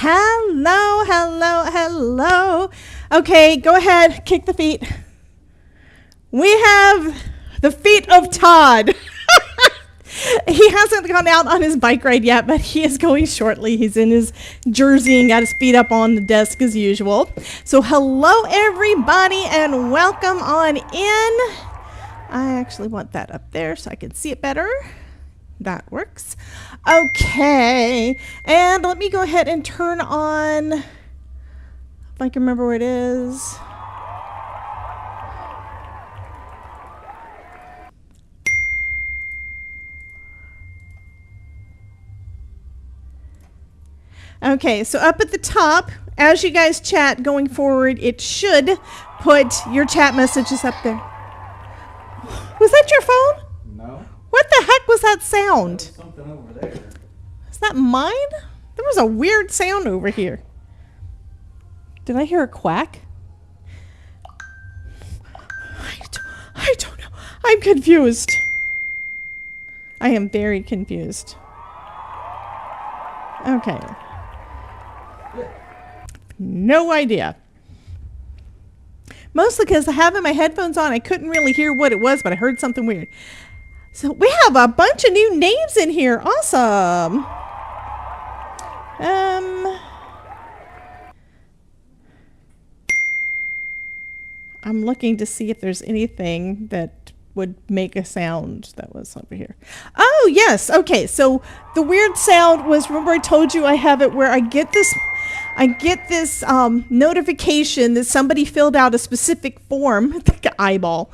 Hello, hello, hello. Okay, go ahead, kick the feet. We have the feet of Todd. He hasn't gone out on his bike ride yet, but he is going shortly. He's in his jersey and got his feet up on the desk as usual. So hello, everybody, and welcome on in. I actually want that up there so I can see it better. That works. Okay, and let me go ahead and turn on, if I can remember where it is. Okay, so up at the top, as you guys chat going forward, it should put your chat messages up there. Was that your phone? No. What the heck was that sound? There's something over there. Is that mine? There was a weird sound over here. Did I hear a quack? I don't know. I'm confused. I am very confused. Okay. No idea. Mostly because I have my headphones on. I couldn't really hear what it was, but I heard something weird. So we have a bunch of new names in here. Awesome. I'm looking to see if there's anything that would make a sound that was over here. Oh, yes. Okay. So the weird sound was, remember I told you I have it where I get this notification that somebody filled out a specific form, like an eyeball,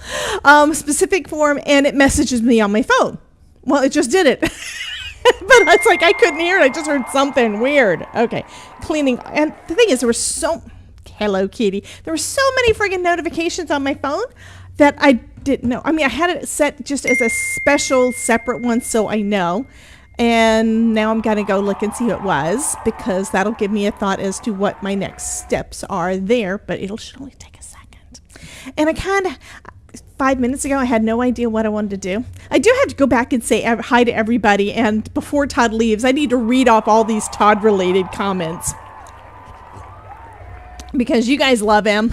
specific form, and it messages me on my phone. Well, it just did it. But it's like I couldn't hear it. I just heard something weird. Okay, cleaning. And the thing is, hello, kitty. There were so many friggin' notifications on my phone that I didn't know. I mean, I had it set just as a special separate one so I know. And now I'm going to go look and see what it was, because that'll give me a thought as to what my next steps are there, but should only take a second. And 5 minutes ago, I had no idea what I wanted to do. I do have to go back and say hi to everybody, and before Todd leaves, I need to read off all these Todd-related comments, because you guys love him.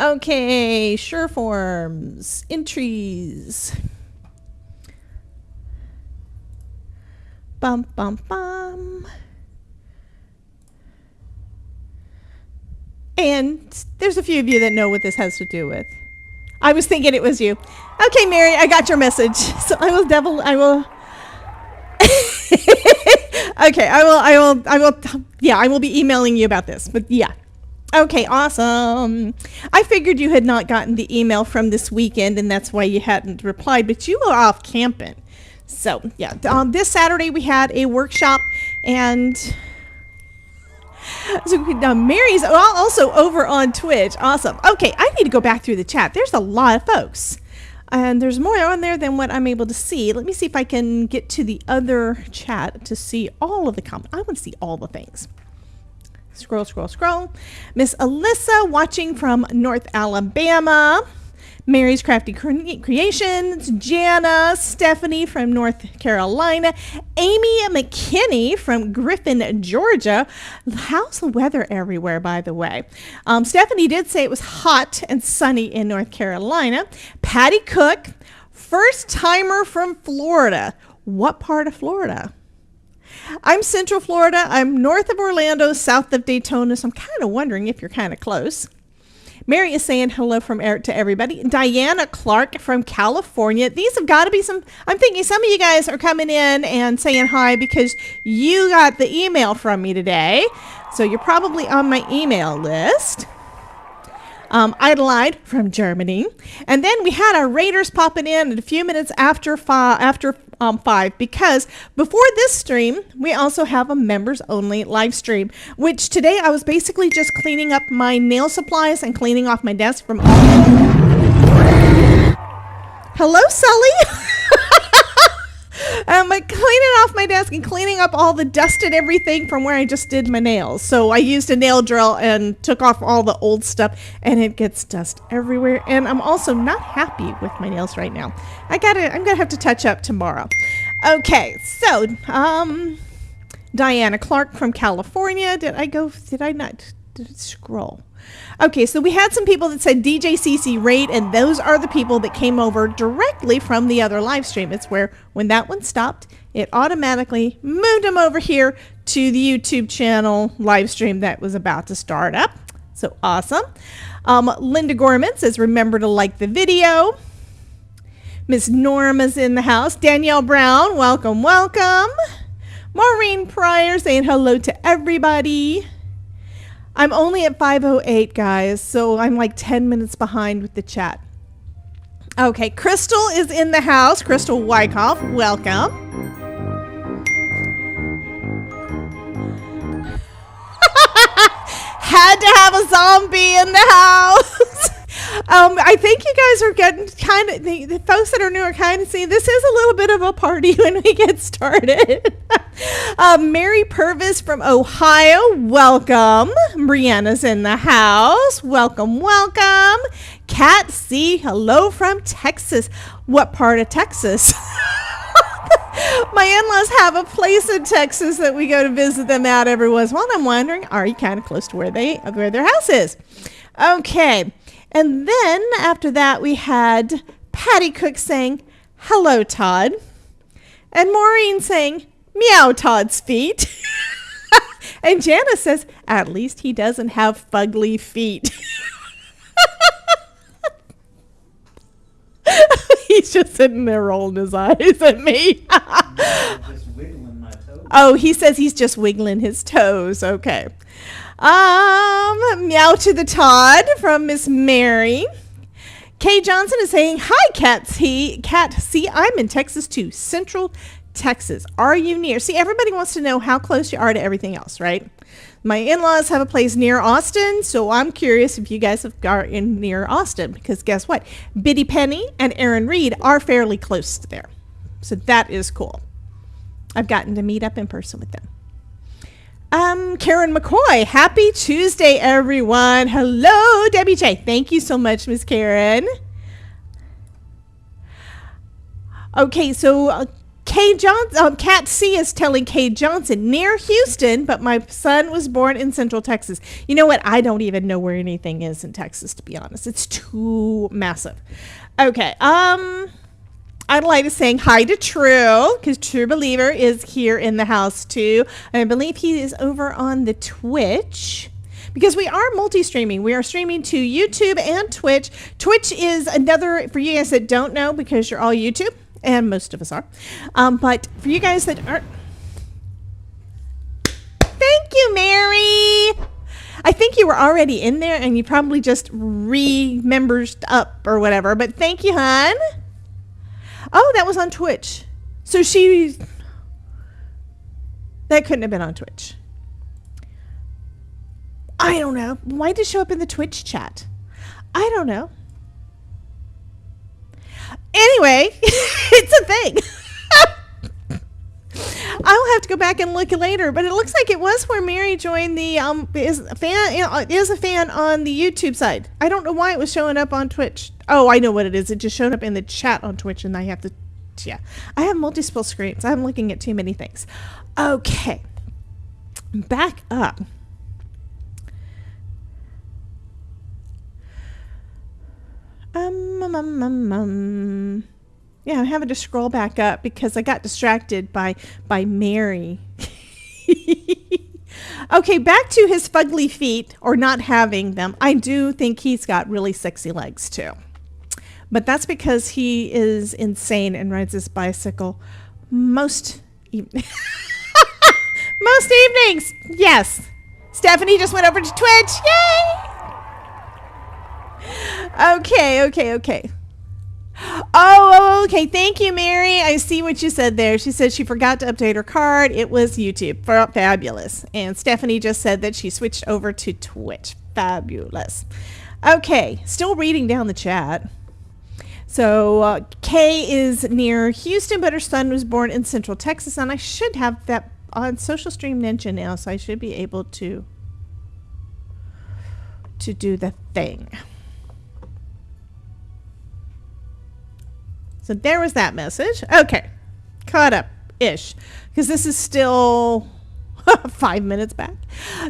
Okay, sure forms, entries. Bum, bum, bum. And there's a few of you that know what this has to do with. I was thinking it was you. Okay, Mary, I got your message. So I will okay, I will be emailing you about this, but yeah. Okay, awesome. I figured you had not gotten the email from this weekend, and that's why you hadn't replied, but you were off camping. So, yeah, this Saturday we had a workshop, and so Mary's also over on Twitch. Awesome. Okay, I need to go back through the chat. There's a lot of folks, and there's more on there than what I'm able to see. Let me see if I can get to the other chat to see all of the comments. I want to see all the things. Scroll, scroll, scroll. Miss Alyssa watching from North Alabama. Mary's Crafty Creations, Jana, Stephanie from North Carolina, Amy McKinney from Griffin, Georgia. How's the weather everywhere, by the way? Stephanie did say it was hot and sunny in North Carolina. Patty Cook, first timer from Florida. What part of Florida? I'm Central Florida. I'm north of Orlando, south of Daytona, so I'm kind of wondering if you're kind of close. Mary is saying hello from to everybody. Diana Clark from California. These have got to be I'm thinking some of you guys are coming in and saying hi because you got the email from me today. So you're probably on my email list. Idolide from Germany. And then we had our raiders popping in a few minutes after 5, because before this stream, we also have a members only live stream, which today I was basically just cleaning up my nail supplies and cleaning off my desk from Hello, Sully. I'm cleaning off my desk and cleaning up all the dust and everything from where I just did my nails. So I used a nail drill and took off all the old stuff, and it gets dust everywhere. And I'm also not happy with my nails right now. I'm gonna have to touch up tomorrow. Okay, so Diana Clark from California. Did I not scroll? Okay, so we had some people that said DJCC rate, and those are the people that came over directly from the other live stream. It's where when that one stopped, it automatically moved them over here to the YouTube channel live stream that was about to start up. So awesome. Linda Gorman says, remember to like the video. Miss Norma's in the house. Danielle Brown, welcome, welcome. Maureen Pryor saying hello to everybody. I'm only at 5:08, guys, so I'm like 10 minutes behind with the chat. Okay, Crystal is in the house. Crystal Wyckoff, welcome. Had to have a zombie in the house. I think you guys are getting kind of, the folks that are new are kind of seeing this is a little bit of a party when we get started. Mary Purvis from Ohio, welcome. Brianna's in the house, welcome, welcome. Kat C, hello from Texas. What part of Texas? My in-laws have a place in Texas that we go to visit them at every once in a while. I'm wondering, are you kind of close to where their house is? Okay. And then after that, we had Patty Cook saying, hello, Todd. And Maureen saying, meow, Todd's feet. And Janice says, at least he doesn't have fugly feet. He's just sitting there rolling his eyes at me. Just wiggling my toes. Oh, he says he's just wiggling his toes. Okay. Meow to the Todd from Miss Mary. Kay Johnson is saying, hi, Kat C. I'm in Texas too. Central Texas. Are you near? See, everybody wants to know how close you are to everything else, right? My in-laws have a place near Austin, so I'm curious if you guys are in near Austin, because guess what? Biddy Penny and Aaron Reed are fairly close to there. So that is cool. I've gotten to meet up in person with them. Karen McCoy, happy Tuesday, everyone. Hello, Debbie J. Thank you so much, Miss Karen. Okay, so Kat C is telling Kay Johnson, near Houston, but my son was born in Central Texas. You know what? I don't even know where anything is in Texas, to be honest. It's too massive. Okay, Adelaide is saying hi to True, because True Believer is here in the house too. I believe he is over on the Twitch, because we are multi-streaming. We are streaming to YouTube and Twitch. Twitch is another, for you guys that don't know, because you're all YouTube, and most of us are. But for you guys that aren't, thank you, Mary. I think you were already in there, and you probably just remembered up or whatever, but thank you, hon. Oh, that was on Twitch. So that couldn't have been on Twitch. I don't know. Why did it show up in the Twitch chat? I don't know. Anyway, it's a thing. I'll have to go back and look later, but it looks like it was where Mary joined the is a fan on the YouTube side. I don't know why it was showing up on Twitch. Oh, I know what it is. It just showed up in the chat on Twitch, and I have to, yeah. I have multiple screens. I'm looking at too many things. Okay, back up. Yeah, I'm having to scroll back up because I got distracted by Mary. Okay, back to his fugly feet, or not having them. I do think he's got really sexy legs too. But that's because he is insane and rides his bicycle most evenings. Yes. Stephanie just went over to Twitch. Yay! Okay. Oh, okay. Thank you, Mary. I see what you said there. She said she forgot to update her card. It was YouTube. Fabulous. And Stephanie just said that she switched over to Twitch. Fabulous. Okay. Still reading down the chat. So Kay is near Houston, but her son was born in Central Texas. And I should have that on Social Stream Ninja now, so I should be able to do the thing. So there was that message. Okay, caught up-ish, because this is still 5 minutes back.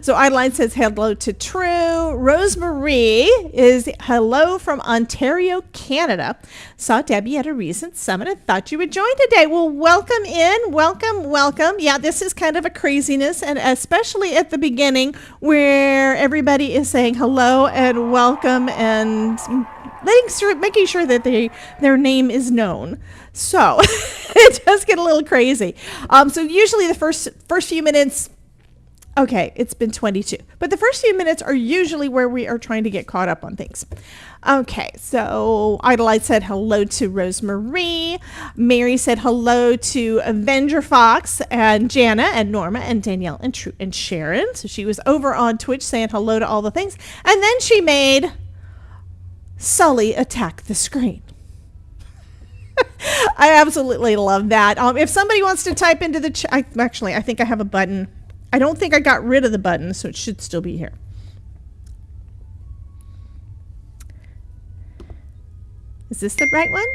So Adeline says hello to True. Rosemary is hello from Ontario, Canada. Saw Debbie at a recent summit and thought you would join today. Well, welcome in. Welcome. Yeah, this is kind of a craziness, and especially at the beginning where everybody is saying hello and welcome and making sure that their name is known. So it does get a little crazy. So usually the first few minutes, okay, it's been 22, but the first few minutes are usually where we are trying to get caught up on things. Okay, so Idolite said hello to Rosemary. Mary said hello to Avenger Fox and Jana and Norma and Danielle and True and Sharon. So she was over on Twitch saying hello to all the things. And then she made Sully attack the screen. I absolutely love that. If somebody wants to type into the chat, I think I have a button. I don't think I got rid of the button, so it should still be here. Is this the right one?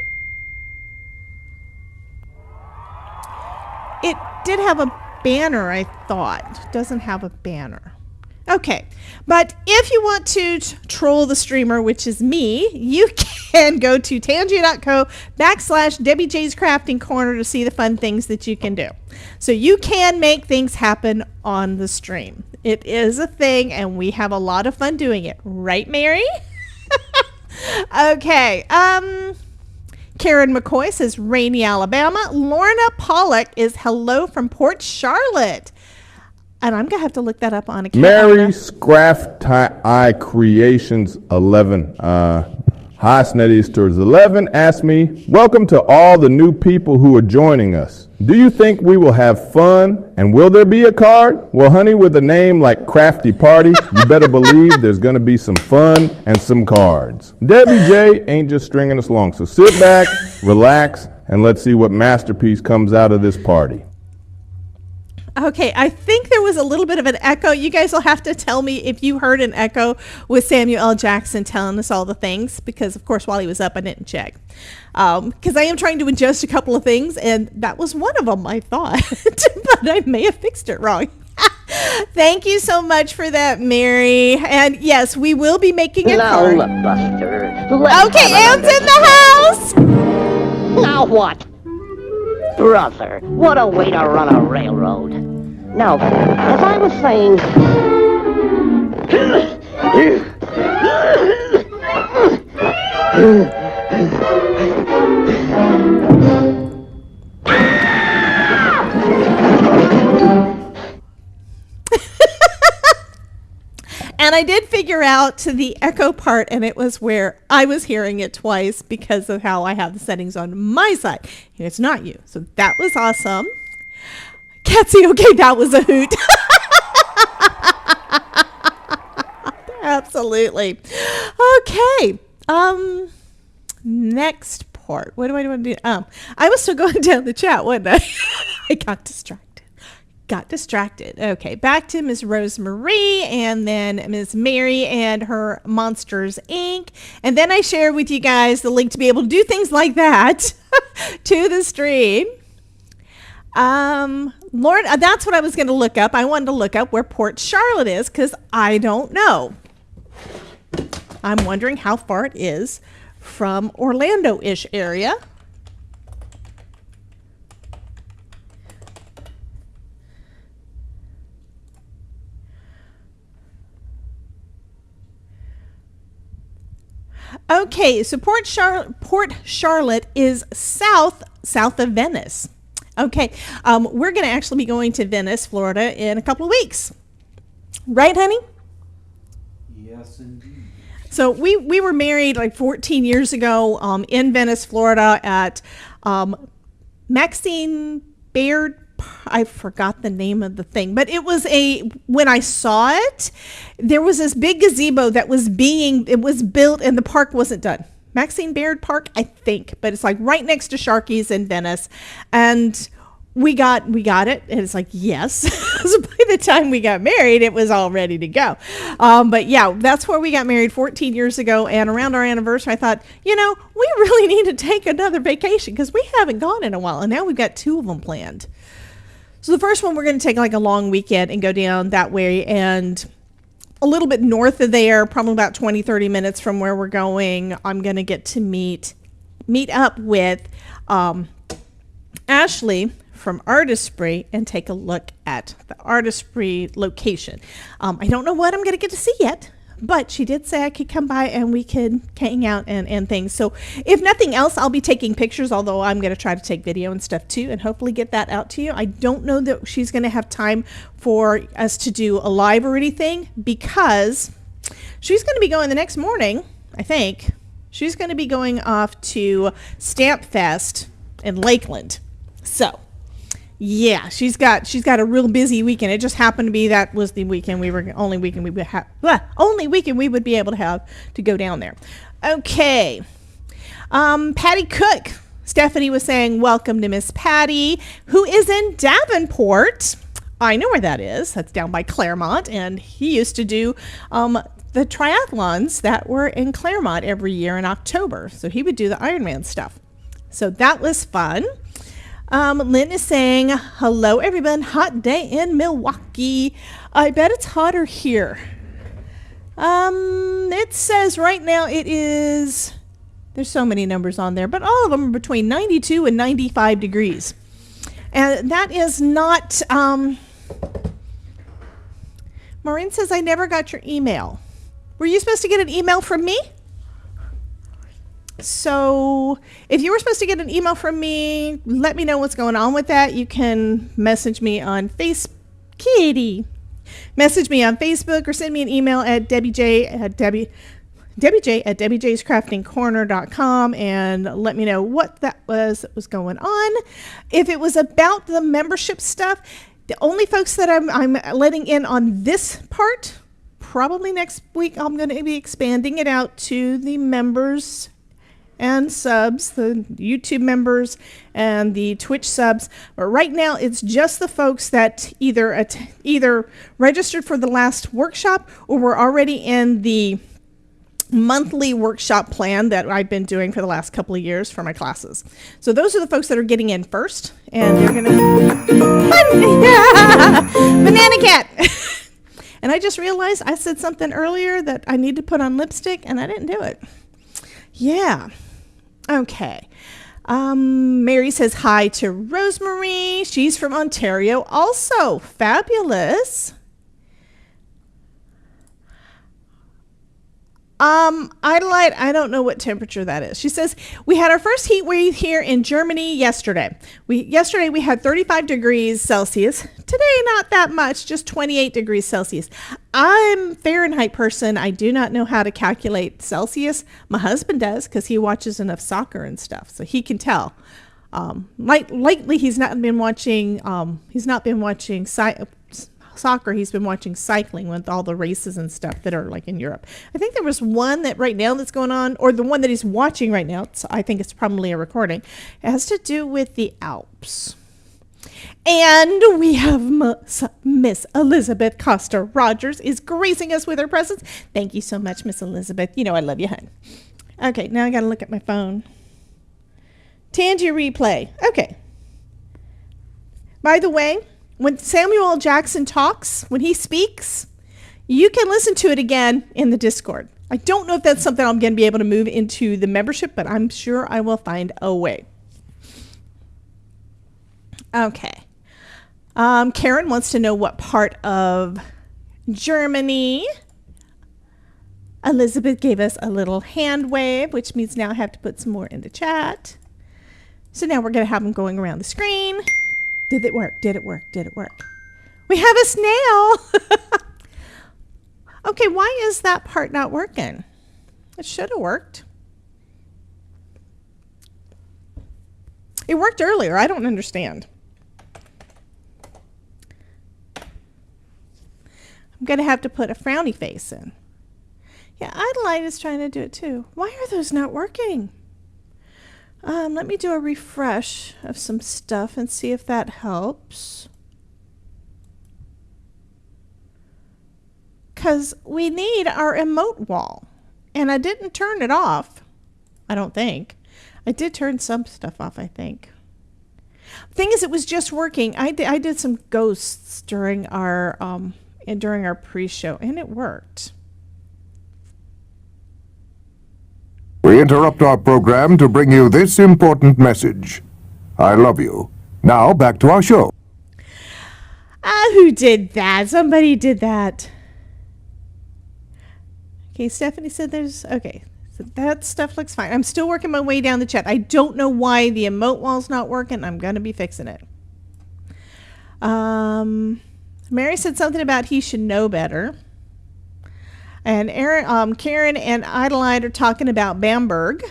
It did have a banner, I thought. It doesn't have a banner. Okay, but if you want to troll the streamer, which is me, you can go to tangia.co/Debbie J's Crafting Corner to see the fun things that you can do. So you can make things happen on the stream. It is a thing, and we have a lot of fun doing it. Right, Mary? Okay, Karen McCoy says rainy Alabama. Lorna Pollock is hello from Port Charlotte. And I'm going to have to look that up on a camera. Mary Crafty Creations 11. Hi, Snetty Stores 11 asked me, welcome to all the new people who are joining us. Do you think we will have fun? And will there be a card? Well, honey, with a name like Crafty Party, you better believe there's going to be some fun and some cards. Debbie J ain't just stringing us along. So sit back, relax, and let's see what masterpiece comes out of this party. Okay, I think there was a little bit of an echo. You guys will have to tell me if you heard an echo with Samuel L. Jackson telling us all the things, because, of course, while he was up, I didn't check. Because I am trying to adjust a couple of things, and that was one of them, I thought. But I may have fixed it wrong. Thank you so much for that, Mary. And, yes, we will be making a card. Buster, okay, Anne's in the house! Now what? Brother, what a way to run a railroad. Now, as I was saying... And I did figure out to the echo part, and it was where I was hearing it twice because of how I have the settings on my side. And it's not you. So that was awesome. Katsy, okay, that was a hoot. Absolutely. Okay. Next part. What do I want to do? I was still going down the chat, wasn't I? I got distracted. Okay, back to Ms. Rosemary, and then Ms. Mary and her Monsters Inc. And then I share with you guys the link to be able to do things like that to the stream. Lord, that's what I was going to look up. I wanted to look up where Port Charlotte is because I don't know. I'm wondering how far it is from Orlando-ish area. Okay, so Port Charlotte is south of Venice. Okay, we're going to actually be going to Venice, Florida in a couple of weeks. Right, honey? Yes, indeed. So we were married like 14 years ago in Venice, Florida at Maxine Baird. I forgot the name of the thing, but it was when I saw it, there was this big gazebo that was built and the park wasn't done. Maxine Baird Park, I think, but it's like right next to Sharky's in Venice. And we got it. And it's like, yes. So by the time we got married, it was all ready to go. But yeah, that's where we got married 14 years ago. And around our anniversary, I thought, we really need to take another vacation because we haven't gone in a while. And now we've got 2 of them planned. So the first one, we're going to take like a long weekend and go down that way, and a little bit north of there, probably about 20-30 minutes from where we're going, I'm going to get to meet up with Ashley from Artistry and take a look at the Artistry location. I don't know what I'm going to get to see yet, but she did say I could come by and we could hang out and things. So if nothing else, I'll be taking pictures, although I'm going to try to take video and stuff too, and hopefully get that out to you. I don't know that she's going to have time for us to do a live or anything, because she's going to be going the next morning, I think. She's going to be going off to Stamp Fest in Lakeland. So yeah, she's got a real busy weekend. It just happened to be that was the weekend only weekend we would be able to have to go down there. Okay. Patty Cook. Stephanie was saying welcome to Miss Patty, who is in Davenport. I know where that is. That's down by Claremont, and he used to do the triathlons that were in Claremont every year in October. So he would do the Ironman stuff. So that was fun. Lynn is saying, hello everyone, hot day in Milwaukee. I bet it's hotter here. It says right now it is, there's so many numbers on there, but all of them are between 92 and 95 degrees. And that is not, Maureen says, I never got your email. Were you supposed to get an email from me? So if you were supposed to get an email from me, let me know what's going on with that. You can message me on Message me on Facebook or send me an email at debbiej@debbiejayscraftingcorner.com and let me know what that was going on. If it was about the membership stuff, the only folks that I'm letting in on this part, probably next week, I'm going to be expanding it out to the members and subs, the YouTube members and the Twitch subs. But right now, it's just the folks that either registered for the last workshop or were already in the monthly workshop plan that I've been doing for the last couple of years for my classes. So those are the folks that are getting in first, and they're gonna Banana Cat. And I just realized I said something earlier that I need to put on lipstick, and I didn't do it. Yeah. Okay. Mary says hi to Rosemary. She's from Ontario also. Fabulous. I don't know what temperature that is. She says, we had our first heat wave here in Germany yesterday. Yesterday we had 35 degrees Celsius. Today, not that much, just 28 degrees Celsius. I'm a Fahrenheit person. I do not know how to calculate Celsius. My husband does because he watches enough soccer and stuff, so he can tell. Lately, he's not been watching soccer. He's been watching cycling with all the races and stuff that are like in Europe. I think there was one that right now that's going on, or the one that he's watching right now. I think it's probably a recording. It has to do with the Alps. And we have Miss Elizabeth Costa Rogers is gracing us with her presence. Thank you so much, Miss Elizabeth. You know I love you, hon. Okay, now I got to look at my phone. Tangy replay. Okay. By the way, when Samuel L. Jackson talks, when he speaks, you can listen to it again in the Discord. I don't know if that's something I'm going to be able to move into the membership, but I'm sure I will find a way. Okay. Karen wants to know what part of Germany. Elizabeth gave us a little hand wave, which means now I have to put some more in the chat. So now we're going to have them going around the screen. Did it work? Did it work? Did it work? We have a snail. Okay, why is that part not working? It should have worked. It worked earlier. I don't understand. I'm going to have to put a frowny face in. Yeah, Adelaide is trying to do it too. Why are those not working? Let me do a refresh of some stuff and see if that helps. Because we need our emote wall. And I didn't turn it off, I don't think. I did turn some stuff off, I think. Thing is, it was just working. I did some ghosts during our pre-show, and it worked. We interrupt our program to bring you this important message. I love you. Now back to our show. Who did that? Somebody did that. Okay, Stephanie said there's... Okay, so that stuff looks fine. I'm still working my way down the chat. I don't know why the emote wall's not working. I'm going to be fixing it. Mary said something about he should know better. And Karen and Adelaide are talking about Bamberg.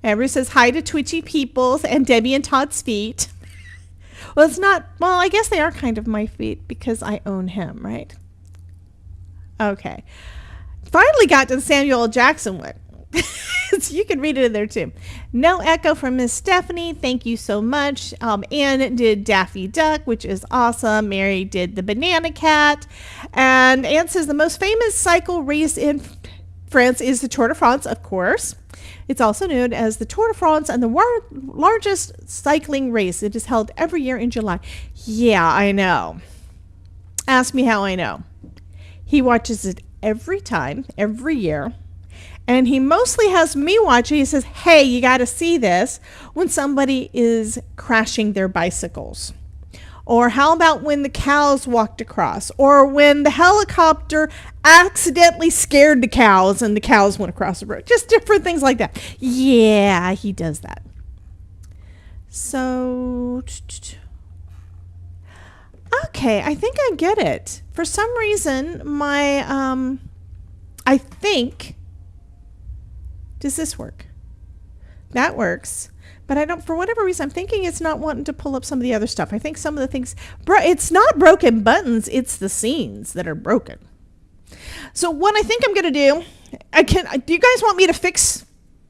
And Ruth says hi to Twitchy Peoples and Debbie and Todd's feet. Well, it's not... Well, I guess they are kind of my feet because I own him, right? Okay. Finally got to the Samuel L. Jackson one. So you can read it in there too. No echo from Miss Stephanie. Thank you so much. Anne did Daffy Duck, which is awesome. Mary did the Banana Cat. And Anne says the most famous cycle race in France is the Tour de France, of course. It's also known as the Tour de France and the largest cycling race. It is held every year in July. Yeah, I know. Ask me how I know. He watches it every time, every year. And he mostly has me watch it. He says, hey, you got to see this when somebody is crashing their bicycles. Or how about when the cows walked across? Or when the helicopter accidentally scared the cows and the cows went across the road. Just different things like that. Yeah, he does that. So, okay, I think I get it. For some reason, my, I think... Does this work? That works. But I don't, for whatever reason, I'm thinking it's not wanting to pull up some of the other stuff. I think some of the things, it's not broken buttons, it's the scenes that are broken. So what I think I'm going to do, do you guys want me to fix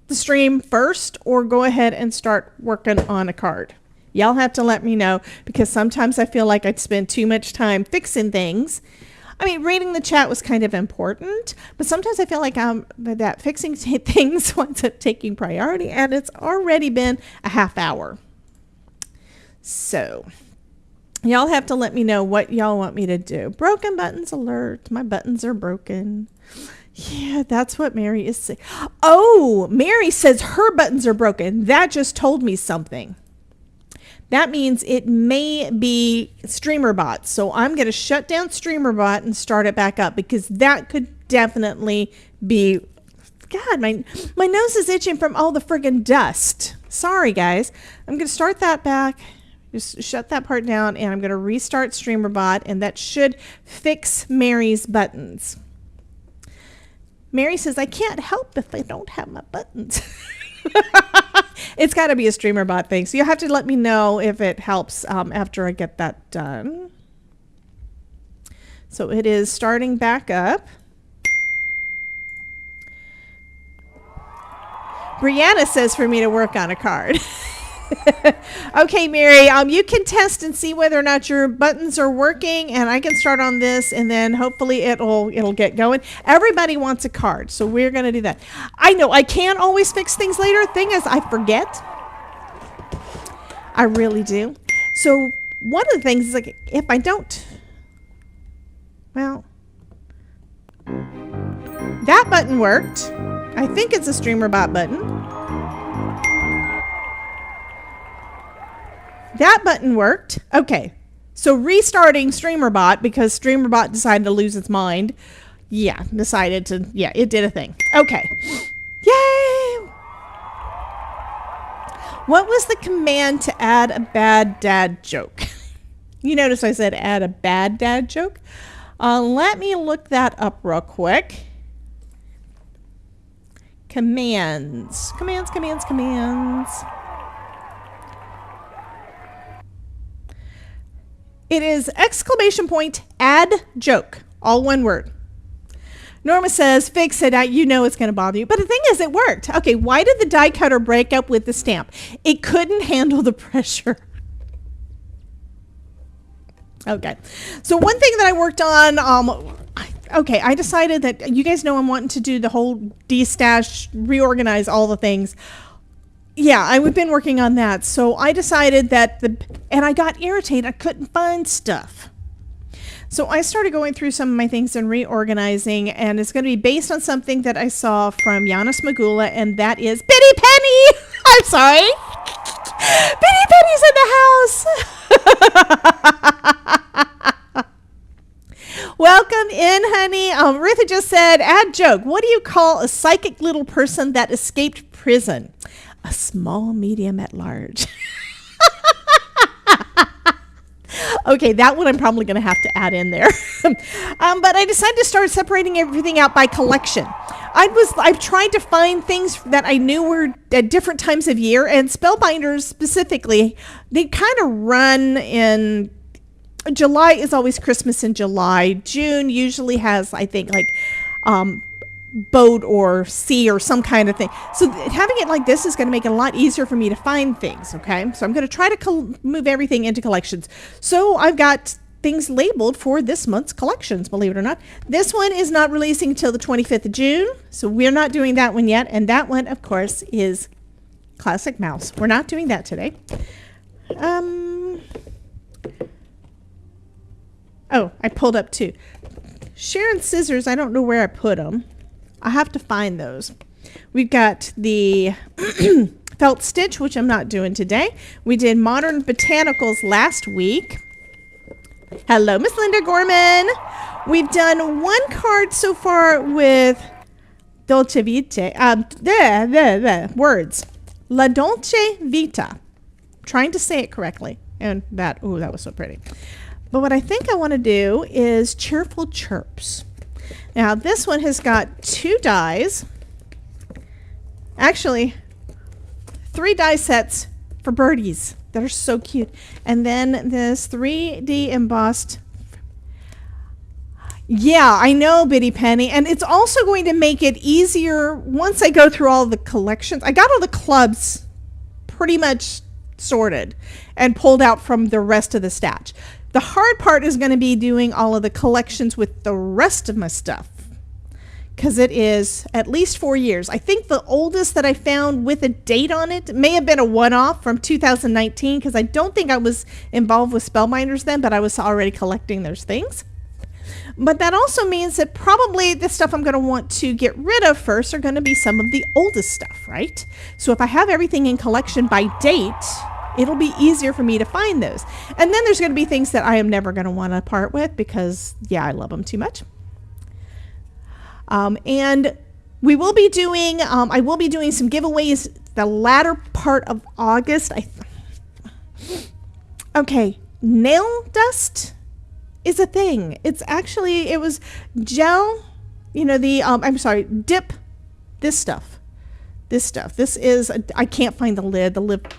the stream first or go ahead and start working on a card? Y'all have to let me know because sometimes I feel like I'd spend too much time fixing things. I mean, reading the chat was kind of important, but sometimes I feel like that fixing things winds up taking priority, and it's already been a half hour. So, y'all have to let me know what y'all want me to do. Broken buttons alert. My buttons are broken. Yeah, that's what Mary is saying. Oh, Mary says her buttons are broken. That just told me something. That means it may be StreamerBot. So I'm going to shut down StreamerBot and start it back up because that could definitely be... God, my nose is itching from all the friggin' dust. Sorry, guys. I'm going to start that back. Just shut that part down and I'm going to restart StreamerBot and that should fix Mary's buttons. Mary says, I can't help if I don't have my buttons. It's got to be a StreamerBot thing. So you'll have to let me know if it helps after I get that done. So it is starting back up. Brianna says for me to work on a card. Okay, Mary, you can test and see whether or not your buttons are working, and I can start on this, and then hopefully it'll get going. Everybody wants a card, so we're going to do that. I know I can't always fix things later. Thing is, I forget. I really do. So one of the things is like if I don't, well, that button worked. I think it's a StreamerBot button. That button worked. Okay. So restarting StreamerBot because StreamerBot decided to lose its mind. Yeah, it did a thing. Okay. Yay! What was the command to add a bad dad joke? You notice I said add a bad dad joke. Let me look that up real quick. Commands. It is ! Add joke. All one word. Norma says, fix it. You know it's going to bother you. But the thing is, it worked. Okay, why did the die cutter break up with the stamp? It couldn't handle the pressure. Okay. So one thing that I worked on, I decided that, you guys know I'm wanting to do the whole destash, reorganize all the things. yeah, I've been working on that. So I decided that and I got irritated. I couldn't find stuff. So I started going through some of my things and reorganizing, and it's going to be based on something that I saw from Giannis Magula, and that is Bitty Penny. I'm sorry. Bitty Penny's in the house. Welcome in, honey. Ruth just said, add joke. What do you call a psychic little person that escaped prison? A small medium at large. Okay, that one I'm probably going to have to add in there. But I decided to start separating everything out by collection. I've tried to find things that I knew were at different times of year, and spellbinders specifically, they kind of run in July is always Christmas in July. June usually has, I think, like boat or sea or some kind of thing. So having it like this is going to make it a lot easier for me to find things. Okay, so I'm going to try to move everything into collections. So I've got things labeled for this month's collections, believe it or not. This one is not releasing until the 25th of June, so we're not doing that one yet. And that one, of course, is Classic Mouse. We're not doing that today. Oh, I pulled up two. Sharon's scissors, I don't know where I put them. I have to find those. We've got the felt stitch, which I'm not doing today. We did modern botanicals last week. Hello, Miss Linda Gorman. We've done one card so far with Dolce Vita. Words. La Dolce Vita. Trying to say it correctly. And that was so pretty. But what I think I want to do is Cheerful Chirps. Now, this one has got 2 dies. Actually, 3 die sets for birdies that are so cute. And then this 3D embossed. Yeah, I know, Bitty Penny. And it's also going to make it easier once I go through all the collections. I got all the clubs pretty much sorted and pulled out from the rest of the stash. The hard part is going to be doing all of the collections with the rest of my stuff, because it is at least 4 years. I think the oldest that I found with a date on it may have been a one-off from 2019, because I don't think I was involved with Spellbinders then, but I was already collecting those things. But that also means that probably the stuff I'm going to want to get rid of first are going to be some of the oldest stuff, right? So if I have everything in collection by date, it'll be easier for me to find those. And then there's going to be things that I am never going to want to part with because, yeah, I love them too much. And we will be doing, I will be doing some giveaways the latter part of August. Okay, nail dust is a thing. It's actually, it was gel, you know, dip this stuff. This is, I can't find the lid. The lid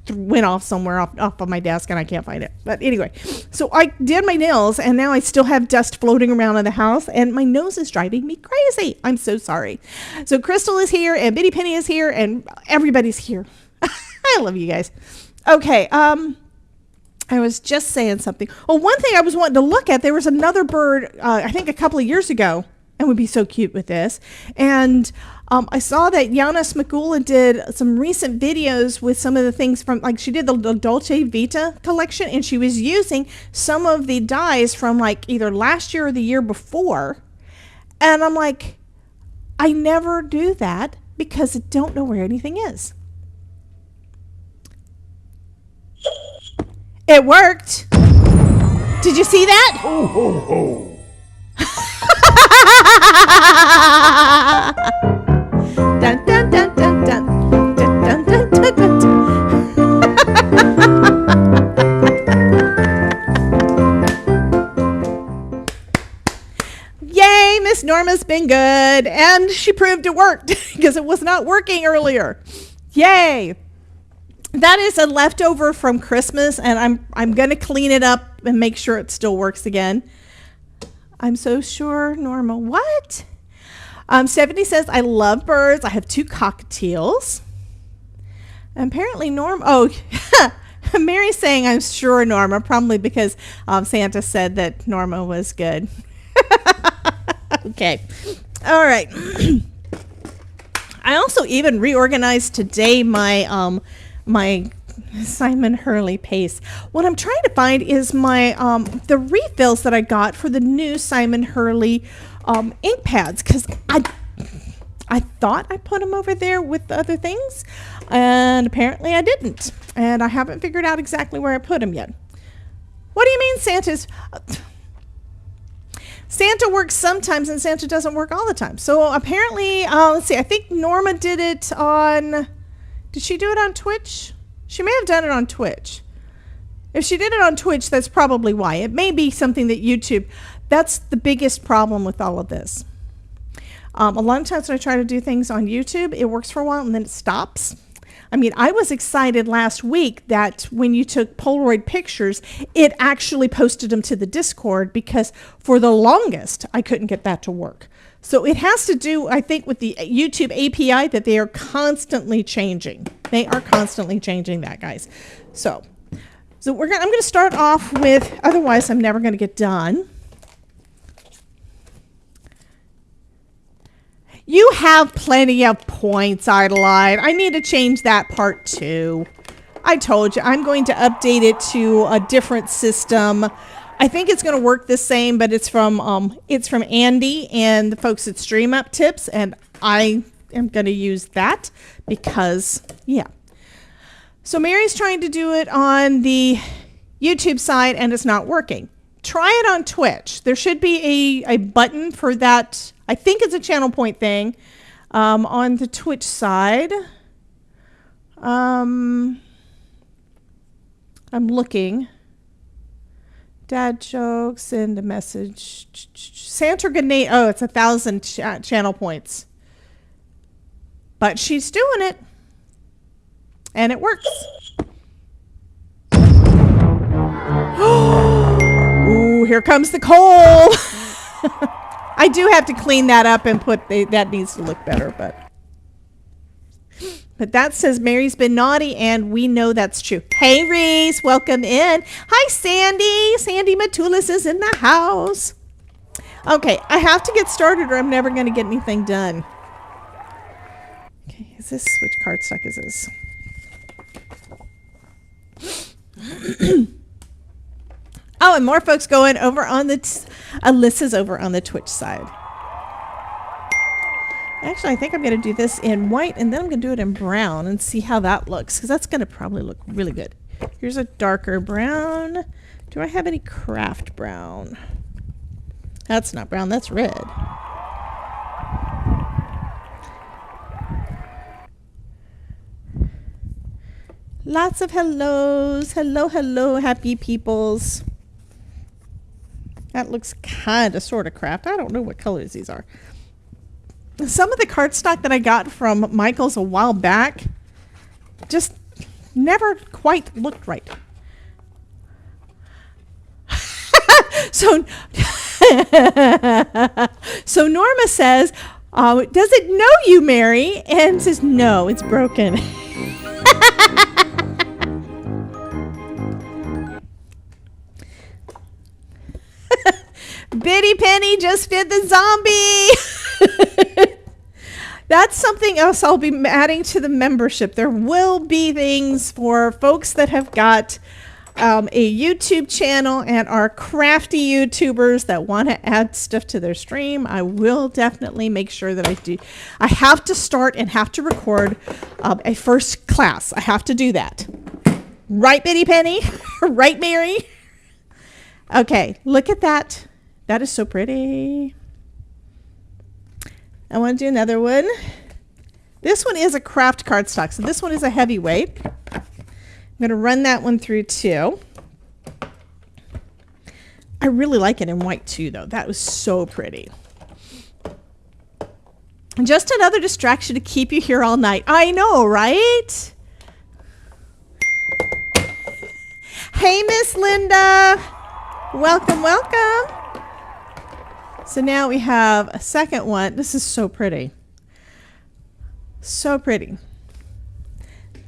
went off somewhere off of my desk and I can't find it. But anyway, so I did my nails and now I still have dust floating around in the house and my nose is driving me crazy. I'm so sorry. So Crystal is here and Bitty Penny is here and everybody's here. I love you guys. Okay, I was just saying something. Oh, one thing I was wanting to look at, there was another bird, I think a couple of years ago, and would be so cute with this. And I saw that Giannis Magula did some recent videos with some of the things from, like she did the Dolce Vita collection, and she was using some of the dies from like either last year or the year before. And I'm like, I never do that because I don't know where anything is. It worked. Did you see that? Ho, ho, ho. Dun, dun, dun, dun, dun. Dun, dun, dun, dun, dun, dun. Yay, Miss Norma's been good. And she proved it worked because it was not working earlier. Yay. That is a leftover from Christmas, and I'm going to clean it up and make sure it still works again. I'm so sure, Norma. What? Stephanie says, I love birds. I have 2 cockatiels. Apparently, Norma. Oh, Mary's saying, I'm sure, Norma, probably because Santa said that Norma was good. Okay. All right. I also even reorganized today my my Simon Hurley paste. What I'm trying to find is my the refills that I got for the new Simon Hurley ink pads, because I thought I put them over there with the other things, and apparently I didn't, and I haven't figured out exactly where I put them yet. What do you mean Santa works sometimes and Santa doesn't work all the time? So apparently, let's see, I think Norma did it on, did she do it on Twitch? She may have done it on Twitch. If she did it on Twitch, that's probably why. It may be something that YouTube, that's the biggest problem with all of this. A lot of times when I try to do things on YouTube, it works for a while and then it stops. I mean, I was excited last week that when you took Polaroid pictures, it actually posted them to the Discord, because for the longest, I couldn't get that to work. So it has to do, I think, with the YouTube API that they are constantly changing. They are constantly changing that, guys. So I'm going to start off with, otherwise I'm never going to get done. You have plenty of points, Idolite. I need to change that part too. I told you, I'm going to update it to a different system. I think it's going to work the same, but it's from Andy and the folks at Stream Up Tips, and I am going to use that because, yeah. So Mary's trying to do it on the YouTube side, and it's not working. Try it on Twitch. There should be a button for that. I think it's a channel point thing on the Twitch side. I'm looking. Dad jokes, send a message. Santa grenade. Oh, it's 1,000 channel points. But she's doing it. And it works. Ooh, here comes the coal. I do have to clean that up and put that needs to look better, but that says Mary's been naughty, and we know that's true. Hey Reese, welcome in. Hi Sandy. Sandy Matulis is in the house. Okay, I have to get started or I'm never going to get anything done. Okay, which cardstock is this? Oh, and more folks going over on the, Alyssa's over on the Twitch side. Actually, I think I'm going to do this in white, and then I'm going to do it in brown and see how that looks, because that's going to probably look really good. Here's a darker brown. Do I have any craft brown? That's not brown, that's red. Lots of hellos. Hello, hello, happy peoples. That looks kind of sort of craft. I don't know what colors these are. Some of the cardstock that I got from Michael's a while back just never quite looked right. So Norma says, does it know you, Mary? And says, no, it's broken. Biddy Penny just did the zombie. That's something else I'll be adding to the membership. There will be things for folks that have got a YouTube channel and are crafty YouTubers that want to add stuff to their stream. I will definitely make sure that I do. I have to start and have to record a first class. I have to do that. Right, Biddy Penny? Right, Mary? Okay, look at that. That is so pretty. I want to do another one. This one is a craft cardstock, so this one is a heavyweight. I'm going to run that one through too. I really like it in white too, though. That was so pretty. Just another distraction to keep you here all night. I know, right? Hey, Miss Linda. Welcome, welcome. So now we have a second one. This is so pretty. So pretty.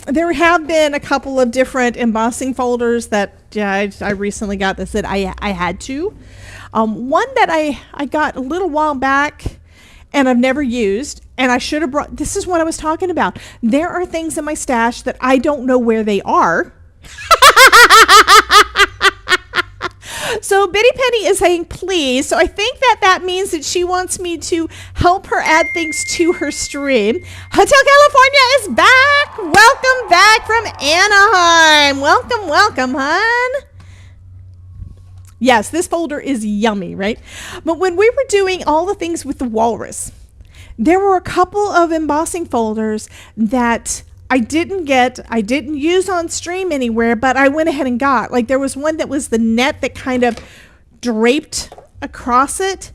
There have been a couple of different embossing folders that I recently got that said I had to. One that I got a little while back and I've never used, And I should have brought, this is what I was talking about. There are things in my stash that I don't know where they are. So Bitty Penny is saying please. So I think that means that she wants me to help her add things to her stream. Hotel California is back. Welcome back from Anaheim. Welcome, welcome, hon. Yes, this folder is yummy, right? But when we were doing all the things with the walrus, there were a couple of embossing folders that I didn't use on stream anywhere, but I went ahead and got. Like there was one that was the net that kind of draped across it.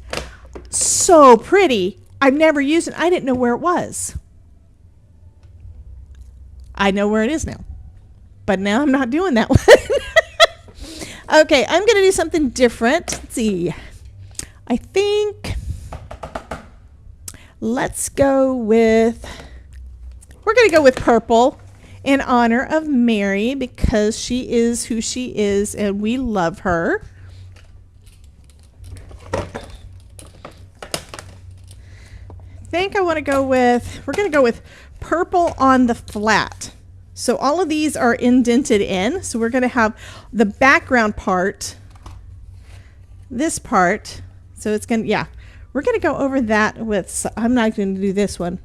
So pretty. I've never used it. I didn't know where it was. I know where it is now. But now I'm not doing that one. Okay, I'm going to do something different. Let's see. I think let's go with, we're going to go with purple in honor of Mary because she is who she is and we love her. I think I want to go with, we're going to go with purple on the flat. So all of these are indented in. So we're going to have the background part, this part. So it's going to, yeah, we're going to go over that with, I'm not going to do this one.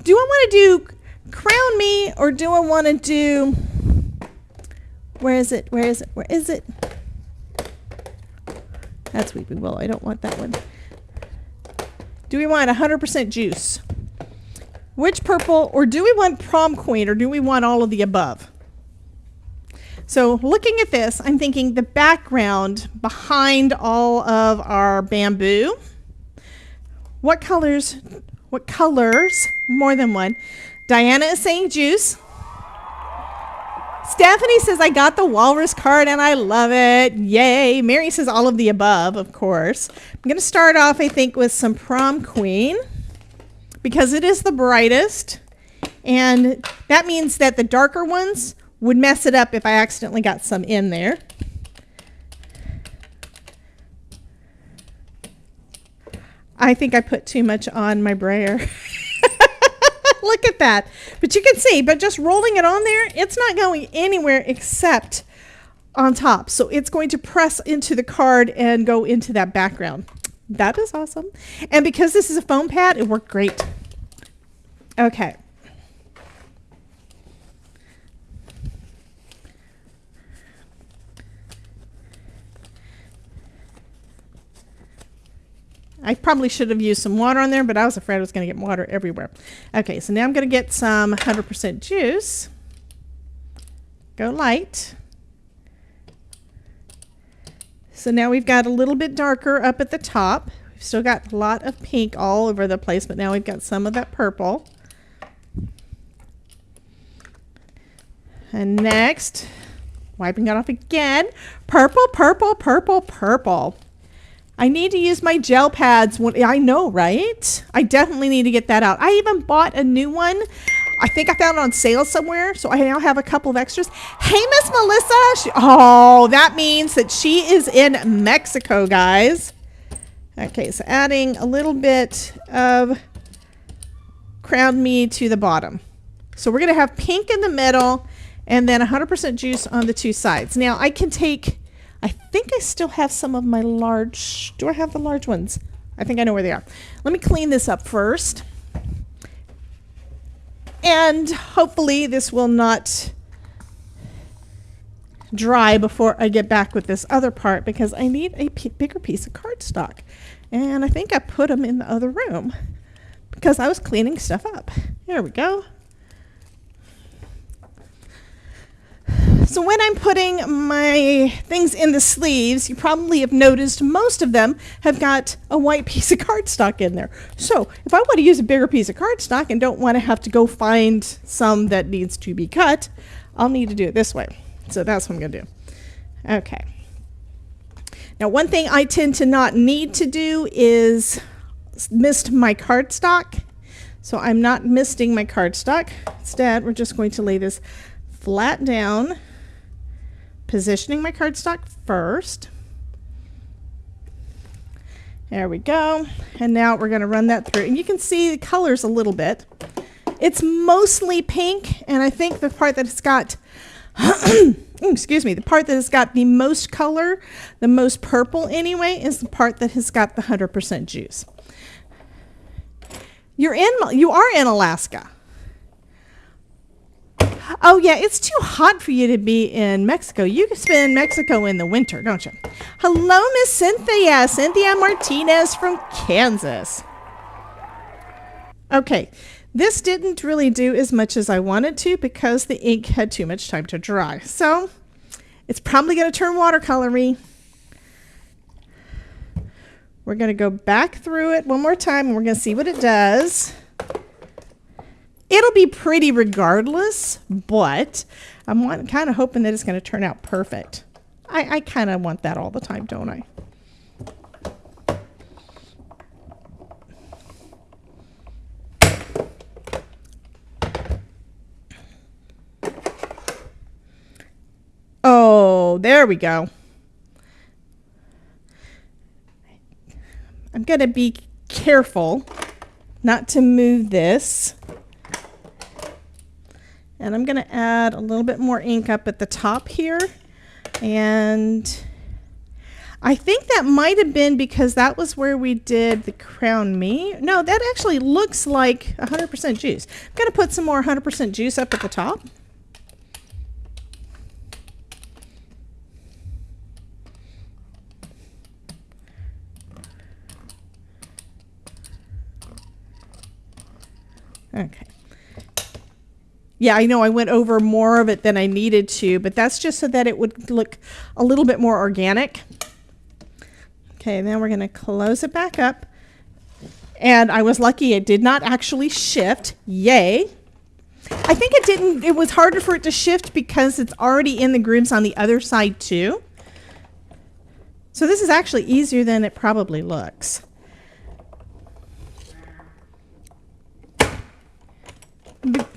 Do I want to do Crown Me or do I want to do, where is it? Where is it? Where is it? That's Weeping Willow. I don't want that one. Do we want 100% juice? Which purple, or do we want Prom Queen, or do we want all of the above? So looking at this, I'm thinking the background behind all of our bamboo. What colors, more than one. Diana is saying juice. Stephanie says, I got the walrus card and I love it. Yay. Mary says all of the above, of course. I'm going to start off, I think, with some Prom Queen, because it is the brightest, and that means that the darker ones would mess it up if I accidentally got some in there. I think I put too much on my brayer. Look at that. But you can see, but just rolling it on there, it's not going anywhere except on top. So it's going to press into the card and go into that background. That is awesome. And because this is a foam pad, it worked great. Okay. I probably should have used some water on there, but I was afraid I was going to get water everywhere. Okay, so now I'm going to get some 100% juice. Go light. So now we've got a little bit darker up at the top. We've still got a lot of pink all over the place, but now we've got some of that purple. And next, wiping it off again, purple, purple, purple, purple. I need to use my gel pads. I know, right? I definitely need to get that out. I even bought a new one. I think I found it on sale somewhere, so I now have a couple of extras. Hey, Miss Melissa. Oh, that means that she is in Mexico, guys. Okay, so adding a little bit of Crown Me to the bottom. So we're going to have pink in the middle and then 100% juice on the two sides. Now, I can take... I think I still have some of my large, do I have the large ones? I think I know where they are. Let me clean this up first. And hopefully this will not dry before I get back with this other part because I need a bigger piece of cardstock. And I think I put them in the other room because I was cleaning stuff up. There we go. So when I'm putting my things in the sleeves, you probably have noticed most of them have got a white piece of cardstock in there. So if I want to use a bigger piece of cardstock and don't want to have to go find some that needs to be cut, I'll need to do it this way. So that's what I'm going to do. Okay. Now, one thing I tend to not need to do is mist my cardstock. So I'm not misting my cardstock. Instead, we're just going to lay this flat down, positioning my cardstock first. There we go. And now we're going to run that through. And you can see the colors a little bit. It's mostly pink, and I think the part that it's got, excuse me, the part that has got the most color, the most purple anyway, is the part that has got the 100% juice. You are in Alaska. Oh yeah, it's too hot for you to be in Mexico. You can spend Mexico in the winter, don't you? Hello, Miss Cynthia. Cynthia Martinez from Kansas. Okay, this didn't really do as much as I wanted to because the ink had too much time to dry. So it's probably going to turn watercolory. We're going to go back through it one more time and we're going to see what it does. It'll be pretty regardless, but I'm kind of hoping that it's going to turn out perfect. I kind of want that all the time, don't I? Oh, there we go. I'm going to be careful not to move this. And I'm going to add a little bit more ink up at the top here. And I think that might have been because that was where we did the Crown Me. No, that actually looks like 100% juice. I'm going to put some more 100% juice up at the top. Okay. Yeah, I know I went over more of it than I needed to, but that's just so that it would look a little bit more organic. Okay, now we're going to close it back up. And I was lucky it did not actually shift. Yay. I think it didn't, it was harder for it to shift because it's already in the grooves on the other side too. So this is actually easier than it probably looks.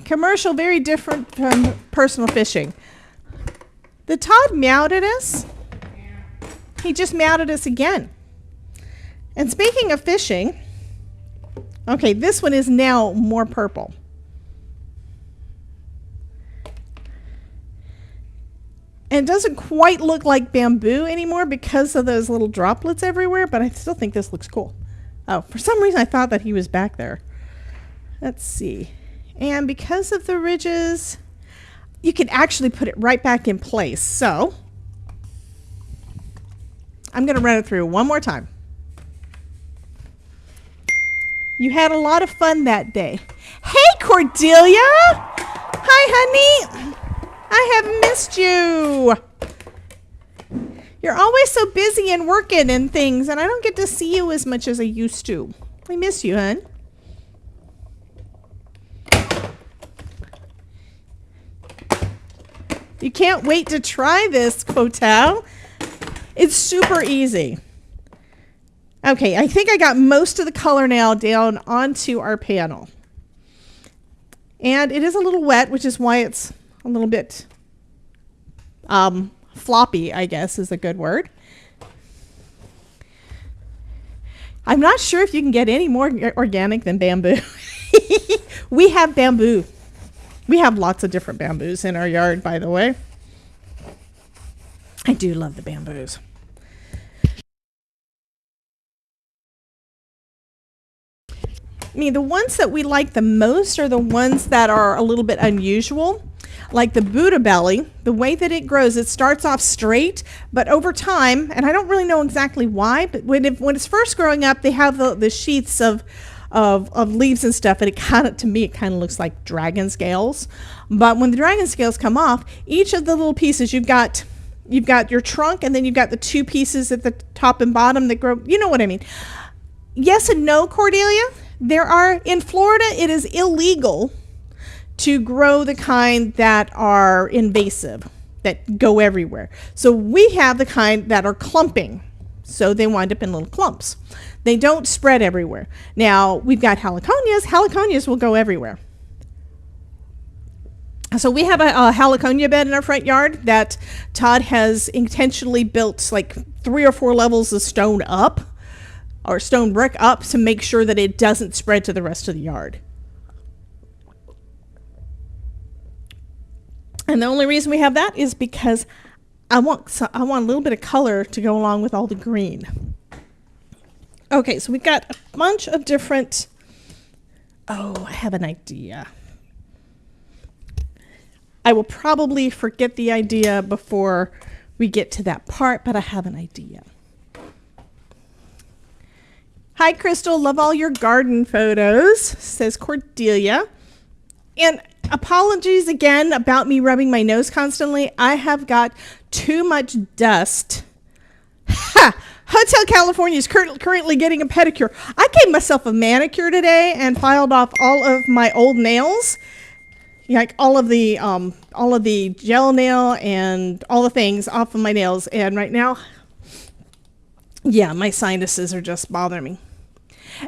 Commercial, very different from personal fishing. The Todd meowed at us. He just meowed at us again. And speaking of fishing, okay, this one is now more purple. And it doesn't quite look like bamboo anymore because of those little droplets everywhere, but I still think this looks cool. Oh, for some reason I thought that he was back there. Let's see. And because of the ridges, you can actually put it right back in place. So I'm going to run it through one more time. You had a lot of fun that day. Hey, Cordelia! Hi, honey. I have missed you. You're always so busy and working and things, and I don't get to see you as much as I used to. I miss you, hon. You can't wait to try this, Kotal. It's super easy. Okay, I think I got most of the color now down onto our panel. And it is a little wet, which is why it's a little bit floppy, I guess is a good word. I'm not sure if you can get any more organic than bamboo. We have bamboo. We have lots of different bamboos in our yard, by the way. I do love the bamboos. I mean, the ones that we like the most are the ones that are a little bit unusual, like the Buddha belly. The way that it grows, it starts off straight, but over time, and I don't really know exactly why, but when it's first growing up, they have the sheaths of leaves and stuff, and to me it kind of looks like dragon scales. But when the dragon scales come off, each of the little pieces, you've got your trunk, and then you've got the two pieces at the top and bottom that grow. You know what I mean? Yes and no, Cordelia. In Florida, it is illegal to grow the kind that are invasive, that go everywhere. So we have the kind that are clumping. So they wind up in little clumps. They don't spread everywhere. Now, we've got heliconias. Heliconias will go everywhere. So we have a heliconia bed in our front yard that Todd has intentionally built like 3 or 4 levels of stone up or stone brick up to make sure that it doesn't spread to the rest of the yard. And the only reason we have that is because I want a little bit of color to go along with all the green. Okay, so we've got a bunch of different... Oh, I have an idea. I will probably forget the idea before we get to that part, but I have an idea. Hi, Crystal. Love all your garden photos, says Cordelia. And apologies again about me rubbing my nose constantly. I have got too much dust. Ha! Hotel California is currently getting a pedicure. I gave myself a manicure today and filed off all of my old nails, like all of the gel nail and all the things off of my nails. And right now, yeah, my sinuses are just bothering me.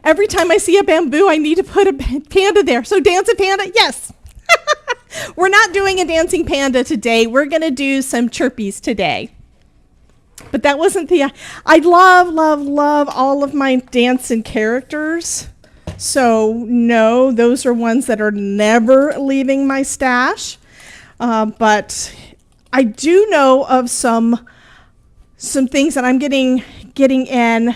Every time I see a bamboo, I need to put a panda there. So dance a panda, yes. We're not doing a dancing panda today. We're gonna do some chirpies today. But that wasn't the... I love all of my dancing characters. So, no, those are ones that are never leaving my stash. But I do know of some things that I'm getting in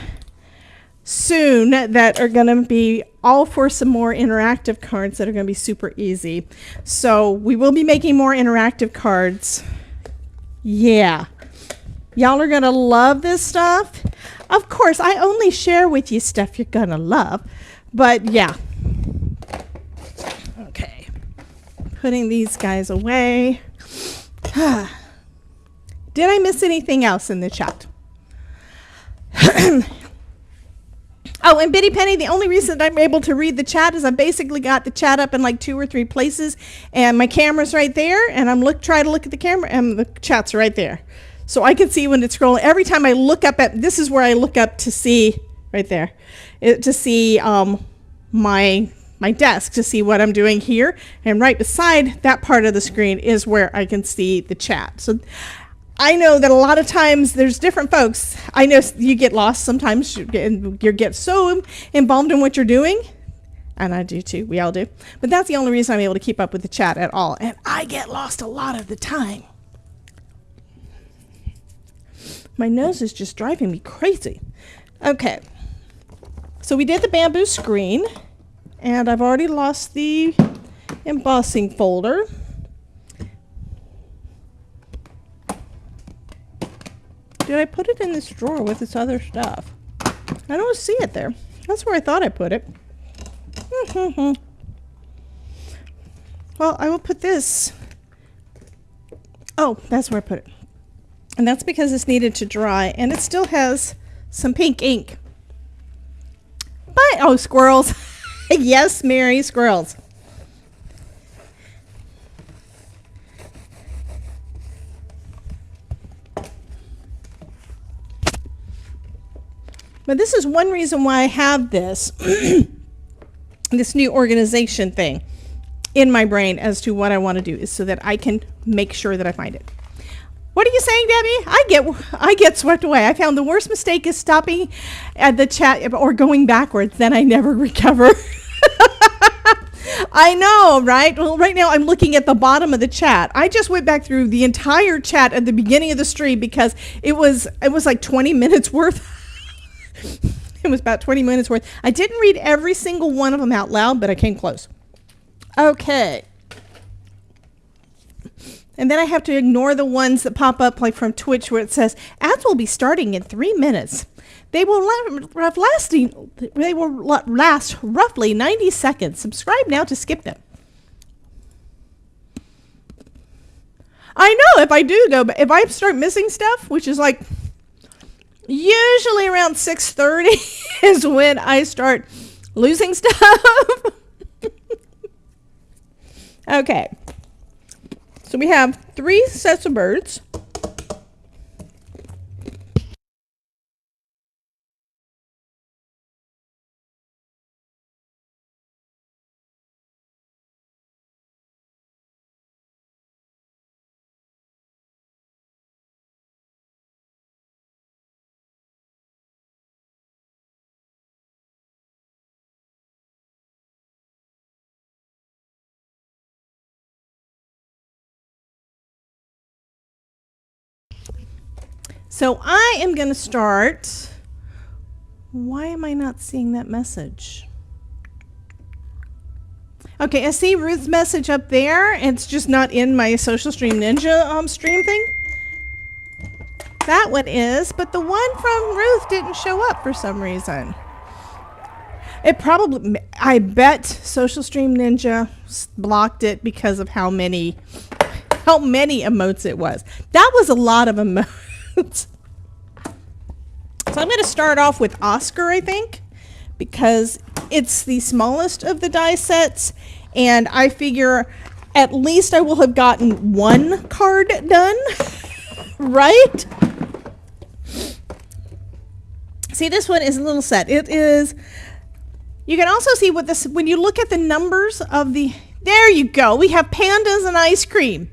soon that are going to be all for some more interactive cards that are going to be super easy. So, we will be making more interactive cards. Yeah. Y'all are going to love this stuff. Of course, I only share with you stuff you're going to love. But yeah. Okay. Putting these guys away. Did I miss anything else in the chat? Oh, and Bitty Penny, the only reason I'm able to read the chat is I basically got the chat up in like 2 or 3 places. And my camera's right there. And I'm trying to look at the camera and the chat's right there. So I can see when it's scrolling. Every time I look up at, this is where I look up to see, right there, to see my desk, to see what I'm doing here. And right beside that part of the screen is where I can see the chat. So I know that a lot of times there's different folks. I know you get lost sometimes. You get so involved in what you're doing. And I do too. We all do. But that's the only reason I'm able to keep up with the chat at all. And I get lost a lot of the time. My nose is just driving me crazy. Okay. So we did the bamboo screen. And I've already lost the embossing folder. Did I put it in this drawer with this other stuff? I don't see it there. That's where I thought I put it. Well, I will put this. Oh, that's where I put it. And that's because it's needed to dry. And it still has some pink ink. But, oh, squirrels. Yes, Mary, squirrels. But this is one reason why I have this, this new organization thing in my brain as to what I want to do, is so that I can make sure that I find it. What are you saying, Debbie? I get swept away. I found the worst mistake is stopping at the chat or going backwards. Then I never recover. I know, right? Well, right now I'm looking at the bottom of the chat. I just went back through the entire chat at the beginning of the stream because it was like 20 minutes worth. It was about 20 minutes worth. I didn't read every single one of them out loud, but I came close. Okay. And then I have to ignore the ones that pop up like from Twitch where it says, ads will be starting in 3 minutes. They will last roughly 90 seconds. Subscribe now to skip them. I know if I do though, but if I start missing stuff, which is like usually around 6:30 is when I start losing stuff. Okay. So we have 3 sets of birds. So I am going to start. Why am I not seeing that message? Okay, I see Ruth's message up there. It's just not in my Social Stream Ninja stream thing. That one is, but the one from Ruth didn't show up for some reason. It probably, I bet Social Stream Ninja blocked it because of how many emotes it was. That was a lot of emotes. So I'm going to start off with Oscar, I think, because it's the smallest of the die sets, and I figure at least I will have gotten one card done, right? See, this one is a little set. It is, you can also see what this, when you look at the numbers of the, there you go. We have pandas and ice cream.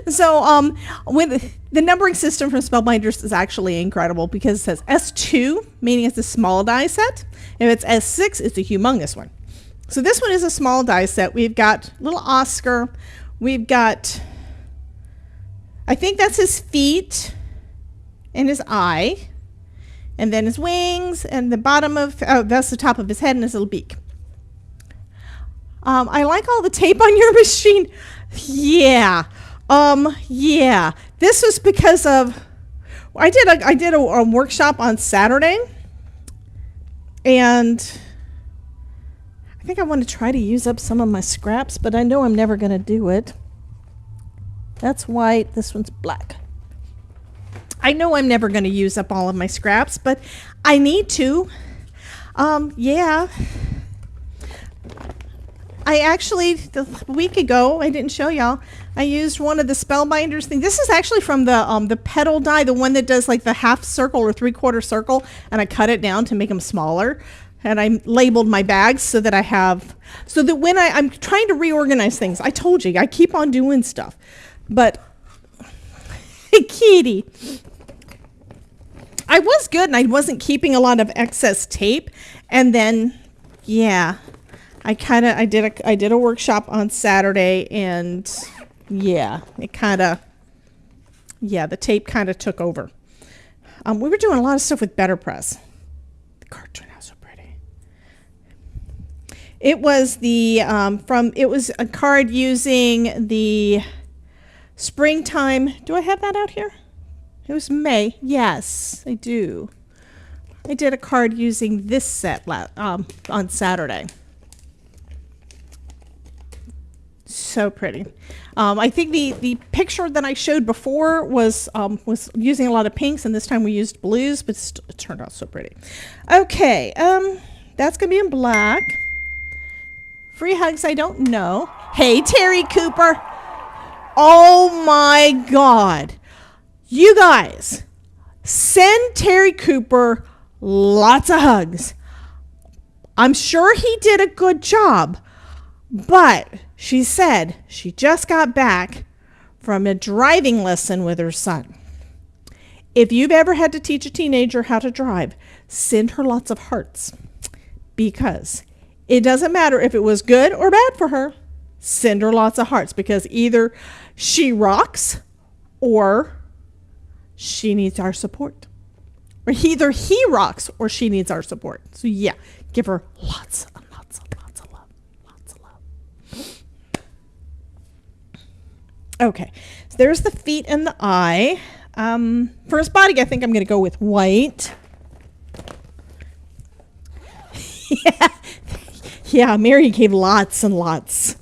So with the numbering system from Spellbinders is actually incredible because it says S2, meaning it's a small die set. If it's S6, it's a humongous one. So this one is a small die set. We've got little Oscar. We've got, I think that's his feet and his eye, and then his wings, and the bottom of, oh, that's the top of his head and his little beak. I like all the tape on your machine. Yeah. Yeah. This was because of, I did a workshop on Saturday, and I think I want to try to use up some of my scraps, but I know I'm never going to do it. That's white. This one's black. I know I'm never going to use up all of my scraps, but I need to. Yeah. I actually, a week ago, I didn't show y'all, I used one of the Spellbinders thing. This is actually from the petal die, the one that does like the half circle or 3/4 circle, and I cut it down to make them smaller. And I labeled my bags so that I have, so that when I'm trying to reorganize things, I told you, I keep on doing stuff. But, Kitty, I was good and I wasn't keeping a lot of excess tape. And then, yeah, I did a workshop on Saturday, and yeah, the tape kind of took over. We were doing a lot of stuff with Better Press. The card turned out so pretty. It was it was a card using the springtime. Do I have that out here? It was May. Yes, I do. I did a card using this set on Saturday. So pretty. I think the picture that I showed before was using a lot of pinks, and this time we used blues, but it turned out so pretty. Okay, that's gonna be in black. Free hugs, I don't know. Hey, Terry Cooper. Oh my God. You guys, send Terry Cooper lots of hugs. I'm sure he did a good job, but she said she just got back from a driving lesson with her son. If you've ever had to teach a teenager how to drive, send her lots of hearts, because it doesn't matter if it was good or bad for her. Send her lots of hearts, because either she rocks or she needs our support. Or either he rocks or she needs our support. So yeah, give her lots and lots and lots of love. Lots of love. Okay, so there's the feet and the eye. For his body, I think I'm going to go with white. Yeah, Mary gave lots and lots.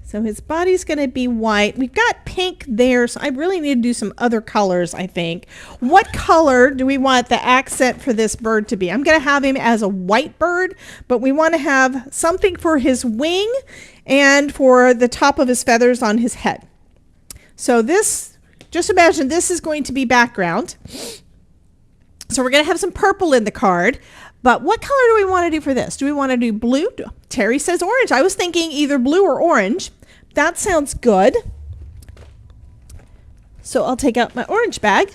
So his body's going to be white. We've got pink there, so I really need to do some other colors, I think. What color do we want the accent for this bird to be? I'm going to have him as a white bird, but we want to have something for his wing and for the top of his feathers on his head. So this, just imagine this is going to be background. So we're going to have some purple in the card. But what color do we want to do for this? Do we want to do blue? Terry says orange. I was thinking either blue or orange. That sounds good. So I'll take out my orange bag.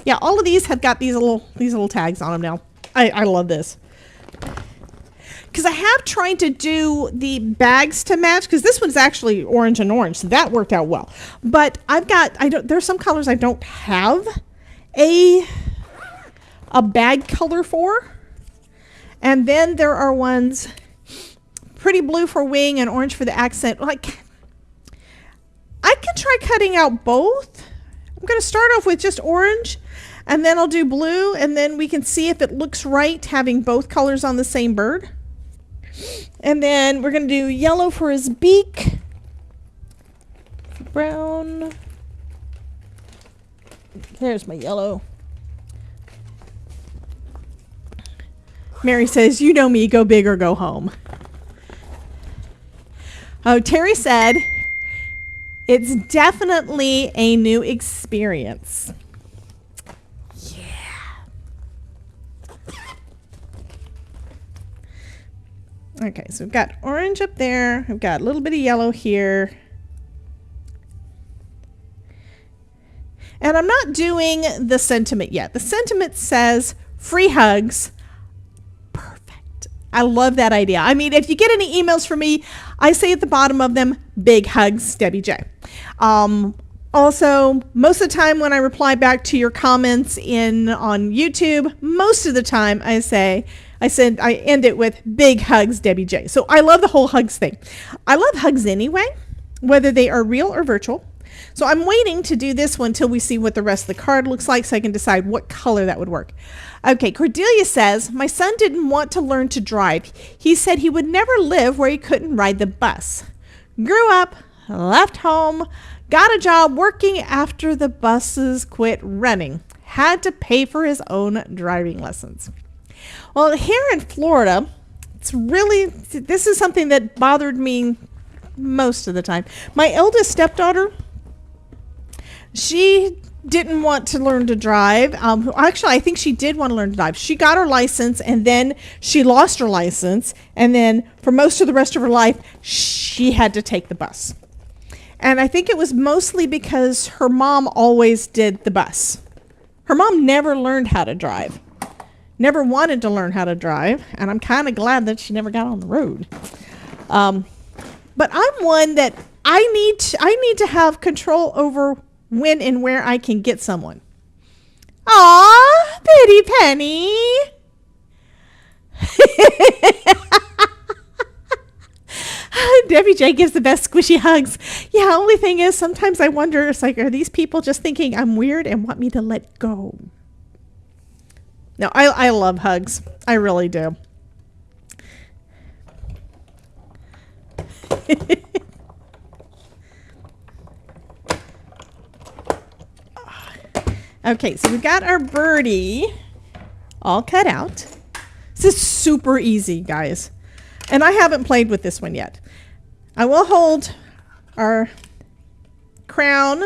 Yeah, all of these have got these little tags on them now. I love this. because I have tried to do the bags to match, because this one's actually orange and orange, so that worked out well. But there's some colors I don't have a bag color for. And then there are ones, pretty blue for wing and orange for the accent. Like, I can try cutting out both. I'm going to start off with just orange, and then I'll do blue, and then we can see if it looks right having both colors on the same bird. And then we're going to do yellow for his beak, brown. There's my yellow. Mary says, you know me, go big or go home. Oh, Terry said, it's definitely a new experience. Yeah. Okay, so we've got orange up there. We've got a little bit of yellow here. And I'm not doing the sentiment yet. The sentiment says, free hugs. Perfect. I love that idea. I mean, if you get any emails from me, I say at the bottom of them, big hugs, Debbie J. Also, most of the time when I reply back to your comments on YouTube, most of the time I end it with big hugs, Debbie J. So I love the whole hugs thing. I love hugs anyway, whether they are real or virtual. So I'm waiting to do this one till we see what the rest of the card looks like, so I can decide what color that would work. Okay, Cordelia says, my son didn't want to learn to drive. He said he would never live where he couldn't ride the bus. Grew up, left home, got a job working after the buses quit running. Had to pay for his own driving lessons. Well, here in Florida, this is something that bothered me most of the time. My eldest stepdaughter, she didn't want to learn to drive. Actually, I think she did want to learn to drive. She got her license, and then she lost her license. And then for most of the rest of her life, she had to take the bus. And I think it was mostly because her mom always did the bus. Her mom never learned how to drive. Never wanted to learn how to drive. And I'm kind of glad that she never got on the road. But I'm one that I need to have control over when and where I can get someone. Aw, Pitty Penny. Debbie J gives the best squishy hugs. Yeah, only thing is sometimes I wonder, it's like, are these people just thinking I'm weird and want me to let go? No, I love hugs. I really do. Okay, so we've got our birdie all cut out. This is super easy, guys. And I haven't played with this one yet. I will hold our crown,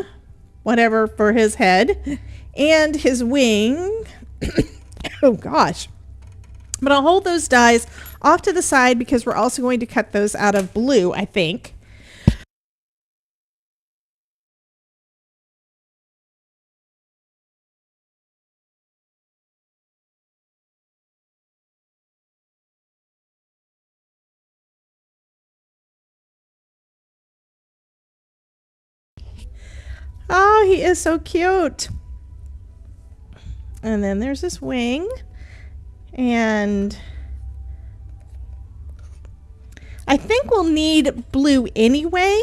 whatever, for his head and his wing. Oh, gosh. But I'll hold those dies off to the side because we're also going to cut those out of blue, I think. Oh, he is so cute. And then there's this wing. And I think we'll need blue anyway,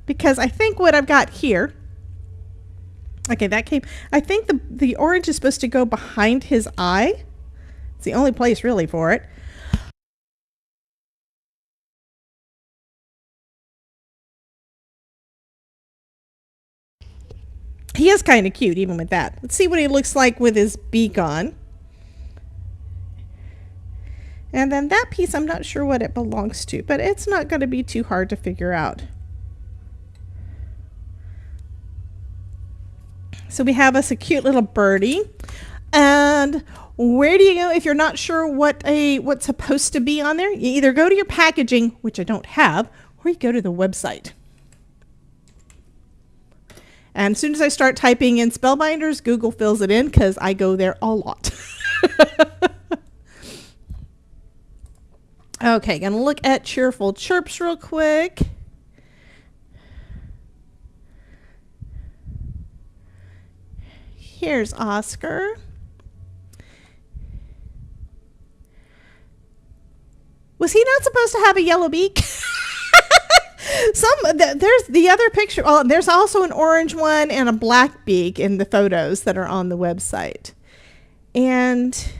because I think what I've got here. Okay, that came. I think the orange is supposed to go behind his eye. It's the only place really for it. He is kind of cute even with that. Let's see what he looks like with his beak on. And then that piece, I'm not sure what it belongs to, but it's not going to be too hard to figure out. So we have us a cute little birdie. And where do you go if you're not sure what's supposed to be on there? You either go to your packaging, which I don't have, or you go to the website. And as soon as I start typing in Spellbinders, Google fills it in because I go there a lot. Okay, gonna look at Cheerful Chirps real quick. Here's Oscar. Was he not supposed to have a yellow beak? There's the other picture. Oh, there's also an orange one and a black beak in the photos that are on the website. And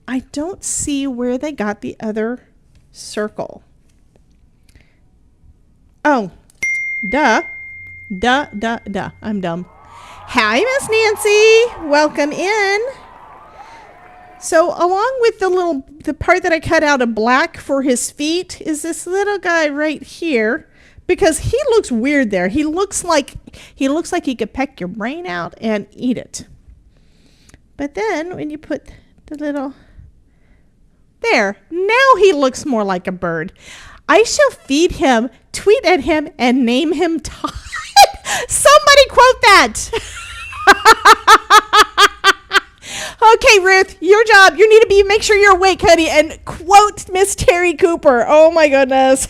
I don't see where they got the other circle. Oh, duh. I'm dumb. Hi, Miss Nancy. Welcome in. So along with the part that I cut out of black for his feet is this little guy right here, because he looks weird there. He looks like he could peck your brain out and eat it. But then when you put the little there, now he looks more like a bird. I shall feed him, tweet at him, and name him Todd. Somebody quote that. Okay, Ruth, your job. You need to make sure you're awake, honey, and quote Miss Terry Cooper. Oh my goodness.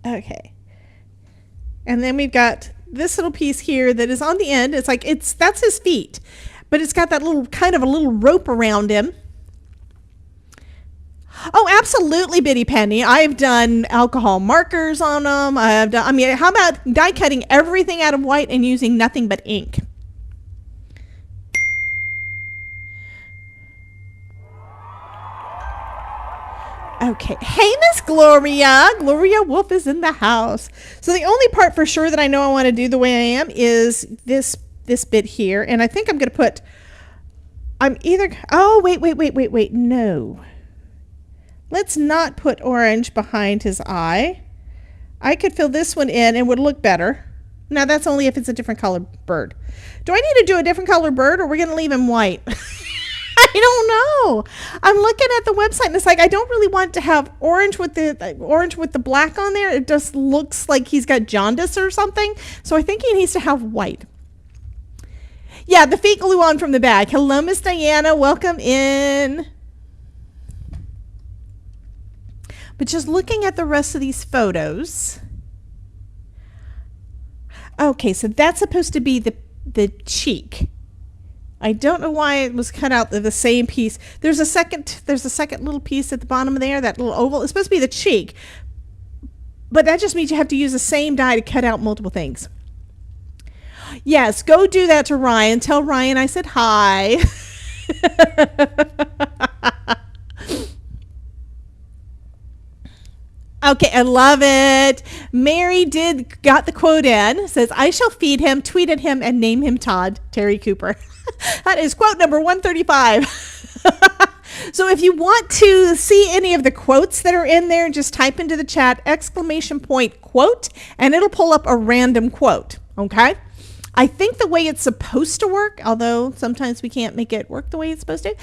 Okay. And then we've got this little piece here that is on the end. It's like that's his feet, but it's got that little kind of a little rope around him. Oh, absolutely, Bitty Penny. I've done alcohol markers on them. How about die cutting everything out of white and using nothing but ink? Okay. Hey, Miss Gloria. Gloria Wolf is in the house. So the only part for sure that I know I want to do the way I am is this bit here. And I think I'm going to put, oh, wait. No. Let's not put orange behind his eye. I could fill this one in and would look better. Now that's only if it's a different color bird. Do I need to do a different color bird, or are we going to leave him white? I don't know. I'm looking at the website and it's like, I don't really want to have orange with the black on there. It just looks like he's got jaundice or something. So I think he needs to have white. Yeah, the feet glue on from the back. Hello, Miss Diana. Welcome in. But just looking at the rest of these photos. Okay, so that's supposed to be the cheek. I don't know why it was cut out of the same piece. There's a second little piece at the bottom of there, that little oval. It's supposed to be the cheek. But that just means you have to use the same die to cut out multiple things. Yes, go do that to Ryan. Tell Ryan I said hi. Okay, I love it. Mary got the quote in. Says, I shall feed him, tweet at him, and name him Todd, Terry Cooper. That is quote number 135. So if you want to see any of the quotes that are in there, just type into the chat, ! Quote, and it'll pull up a random quote, okay? I think the way it's supposed to work, although sometimes we can't make it work the way it's supposed to,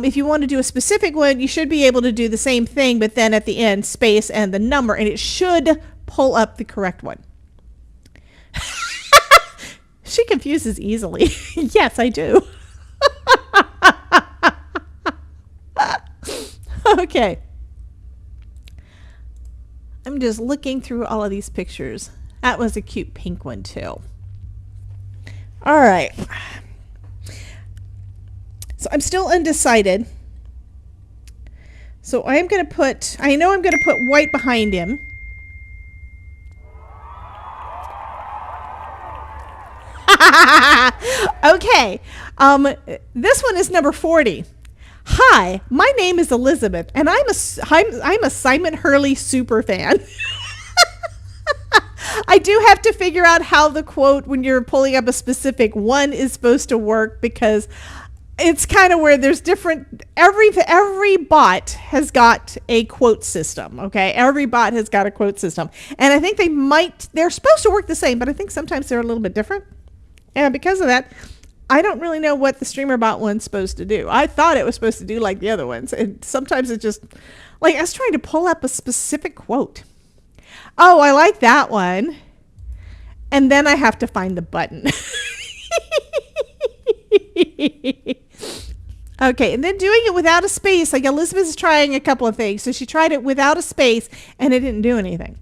if you want to do a specific one, you should be able to do the same thing, but then at the end, space and the number, and it should pull up the correct one. She confuses easily. Yes, I do. Okay. I'm just looking through all of these pictures. That was a cute pink one too. All right. So I'm still undecided. So I know I'm going to put white behind him. Okay. This one is number 40. Hi, my name is Elizabeth, and I'm a Simon Hurley super fan. I do have to figure out how the quote, when you're pulling up a specific one, is supposed to work, because it's kind of where there's different, every bot has got a quote system, okay? Every bot has got a quote system. And I think they're supposed to work the same, but I think sometimes they're a little bit different. And because of that, I don't really know what the streamer bot one's supposed to do. I thought it was supposed to do like the other ones. And sometimes it just, like, I was trying to pull up a specific quote. Oh, I like that one. And then I have to find the button. Okay, and then doing it without a space. Like Elizabeth's trying a couple of things. So she tried it without a space and it didn't do anything.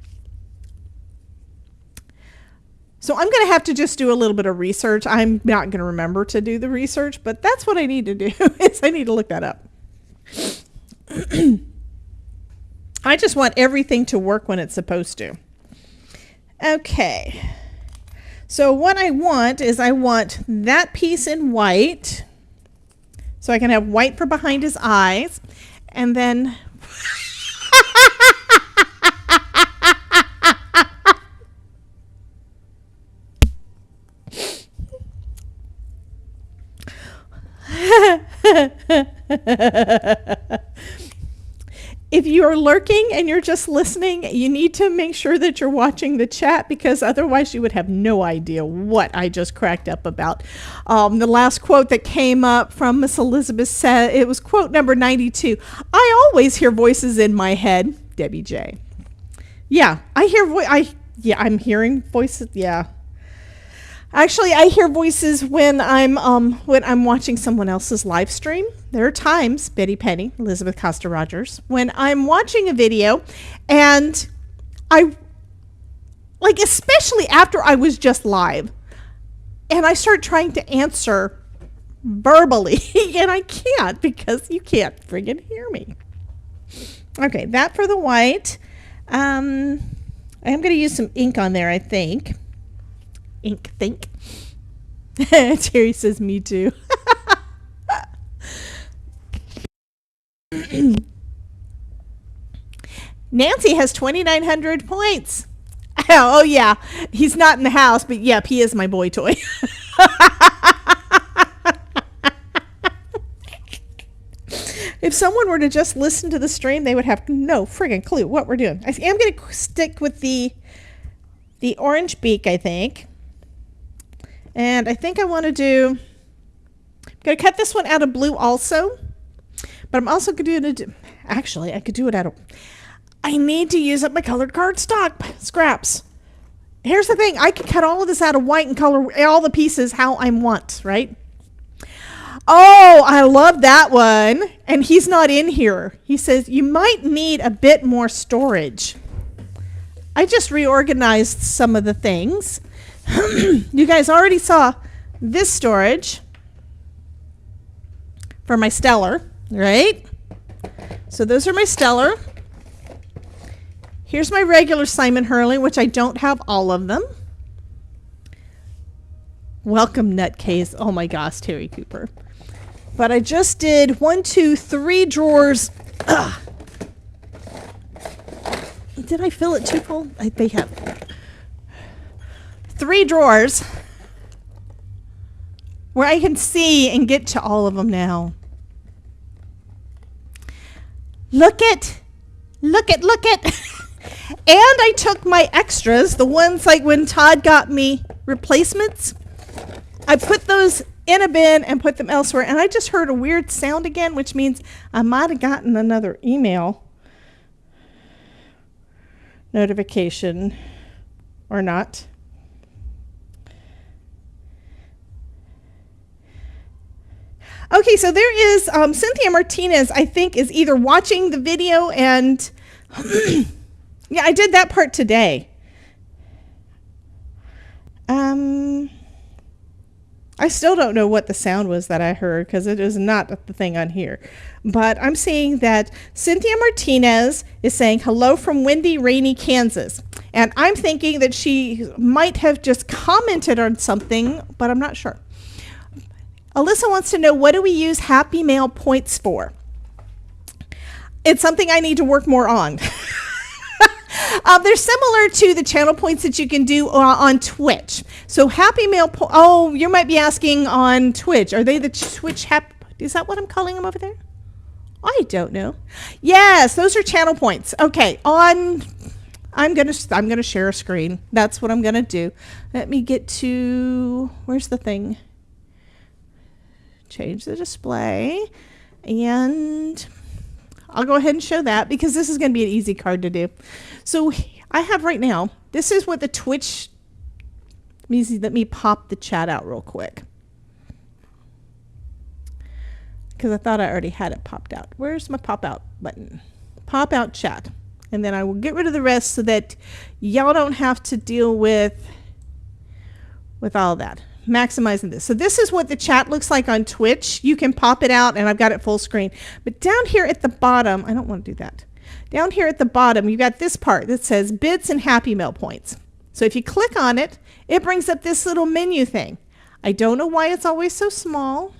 So I'm going to have to just do a little bit of research. I'm not going to remember to do the research, but that's what I need to do is I need to look that up. I just want everything to work when it's supposed to. Okay. So what I want is I want that piece in white. So I can have white for behind his eyes. And then... If you are lurking and you're just listening, you need to make sure that you're watching the chat, because otherwise you would have no idea what I just cracked up about. The last quote that came up from Miss Elizabeth said, it was quote number 92. I always hear voices in my head. Debbie J. Yeah, I hear I'm hearing voices. Yeah. Actually, I hear voices when I'm watching someone else's live stream. There are times, Betty Penny, Elizabeth Costa Rogers, when I'm watching a video and especially after I was just live, and I start trying to answer verbally, and I can't because you can't friggin' hear me. Okay, that for the white. I am going to use some ink on there, I think. Ink think. Terry says me too. Nancy has 2,900 points. Oh yeah, he's not in the house, but yep, he is my boy toy. If someone were to just listen to the stream, they would have no friggin' clue what we're doing. I am going to stick with the orange beak, I think. And I think I want to I'm going to cut this one out of blue also. But I'm also going to do, actually, I could do it out of, I need to use up my colored cardstock scraps. Here's the thing. I can cut all of this out of white and color all the pieces how I want, right? Oh, I love that one. And he's not in here. He says, you might need a bit more storage. I just reorganized some of the things. You guys already saw this storage for my stellar, right? So those are my stellar. Here's my regular Simon Hurley, which I don't have all of them. Welcome, nutcase. Oh my gosh, Terry Cooper. But I just did 1, 2, 3 drawers. Ugh. Did I fill it too full? They have 3 drawers where I can see and get to all of them now. Look it. And I took my extras, the ones like when Todd got me replacements. I put those in a bin and put them elsewhere. And I just heard a weird sound again, which means I might have gotten another email notification or not. Okay, so there is Cynthia Martinez, I think, is either watching the video and yeah, I did that part today. I still don't know what the sound was that I heard because it is not the thing on here. But I'm seeing that Cynthia Martinez is saying hello from windy, rainy Kansas. And I'm thinking that she might have just commented on something, but I'm not sure. Alyssa wants to know, what do we use Happy Mail points for? It's something I need to work more on. They're similar to the channel points that you can do on Twitch. So Happy Mail, oh, you might be asking on Twitch. Are they the Twitch is that what I'm calling them over there? I don't know. Yes, those are channel points. Okay, I'm gonna share a screen. That's what I'm gonna do. Let me get to, where's the thing? Change the display, and I'll go ahead and show that because this is going to be an easy card to do. So I have right now, this is what the Twitch Let me pop the chat out real quick. Because I thought I already had it popped out. Where's my pop out button? Pop out chat. And then I will get rid of the rest so that y'all don't have to deal with all that. Maximizing this. So this is what the chat looks like on Twitch. You can pop it out and I've got it full screen. But down here at the bottom, I don't want to do that. Down here at the bottom, you got this part that says bits and Happy Mail points. So if you click on it, it brings up this little menu thing. I don't know why it's always so small.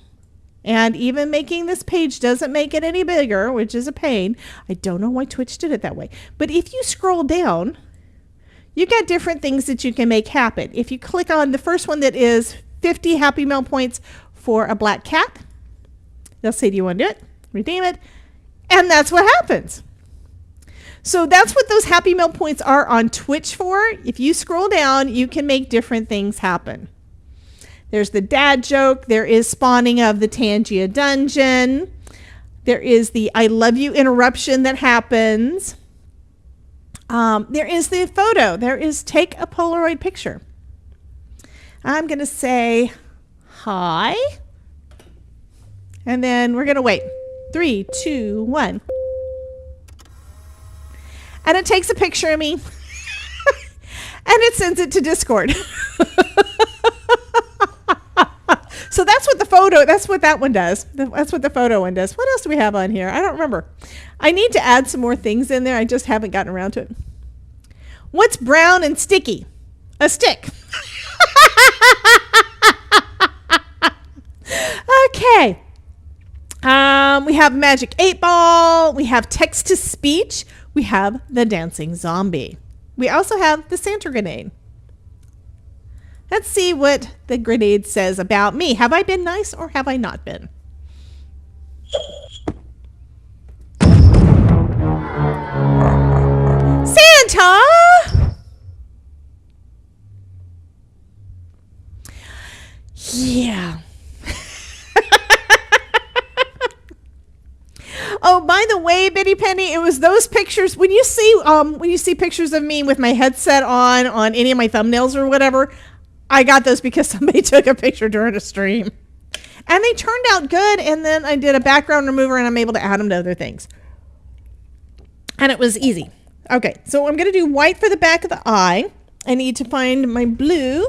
And even making this page doesn't make it any bigger, which is a pain. I don't know why Twitch did it that way. But if you scroll down, you got different things that you can make happen. If you click on the first one that is 50 Happy Mail points for a black cat, they'll say, do you want to do it? Redeem it. And that's what happens. So that's what those Happy Mail points are on Twitch for. If you scroll down, you can make different things happen. There's the dad joke. There is spawning of the Tangia dungeon. There is the I love you interruption that happens. There is the photo. There is take a Polaroid picture. I'm going to say hi. And then we're going to wait. 3, 2, 1. And it takes a picture of me. And it sends it to Discord. So that's what that one does. That's what the photo one does. What else do we have on here? I don't remember. I need to add some more things in there. I just haven't gotten around to it. What's brown and sticky? A stick. Okay. We have Magic 8-Ball. We have text to speech. We have the dancing zombie. We also have the Santa grenade. Let's see what the grenade says about me. Have I been nice or have I not been? Santa! Yeah. Oh, by the way, Bitty Penny, it was those pictures. When you see pictures of me with my headset on any of my thumbnails or whatever, I got those because somebody took a picture during a stream. And they turned out good, and then I did a background remover, and I'm able to add them to other things. And it was easy. Okay, so I'm going to do white for the back of the eye. I need to find my blue.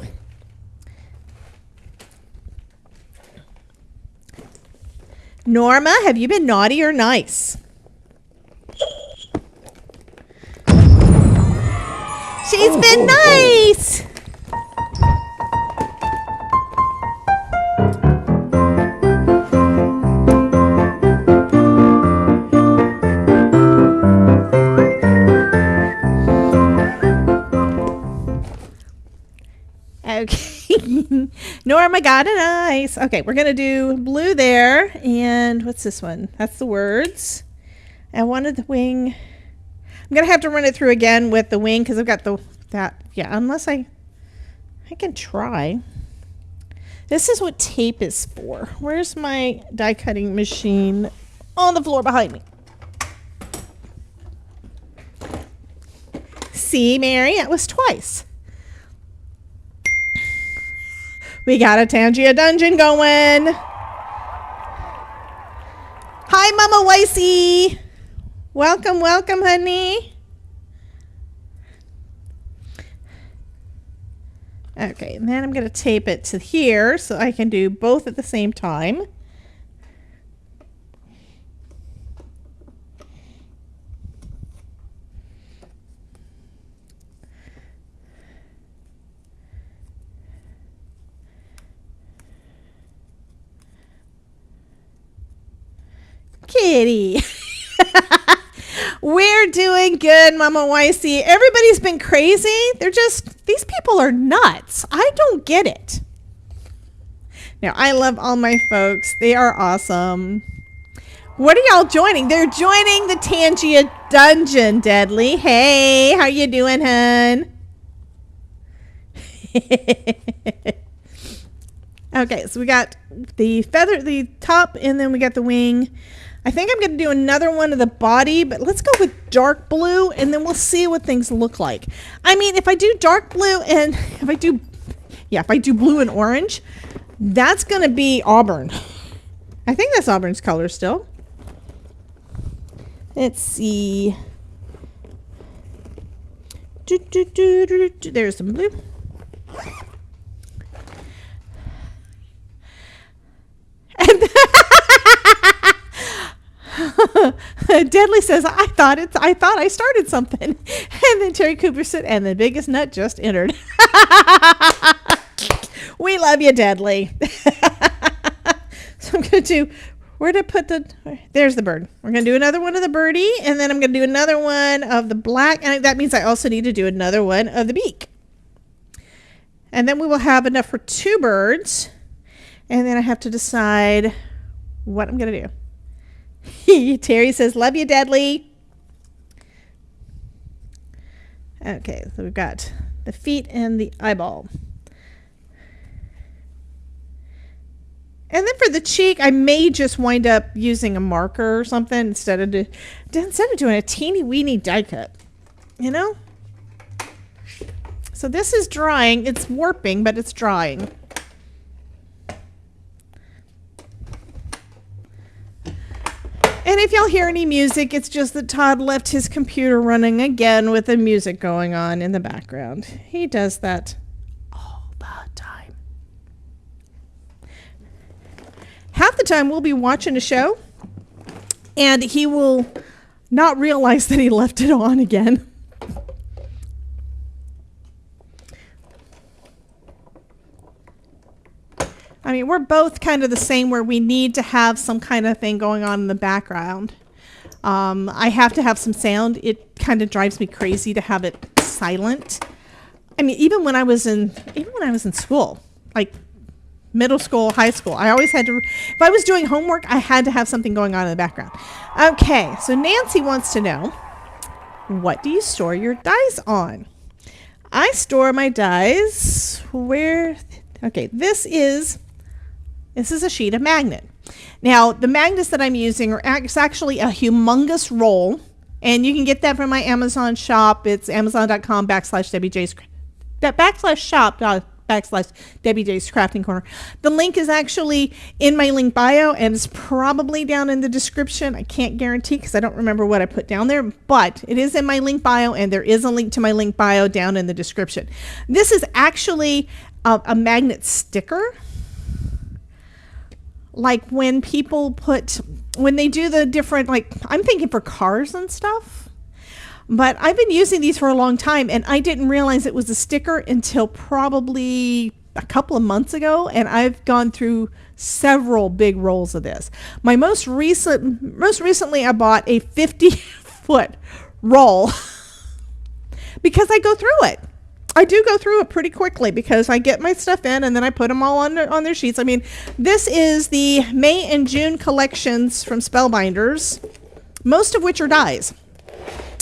Norma, have you been naughty or nice? She's been nice. Okay. Norma got it nice. Okay, we're going to do blue there. And what's this one? That's the words. I wanted the wing. I'm going to have to run it through again with the wing because I've got that. Yeah, unless I can try. This is what tape is for. Where's my die cutting machine? On the floor behind me. See, Mary, that was twice. We got a Tangia dungeon going. Hi, Mama Weissy. Welcome, welcome, honey. Okay, and then I'm going to tape it to here so I can do both at the same time. Kitty. We're doing good, Mama Weissy. Everybody's been crazy. These people are nuts. I don't get it. Now, I love all my folks. They are awesome. What are y'all joining? They're joining the Tangia Dungeon, Deadly. Hey, how you doing, hun? Okay, so we got the feather, the top, and then we got the wing. I think I'm going to do another one of the body, but let's go with dark blue, and then we'll see what things look like. I mean, if I do dark blue and if I do yeah, if I do blue and orange, that's going to be auburn. I think that's auburn's color still. Let's see. There's some blue. And Deadly says, I thought I started something. And then Terry Cooper said, and the biggest nut just entered. We love you, Deadly. So I'm going to do, where did I put the, there's the bird. We're going to do another one of the birdie, and then I'm going to do another one of the black, and that means I also need to do another one of the beak. And then we will have enough for 2 birds, and then I have to decide what I'm going to do. Terry says, love you, Deadly. Okay, so we've got the feet and the eyeball. And then for the cheek, I may just wind up using a marker or something instead of doing a teeny weeny die cut, you know? So this is drying. It's warping, but it's drying. And if y'all hear any music, it's just that Todd left his computer running again with the music going on in the background. He does that all the time. Half the time we'll be watching a show and he will not realize that he left it on again. I mean, we're both kind of the same where we need to have some kind of thing going on in the background. I have to have some sound. It kind of drives me crazy to have it silent. I mean, even when I was in school, like middle school, high school, I always had to, if I was doing homework, I had to have something going on in the background. Okay, so Nancy wants to know, what do you store your dies on? I store my dies where, okay, this is a sheet of magnet. Now, the magnets that I'm using it's actually a humongous roll, and you can get that from my Amazon shop. It's amazon.com/WJ's, that /shop/WJ's Crafting Corner. The link is actually in my link bio, and it's probably down in the description. I can't guarantee because I don't remember what I put down there, but it is in my link bio, and there is a link to my link bio down in the description. This is actually a magnet sticker. Like when people when they do the different, like I'm thinking for cars and stuff, but I've been using these for a long time and I didn't realize it was a sticker until probably a couple of months ago, and I've gone through several big rolls of this. My most recently I bought a 50-foot roll because I go through it. I do go through it pretty quickly because I get my stuff in and then I put them all on their sheets. I mean, this is the May and June collections from Spellbinders, most of which are dies.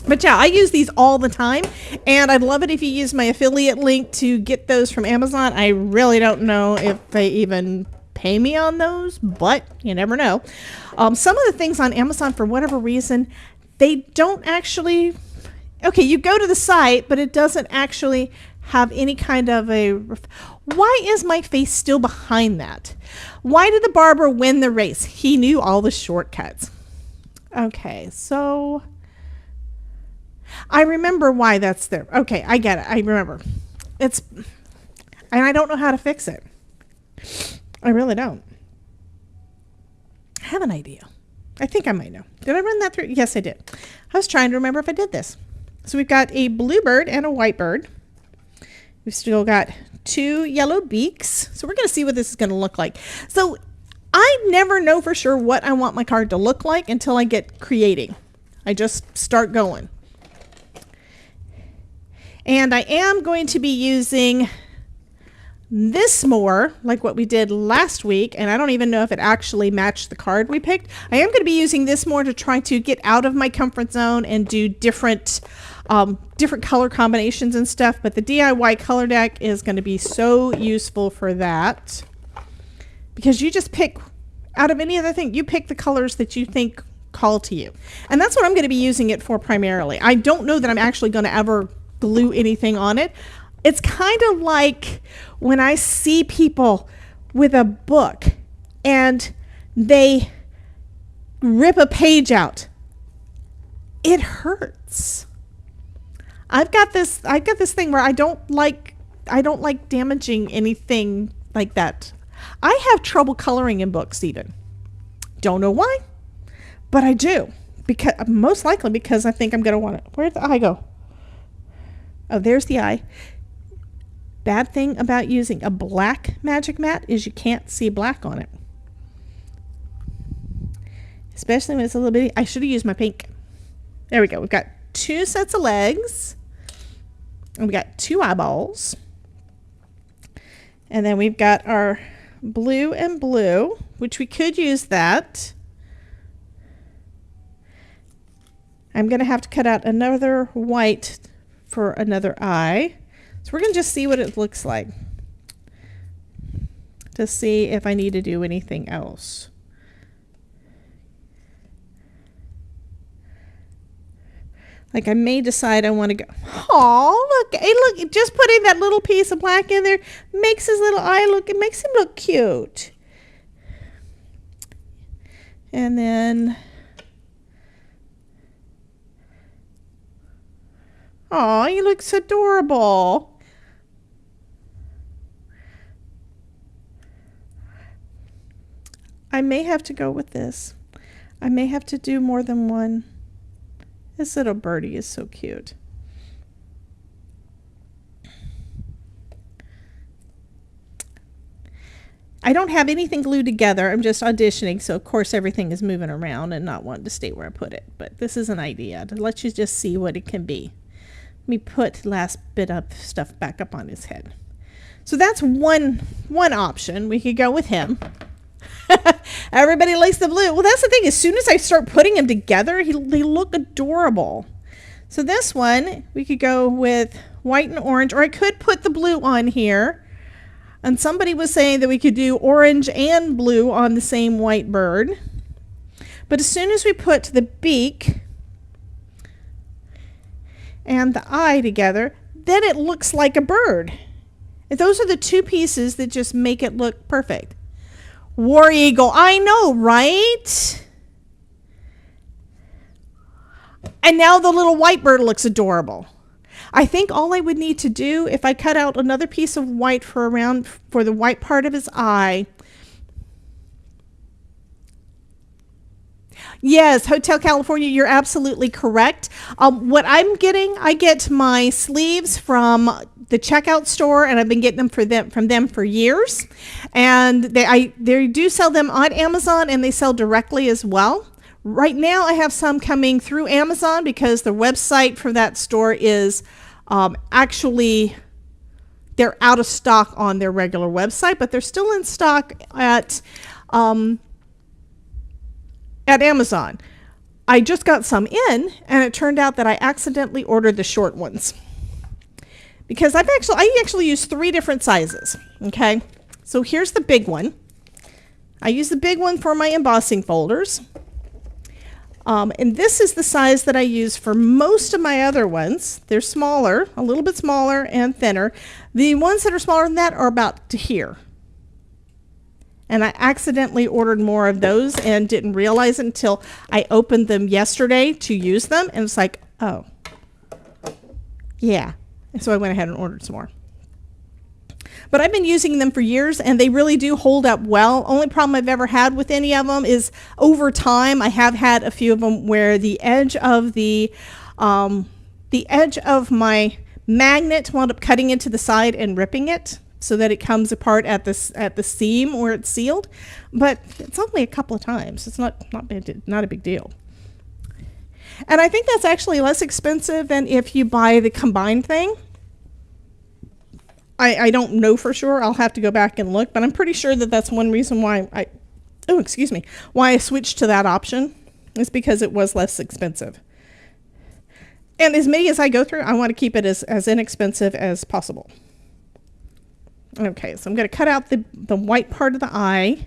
But yeah, I use these all the time, and I'd love it if you use my affiliate link to get those from Amazon. I really don't know if they even pay me on those, but you never know. Some of the things on Amazon, for whatever reason, they don't actually... Okay, you go to the site, but it doesn't actually have any kind of a... Why is my face still behind that? Why did the barber win the race? He knew all the shortcuts. Okay, so... I remember why that's there. Okay, I get it. I remember. And I don't know how to fix it. I really don't. I have an idea. I think I might know. Did I run that through? Yes, I did. I was trying to remember if I did this. So we've got a blue bird and a white bird. We've still got 2 yellow beaks. So we're going to see what this is going to look like. So I never know for sure what I want my card to look like until I get creating. I just start going. And I am going to be using this more like what we did last week, and I don't even know if it actually matched the card we picked. I am going to be using this more to try to get out of my comfort zone and do different color combinations and stuff, but the DIY color deck is going to be so useful for that, because you just pick out of any other thing, you pick the colors that you think call to you, and that's what I'm going to be using it for primarily. I don't know that I'm actually going to ever glue anything on it. It's kind of like when I see people with a book and they rip a page out. It hurts. I've got this thing where I don't like damaging anything like that. I have trouble coloring in books even. Don't know why, but I do. Because most likely because I think I'm going to want it. Where'd the eye go? Oh, there's the eye. Bad thing about using a black magic mat is you can't see black on it. Especially when it's a little bitty. I should have used my pink. There we go. We've got 2 sets of legs. And we got 2 eyeballs. And then we've got our blue and blue, which we could use that. I'm going to have to cut out another white for another eye. So we're going to just see what it looks like to see if I need to do anything else. Like I may decide I want to go, oh, look, hey, look, just putting that little piece of black in there makes his little eye look, it makes him look cute. And then, oh, he looks adorable. I may have to go with this. I may have to do more than one. This little birdie is so cute. I don't have anything glued together. I'm just auditioning, so of course everything is moving around and not wanting to stay where I put it. But this is an idea to let you just see what it can be. Let me put last bit of stuff back up on his head. So that's one option. We could go with him. Everybody likes the blue. Well, that's the thing. As soon as I start putting them together, they look adorable. So this one, we could go with white and orange, or I could put the blue on here. And somebody was saying that we could do orange and blue on the same white bird. But as soon as we put the beak and the eye together, then it looks like a bird. And those are the 2 pieces that just make it look perfect. War eagle, I know, right? And now the little white bird looks adorable. I think all I would need to do, if I cut out another piece of white for the white part of his eye. Yes, Hotel California, you're absolutely correct. What I'm getting, I get my sleeves from the checkout store, and I've been getting them from them for years. And they do sell them on Amazon, and they sell directly as well. Right now, I have some coming through Amazon because the website for that store is actually, they're out of stock on their regular website, but they're still in stock at Amazon. I just got some in, and it turned out that I accidentally ordered the short ones because I actually use 3 different sizes. Okay, so here's the big one. I use the big one for my embossing folders, and this is the size that I use for most of my other ones. They're smaller, a little bit smaller and thinner. The ones that are smaller than that are about to here. And I accidentally ordered more of those and didn't realize it until I opened them yesterday to use them. And it's like, oh, yeah. And so I went ahead and ordered some more. But I've been using them for years, and they really do hold up well. Only problem I've ever had with any of them is over time, I have had a few of them where the edge of my magnet wound up cutting into the side and ripping it, so that it comes apart at the seam where it's sealed. But it's only a couple of times. It's not a big deal. And I think that's actually less expensive than if you buy the combined thing. I don't know for sure. I'll have to go back and look, but I'm pretty sure that that's one reason why I switched to that option, is because it was less expensive. And as many as I go through, I want to keep it as inexpensive as possible. Okay, so I'm going to cut out the white part of the eye.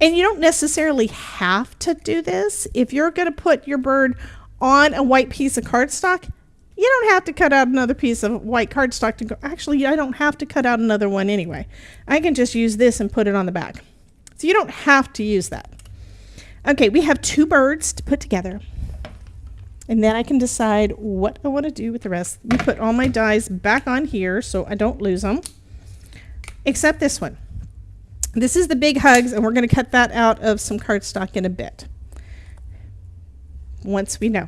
And you don't necessarily have to do this. If you're going to put your bird on a white piece of cardstock, You don't have to cut out another piece of white cardstock to go. Actually, I don't have to cut out another one anyway. I can just use this and put it on the back. So you don't have to use that. Okay, we have 2 birds to put together. And then I can decide what I want to do with the rest. We put all my dies back on here so I don't lose them. Except this one. This is the big hugs, and we're going to cut that out of some cardstock in a bit. Once we know.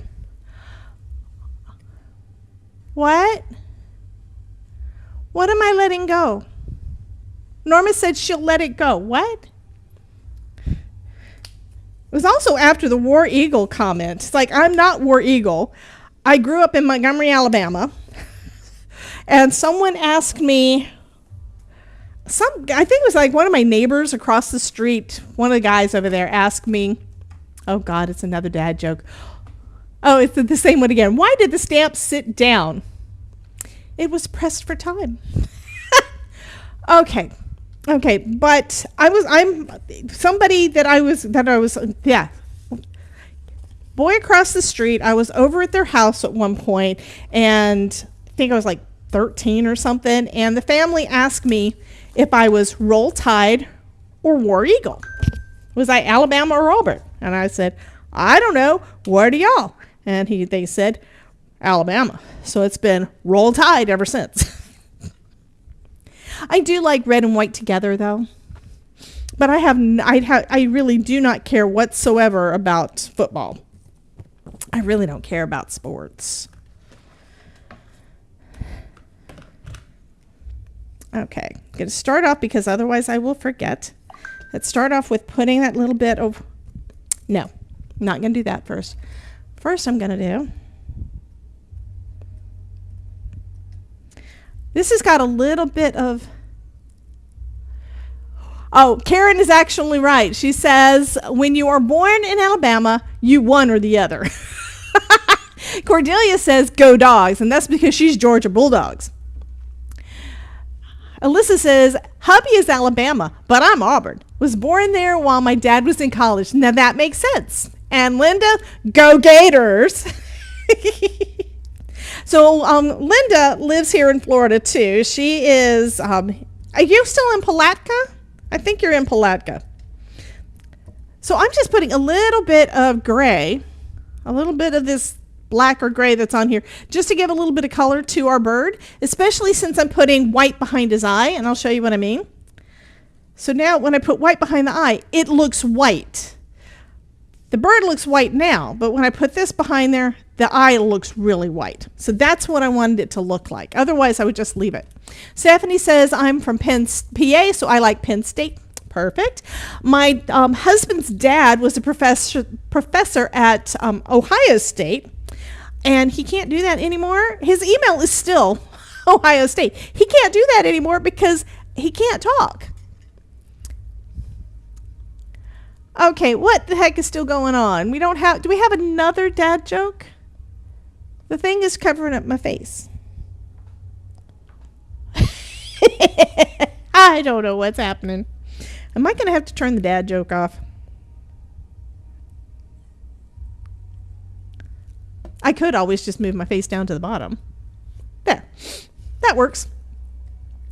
What? What am I letting go? Norma said she'll let it go. What? It was also after the War Eagle comment. It's like, I'm not War Eagle. I grew up in Montgomery, Alabama. And someone asked me, I think it was like one of my neighbors across the street, one of the guys over there asked me, oh God, it's another dad joke. Oh, it's the same one again. Why did the stamp sit down? It was pressed for time. Okay, but I'm somebody that I was, yeah. Boy across the street, I was over at their house at one point, and I think I was like 13 or something, and the family asked me if I was Roll Tide or War Eagle. Was I Alabama or Auburn? And I said, I don't know. What are y'all? And they said, Alabama. So it's been Roll Tide ever since. I do like red and white together, though. But I really do not care whatsoever about football. I really don't care about sports. Okay, I'm going to start off because otherwise I will forget. Let's start off with putting that little bit of... No, I'm not going to do that first. First I'm going to do... This has got a little bit of... Oh, Karen is actually right. She says, when you are born in Alabama, you one or the other. Cordelia says, go Dogs, and that's because she's Georgia Bulldogs. Alyssa says, hubby is Alabama, but I'm Auburn. Was born there while my dad was in college. Now that makes sense. And Linda, go Gators. So Linda lives here in Florida too. She is, are you still in Palatka? I think you're in Palatka. So I'm just putting a little bit of gray, a little bit of this black or gray that's on here, just to give a little bit of color to our bird, especially since I'm putting white behind his eye, and I'll show you what I mean. So now when I put white behind the eye, it looks white. The bird looks white now, but when I put this behind there, the eye looks really white. So that's what I wanted it to look like. Otherwise, I would just leave it. Stephanie says, I'm from PA, so I like Penn State. Perfect. My husband's dad was a professor at Ohio State, and he can't do that anymore. His email is still Ohio State. He can't do that anymore because he can't talk. Okay, what the heck is still going on? Do we have another dad joke? The thing is covering up my face. I don't know what's happening. Am I going to have to turn the dad joke off? I could always just move my face down to the bottom. There. That works.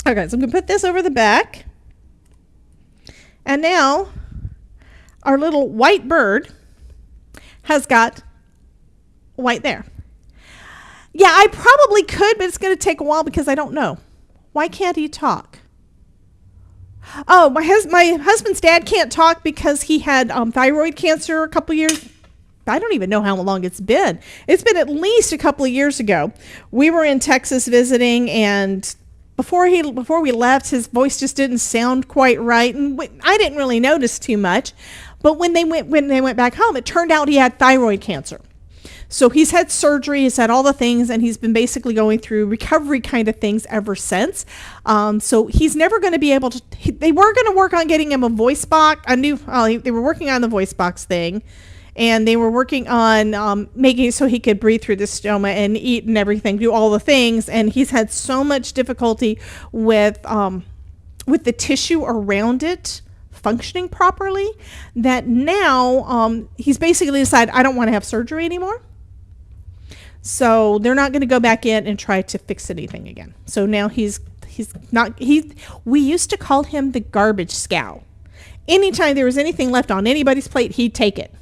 Okay, so I'm going to put this over the back. And now our little white bird has got white there. Yeah, I probably could, but it's going to take a while because I don't know. Why can't he talk? Oh, my husband's dad can't talk because he had thyroid cancer a couple years. I don't even know how long it's been. It's been at least a couple of years ago. We were in Texas visiting, and before we left, his voice just didn't sound quite right, and I didn't really notice too much. But when they went back home, it turned out he had thyroid cancer. So he's had surgery, he's had all the things, and he's been basically going through recovery kind of things ever since. So he's never going to be able to. They were going to work on getting him a voice box. They were working on the voice box thing, and they were working on making it so he could breathe through the stoma and eat and everything, do all the things. And he's had so much difficulty with the tissue around it functioning properly that now he's basically decided, I don't want to have surgery anymore. So they're not going to go back in and try to fix anything again. So now we used to call him the garbage scow. Anytime there was anything left on anybody's plate, he'd take it.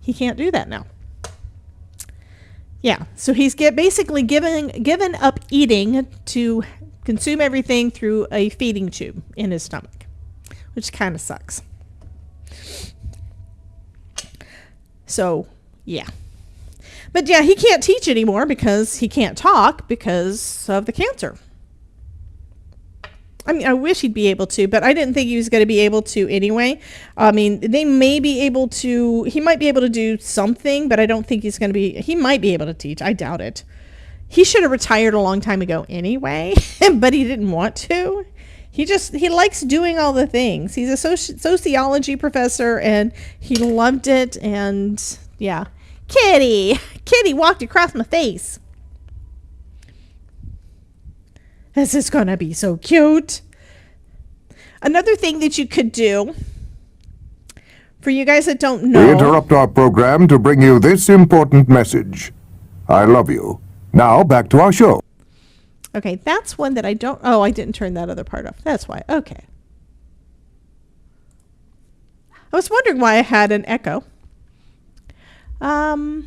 He can't do that now. Yeah, so he's basically given up eating to consume everything through a feeding tube in his stomach, which kind of sucks. So, yeah. But yeah, he can't teach anymore because he can't talk because of the cancer. I mean, I wish he'd be able to, but I didn't think he was going to be able to anyway. I mean, they may be able to, he might be able to do something, but I don't think he's going to be, he might be able to teach. I doubt it. He should have retired a long time ago anyway, but he didn't want to. He likes doing all the things. He's a sociology professor and he loved it. And yeah, Kitty walked across my face. This is going to be so cute. Another thing that you could do, for you guys that don't know. We interrupt our program to bring you this important message. I love you. Now, back to our show. Okay, that's one that I don't. Oh, I didn't turn that other part off. That's why. Okay. I was wondering why I had an echo. I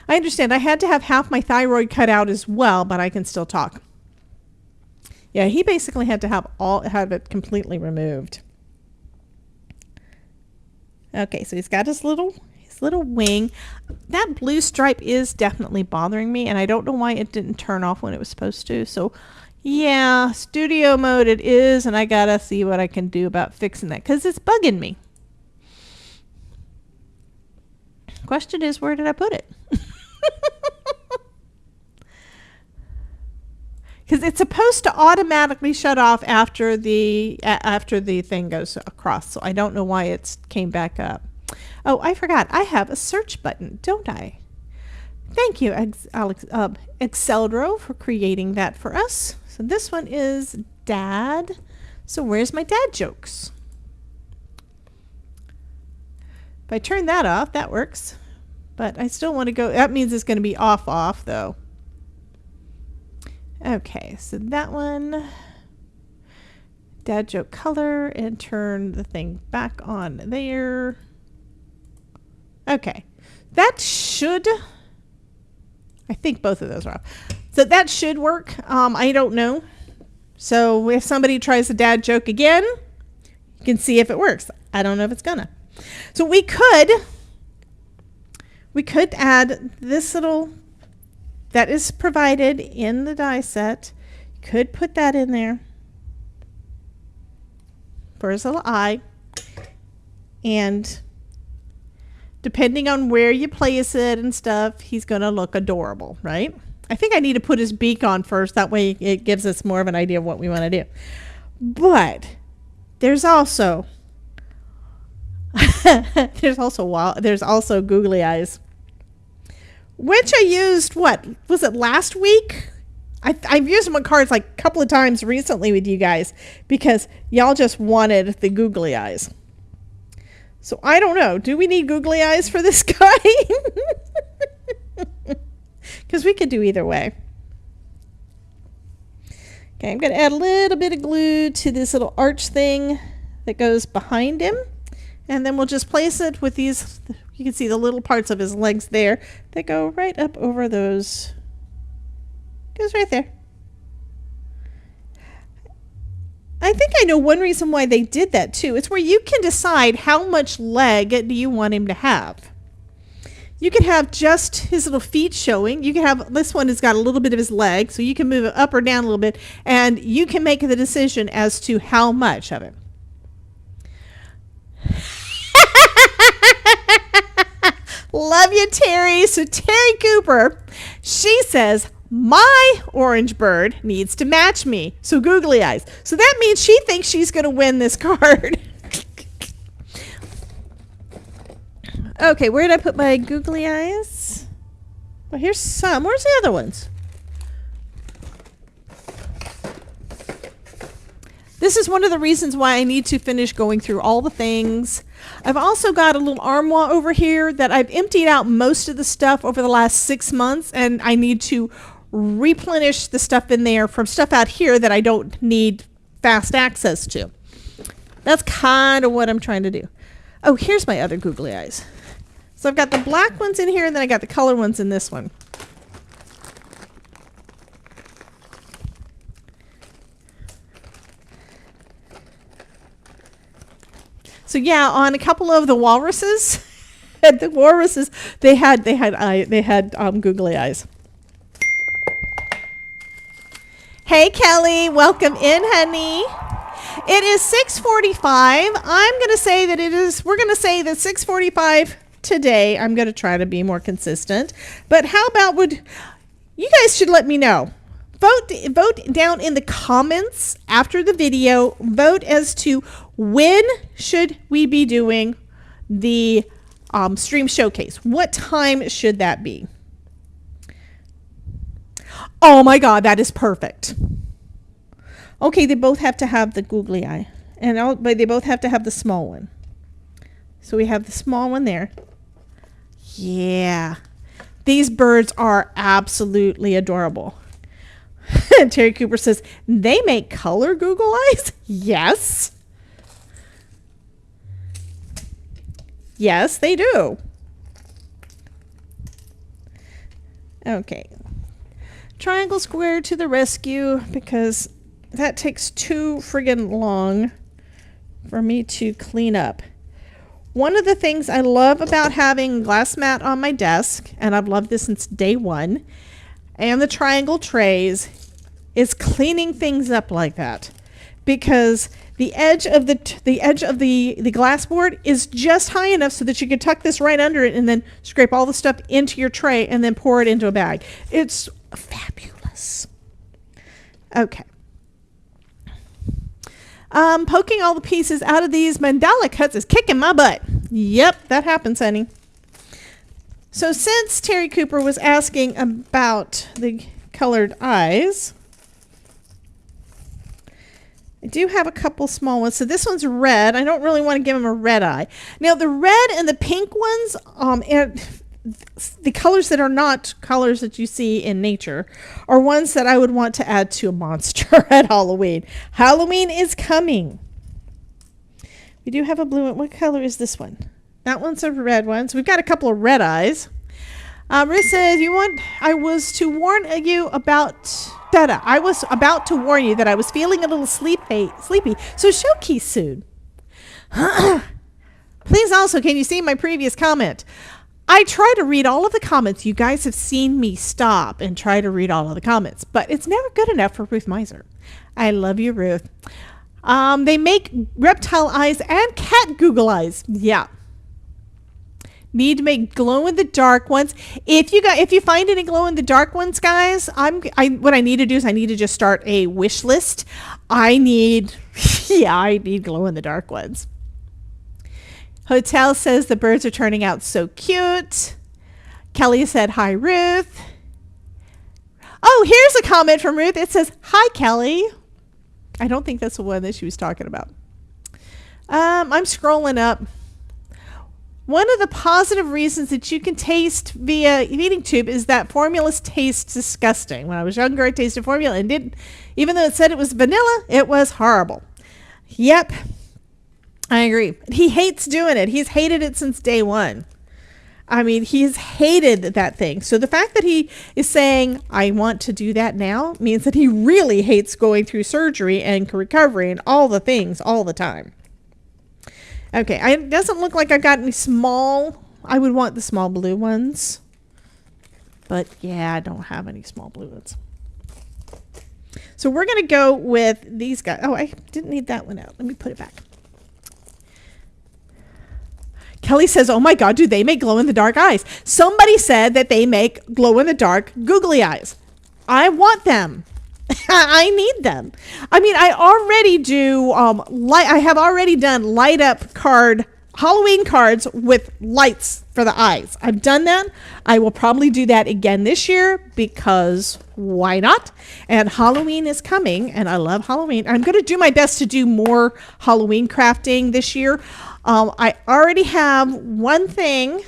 understand. I had to have half my thyroid cut out as well, but I can still talk. Yeah, he basically had to have it completely removed. Okay, so he's got his little wing. That blue stripe is definitely bothering me, and I don't know why it didn't turn off when it was supposed to. So, yeah, studio mode it is, and I gotta see what I can do about fixing that because it's bugging me. Question is, where did I put it? Because it's supposed to automatically shut off after the thing goes across. So I don't know why it came back up. Oh, I forgot. I have a search button, don't I? Thank you, Exceldro, for creating that for us. So this one is Dad. So where's my dad jokes? If I turn that off, that works. But I still want to go. That means it's going to be off, though. Okay, so that one, dad joke color, and turn the thing back on there. Okay, that should, I think both of those are off. So that should work. I don't know. So if somebody tries the dad joke again, you can see if it works. I don't know if it's gonna. So we could add this little, that is provided in the die set. You could put that in there for his little eye. And depending on where you place it and stuff, he's going to look adorable, right? I think I need to put his beak on first. That way it gives us more of an idea of what we want to do. But there's also there's also googly eyes, which I used, what was it, last week? I've used them on cards like a couple of times recently with you guys because y'all just wanted the googly eyes. So I don't know. Do we need googly eyes for this guy? Because we could do either way. Okay, I'm going to add a little bit of glue to this little arch thing that goes behind him. And then we'll just place it with these. You can see the little parts of his legs there that go right up over those. Goes right there. I think I know one reason why they did that too. It's where you can decide how much leg do you want him to have. You can have just his little feet showing. You can have, this one has got a little bit of his leg, so you can move it up or down a little bit, and you can make the decision as to how much of it. Love you, Terry. So Terry Cooper, she says, my orange bird needs to match me. So googly eyes. So that means she thinks she's going to win this card. Okay, where did I put my googly eyes? Well, here's some. Where's the other ones? This is one of the reasons why I need to finish going through all the things. I've also got a little armoire over here that I've emptied out most of the stuff over the last 6 months, and I need to replenish the stuff in there from stuff out here that I don't need fast access to. That's kind of what I'm trying to do. Oh, here's my other googly eyes. So I've got the black ones in here, and then I got the color ones in this one. So yeah, on a couple of the walruses, they had googly eyes. Hey Kelly, welcome in, honey. It is 6:45. I'm gonna say that we're gonna say that 6:45 today. I'm gonna try to be more consistent. But how about you guys should let me know. Vote down in the comments after the video. Vote as to when should we be doing the stream showcase. What time should that be? Oh my God, that is perfect. Okay, they both have to have the googly eye, but they both have to have the small one. So we have the small one there. Yeah, these birds are absolutely adorable. Terry Cooper says, they make color Google eyes? Yes. Yes, they do. Okay. Triangle square to the rescue, because that takes too friggin' long for me to clean up. One of the things I love about having glass mat on my desk, and I've loved this since day one, and the triangle trays, is cleaning things up like that, because the edge of the glass board is just high enough so that you can tuck this right under it and then scrape all the stuff into your tray and then pour it into a bag. It's fabulous. Okay. Poking all the pieces out of these mandala cuts is kicking my butt. Yep, that happens, honey. So since Terry Cooper was asking about the colored eyes, I do have a couple small ones. So this one's red. I don't really want to give him a red eye. Now the red and the pink ones, and the colors that are not colors that you see in nature, are ones that I would want to add to a monster at Halloween. Halloween is coming. We do have a blue one. What color is this one? That one's a red one. So we've got a couple of red eyes. Ruth says, I was to warn you about... I was about to warn you that I was feeling a little sleepy. So showcase soon. Please also, can you see my previous comment? I try to read all of the comments. You guys have seen me stop and try to read all of the comments, but it's never good enough for Ruth Miser. I love you, Ruth. They make reptile eyes and cat Google eyes. Yeah. Need to make glow in the dark ones. If you find any glow in the dark ones, guys, what I need to do is I need to just start a wish list. I need glow in the dark ones. Hotel says the birds are turning out so cute. Kelly said, hi, Ruth. Oh, here's a comment from Ruth. It says, hi, Kelly. I don't think that's the one that she was talking about. I'm scrolling up. One of the positive reasons that you can taste via eating tube is that formulas taste disgusting. When I was younger, I tasted formula and didn't, even though it said it was vanilla, it was horrible. Yep, I agree. He hates doing it. He's hated it since day one. I mean, he's hated that thing. So the fact that he is saying, I want to do that now, means that he really hates going through surgery and recovery and all the things all the time. Okay, it doesn't look like I've got any small. I would want the small blue ones. But yeah, I don't have any small blue ones. So we're going to go with these guys. Oh, I didn't need that one out. Let me put it back. Kelly says, oh my God, do they make glow-in-the-dark eyes? Somebody said that they make glow-in-the-dark googly eyes. I want them. I need them. I mean, I already do, I have already done light up card Halloween cards with lights for the eyes. I've done that. I will probably do that again this year because why not? And Halloween is coming and I love Halloween. I'm going to do my best to do more Halloween crafting this year. I already have one thing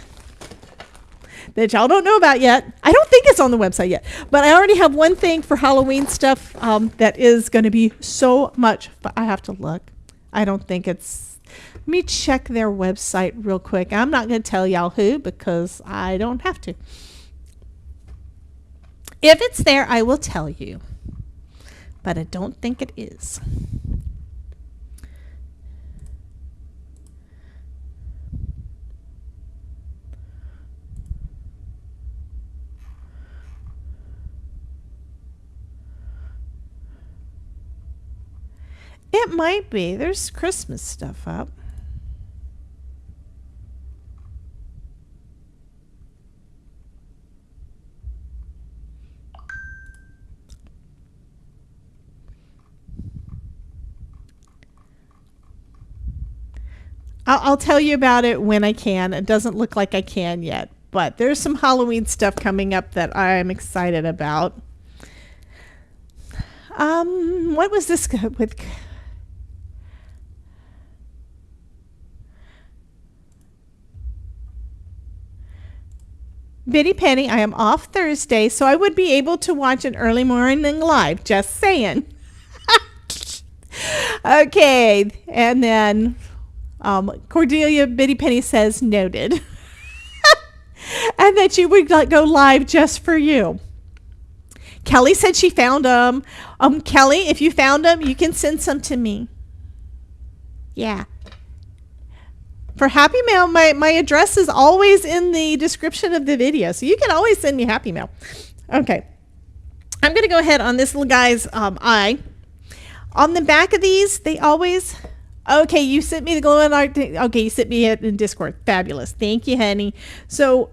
that y'all don't know about yet. I don't think it's on the website yet, but I already have one thing for Halloween stuff that is going to be so much fun. I have to look. I don't think it's... Let me check their website real quick. I'm not going to tell y'all who because I don't have to. If it's there, I will tell you. But I don't think it is. It might be. There's Christmas stuff up. I'll tell you about it when I can. It doesn't look like I can yet, but there's some Halloween stuff coming up that I'm excited about. What was this with? Bitty Penny, I am off Thursday, so I would be able to watch an early morning live. Just saying. Okay, and then Cordelia Bitty Penny says noted. And that you would go live just for you. Kelly said she found them. Kelly, if you found them, you can send some to me. Yeah. For Happy Mail, my address is always in the description of the video, so you can always send me Happy Mail. Okay. I'm going to go ahead on this little guy's eye. On the back of these, they always... Okay, you sent me the glowing art. Okay, you sent me it in Discord. Fabulous. Thank you, honey. So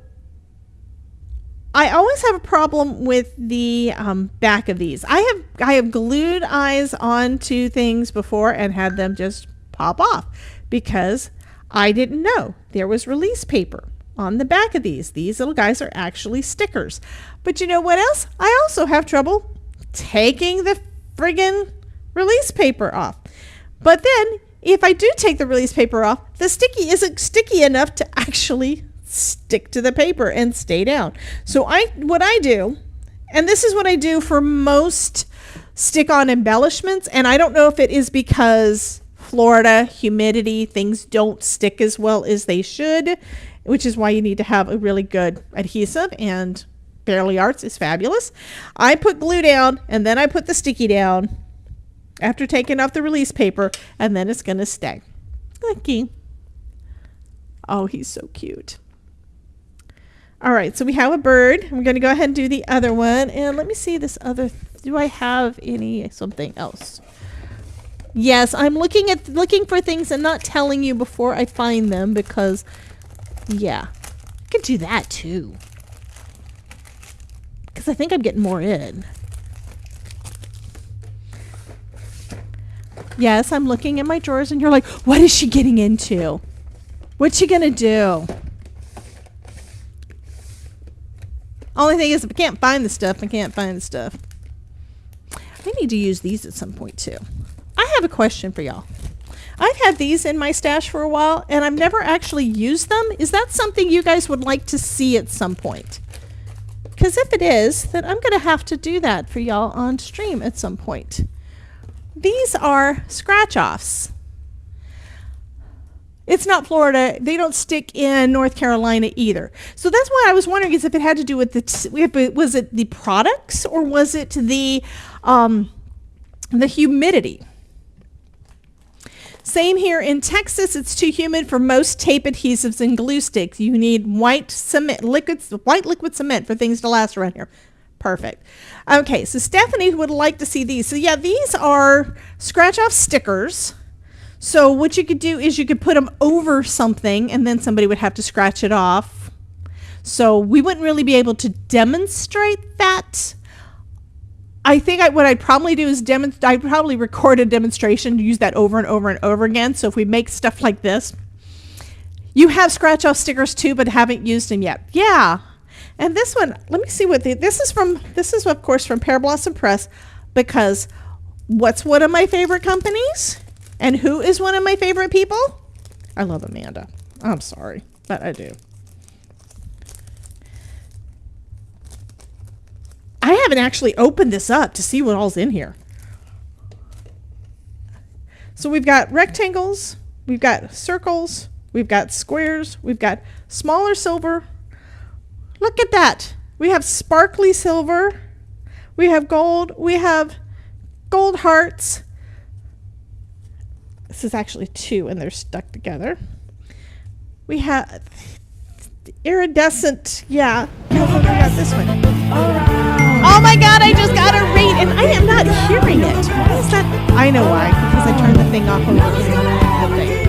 I always have a problem with the back of these. I have glued eyes onto things before and had them just pop off because I didn't know there was release paper on the back of these. These little guys are actually stickers. But you know what else? I also have trouble taking the friggin' release paper off. But then if I do take the release paper off, the sticky isn't sticky enough to actually stick to the paper and stay down. So what I do, and this is what I do for most stick-on embellishments, and I don't know if it is because Florida, humidity, things don't stick as well as they should, which is why you need to have a really good adhesive, and Fairly Arts is fabulous. I put glue down, and then I put the sticky down after taking off the release paper, and then it's going to stay. Okay. Oh, he's so cute. All right, so we have a bird. We're going to go ahead and do the other one. And let me see this other. Do I have something else? Yes, I'm looking for things and not telling you before I find them because, yeah, I could do that too. Because I think I'm getting more in. Yes, I'm looking in my drawers and you're like, what is she getting into? What's she going to do? Only thing is, if I can't find the stuff, I can't find the stuff. I need to use these at some point too. I have a question for y'all. I've had these in my stash for a while and I've never actually used them. Is that something you guys would like to see at some point? Because if it is, then I'm going to have to do that for y'all on stream at some point. These are scratch-offs. It's not Florida. They don't stick in North Carolina either. So that's why I was wondering is if it had to do with was it the products or was it the humidity? Same here in Texas. It's too humid for most tape adhesives and glue sticks. You need white liquid cement for things to last around here. Perfect. Okay, so Stephanie would like to see these. So yeah, these are scratch-off stickers. So what you could do is you could put them over something and then somebody would have to scratch it off. So we wouldn't really be able to demonstrate that. I think what I'd probably do is I'd probably record a demonstration to use that over and over and over again. So if we make stuff like this, You have scratch off stickers too, but haven't used them yet. Yeah. And this one, let me see what this is of course from Pear Blossom Press, because what's one of my favorite companies? And who is one of my favorite people? I love Amanda. I'm sorry, but I do. I haven't actually opened this up to see what all's in here. So we've got rectangles, we've got circles, we've got squares, we've got smaller silver. Look at that. We have sparkly silver, we have gold hearts. This is actually two and they're stuck together. We have iridescent, yeah. We got this one. Oh my God, I just got a read and I am not hearing it. Why is that? I know why, because I turned the thing off over the thing.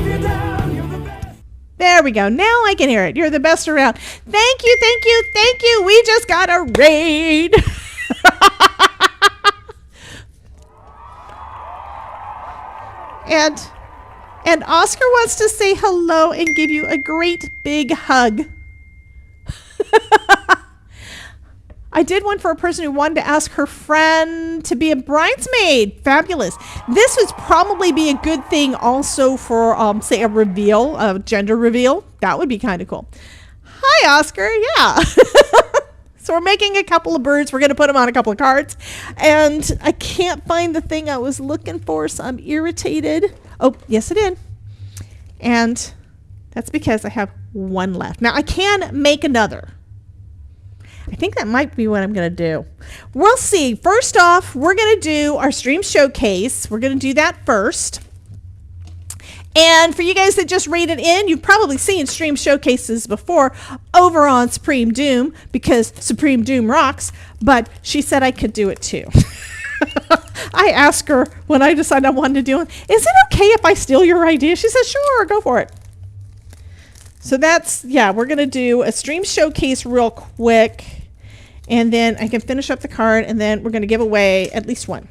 There we go. Now I can hear it. You're the best around. Thank you, thank you, thank you. We just got a raid. And Oscar wants to say hello and give you a great big hug. I did one for a person who wanted to ask her friend to be a bridesmaid. Fabulous. This would probably be a good thing also for, say, a gender reveal. That would be kind of cool. Hi, Oscar. Yeah. So we're making a couple of birds. We're going to put them on a couple of cards. And I can't find the thing I was looking for, so I'm irritated. Oh, yes, I did. And that's because I have one left. Now, I can make another. I think that might be what I'm going to do. We'll see. First off, we're going to do our stream showcase. We're going to do that first. And for you guys that just rated in, you've probably seen stream showcases before over on Supreme Doom, because Supreme Doom rocks, but she said I could do it too. I asked her when I decided I wanted to do it, is it okay if I steal your idea? She said, sure, go for it. So that's, yeah, we're going to do a stream showcase real quick, and then I can finish up the card, and then we're going to give away at least one.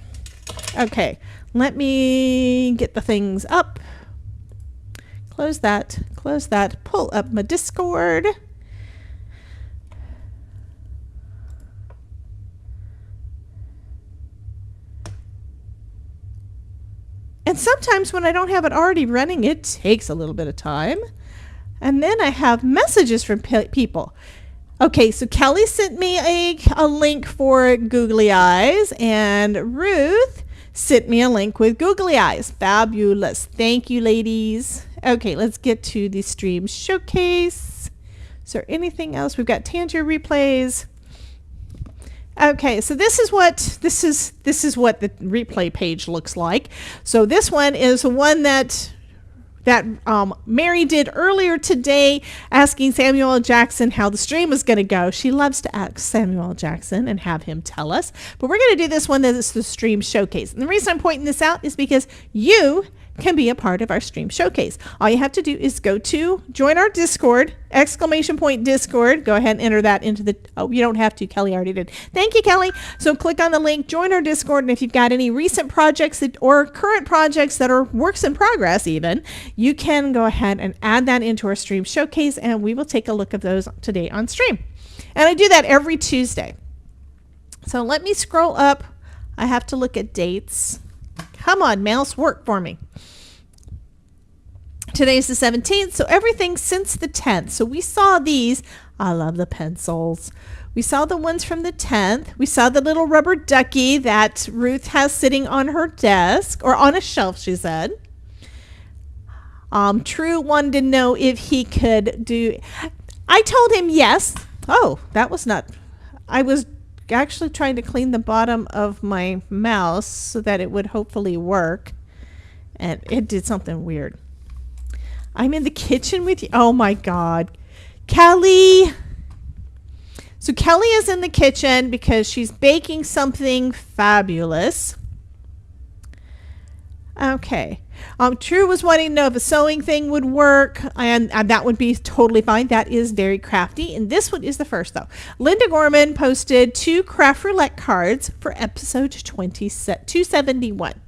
Okay, let me get the things up. Close that, pull up my Discord. And sometimes when I don't have it already running, it takes a little bit of time. And then I have messages from people. Okay, so Kelly sent me a link for Googly Eyes, and Ruth sent me a link with Googly Eyes. Fabulous. Thank you, ladies. Okay, let's get to the stream showcase. Is there anything else? We've got Tangier replays. Okay, so this is what the replay page looks like. So this one is one that Mary did earlier today, asking Samuel L. Jackson how the stream was going to go. She loves to ask Samuel L. Jackson and have him tell us. But we're going to do this one that is the stream showcase. And the reason I'm pointing this out is because you can be a part of our stream showcase. All you have to do is go to join our Discord, !Discord. Go ahead and enter that into the, oh, you don't have to, Kelly already did. Thank you, Kelly. So click on the link, join our Discord, and if you've got any recent projects or current projects that are works in progress even, you can go ahead and add that into our stream showcase, and we will take a look at those today on stream. And I do that every Tuesday. So let me scroll up. I have to look at dates. Come on, mouse, work for me. Today's the 17th, so everything since the 10th. So we saw these. I love the pencils. We saw the ones from the 10th. We saw the little rubber ducky that Ruth has sitting on her desk, or on a shelf, she said. True wanted to know if he could do. I told him yes. Oh, that was not. I was actually trying to clean the bottom of my mouse so that it would hopefully work, and it did something weird. I'm in the kitchen with you. Oh my God, Kelly. So Kelly is in the kitchen because she's baking something fabulous. Okay. True was wanting to know if a sewing thing would work, and that would be totally fine. That is very crafty. And this one is the first, though. Linda Gorman posted 2 craft roulette cards for episode 271.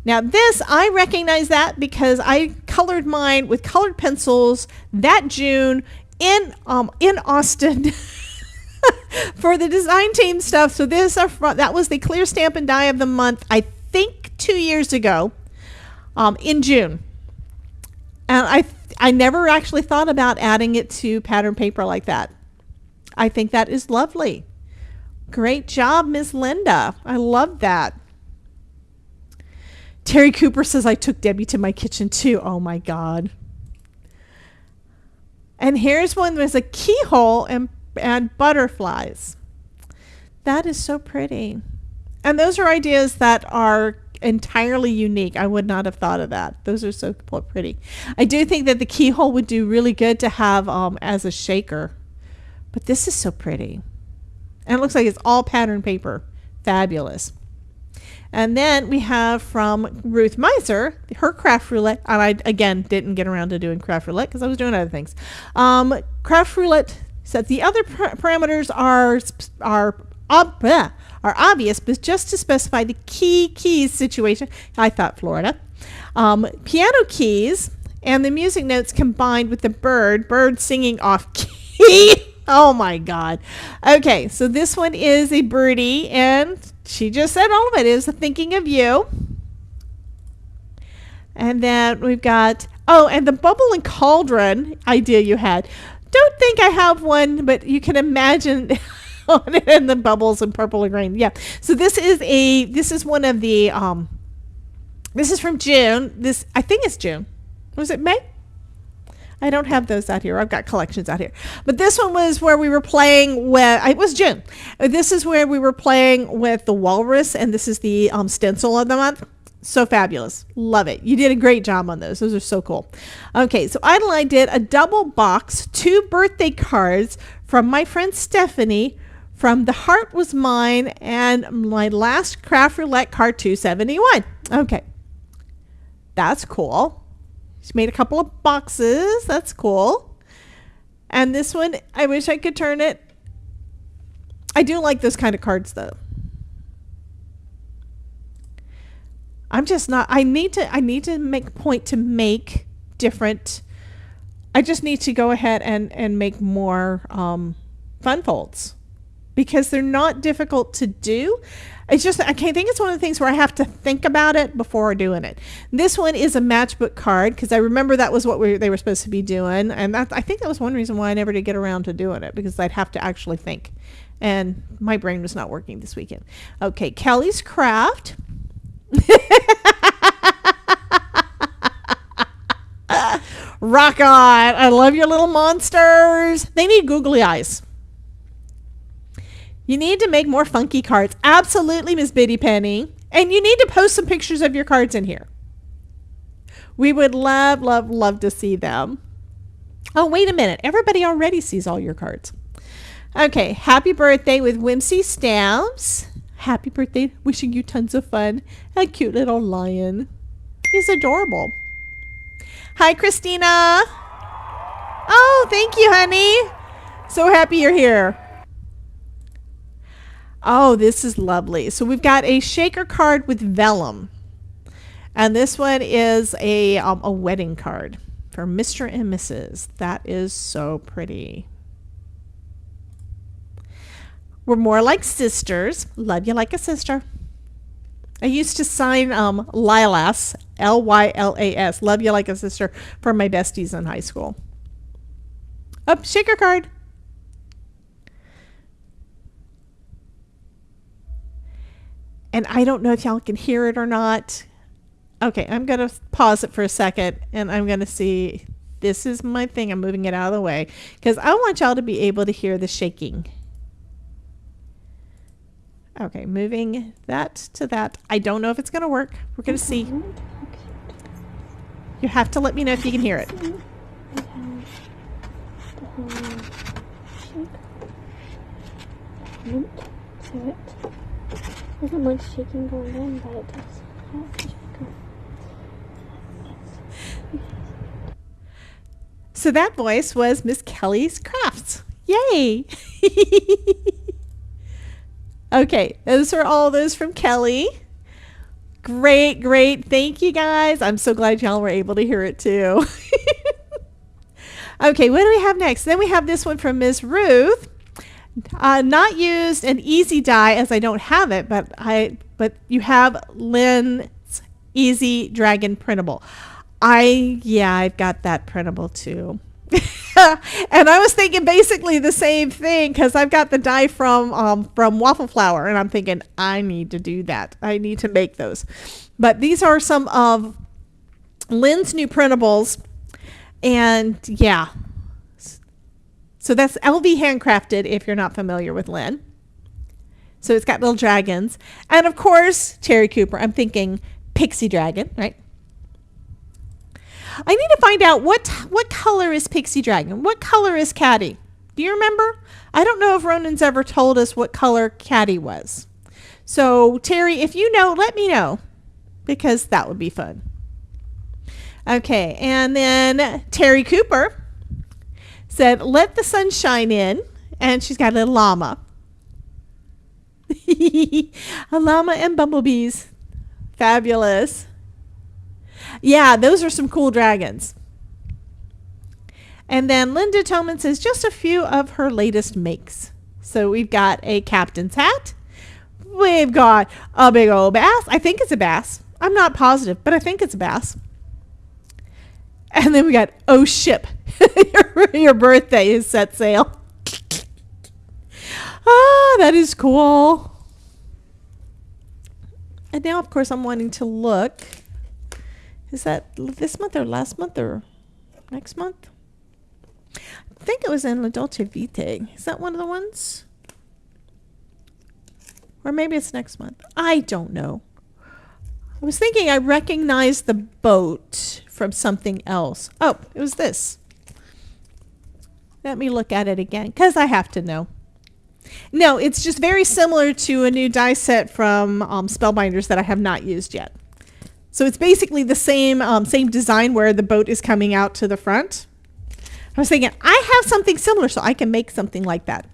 Now this, I recognize that because I colored mine with colored pencils that June in Austin for the design team stuff. So that was the clear stamp and die of the month, I think 2 years ago, in June. And I never actually thought about adding it to pattern paper like that. I think that is lovely. Great job, Ms. Linda. I love that. Terry Cooper says, I took Debbie to my kitchen too. Oh my God. And here's one with a keyhole and butterflies. That is so pretty. And those are ideas that are entirely unique. I would not have thought of that. Those are so pretty. I do think that the keyhole would do really good to have as a shaker. But this is so pretty. And it looks like it's all pattern paper. Fabulous. And then we have from Ruth Meiser, her craft roulette. And I, again, didn't get around to doing craft roulette because I was doing other things. Craft roulette said the other parameters are obvious, but just to specify the keys situation, I thought Florida. Piano keys and the music notes combined with the bird singing off key. Oh my God. Okay, so this one is a birdie, and she just said all of it is thinking of you. And then we've got, and the bubble and cauldron idea you had. Don't think I have one, but you can imagine and the bubbles and purple and green. Yeah. So this is one of the, this is from June. I think it's June. Was it May? I don't have those out here. I've got collections out here. But this one was where we were playing with, it was June. This is where we were playing with the walrus, and this is the stencil of the month. So fabulous. Love it. You did a great job on those. Those are so cool. Okay, so Adeline did a double box, 2 birthday cards from my friend Stephanie from The Heart Was Mine and my last Craft Roulette card 271. Okay. That's cool. She made a couple of boxes. That's cool. And this one, I wish I could turn it. I do like those kind of cards though. I'm just not, I need to make a point to make different, I just need to go ahead and make more fun folds because they're not difficult to do. It's just, I think it's one of the things where I have to think about it before doing it. This one is a matchbook card because I remember that was what they were supposed to be doing. And I think that was one reason why I never did get around to doing it, because I'd have to actually think. And my brain was not working this weekend. Okay, Kelly's Craft. Rock on. I love your little monsters. They need googly eyes. You need to make more funky cards. Absolutely, Miss Biddy Penny. And you need to post some pictures of your cards in here. We would love, love, love to see them. Oh, wait a minute. Everybody already sees all your cards. Okay. Happy birthday with Whimsy Stamps. Happy birthday. Wishing you tons of fun. A cute little lion. He's adorable. Hi, Christina. Oh, thank you, honey. So happy you're here. Oh, this is lovely. So we've got a shaker card with vellum. And this one is a wedding card for Mr. and Mrs. That is so pretty. We're more like sisters. Love you like a sister. I used to sign Lilas, Lylas, love you like a sister, for my besties in high school. Oh, shaker card. And I don't know if y'all can hear it or not. Okay, I'm going to pause it for a second, and I'm going to see. This is my thing. I'm moving it out of the way because I want y'all to be able to hear the shaking. Okay, moving that to that. I don't know if it's going to work. We're going to see. You have to let me know if you can hear it. Doesn't much shaking going on, but it does have to shake. So that voice was Miss Kelly's Crafts. Yay! Okay, those are all those from Kelly. Great, great. Thank you, guys. I'm so glad y'all were able to hear it too. Okay, what do we have next? Then we have this one from Ms. Ruth. Not used an easy die as I don't have it, but you have Lynn's Easy Dragon printable. I've got that printable too. And I was thinking basically the same thing because I've got the die from Waffle Flour, and I'm thinking I need to do that. I need to make those. But these are some of Lynn's new printables, and yeah. So that's LV Handcrafted if you're not familiar with Lynn. So it's got little dragons, and of course Terry Cooper. I'm thinking Pixie Dragon, right? I need to find out what color is Pixie Dragon? What color is Caddy? Do you remember? I don't know if Ronan's ever told us what color Caddy was. So Terry, if you know, let me know, because that would be fun. Okay, and then Terry Cooper said, let the sun shine in, and she's got a little llama. A llama and bumblebees. Fabulous. Yeah, those are some cool dragons. And then Linda Toman says just a few of her latest makes. So we've got a captain's hat. We've got a big old bass. I think it's a bass. I'm not positive, but I think it's a bass. And then we got oh ship. Your birthday is set sail. Ah, that is cool. And now, of course, I'm wanting to look. Is that this month or last month or next month? I think it was in La Dolce Vita. Is that one of the ones? Or maybe it's next month. I don't know. I was thinking I recognized the boat from something else. Oh, it was this. Let me look at it again, because I have to know. No, it's just very similar to a new die set from Spellbinders that I have not used yet. So it's basically the same design where the boat is coming out to the front. I was thinking, I have something similar, so I can make something like that.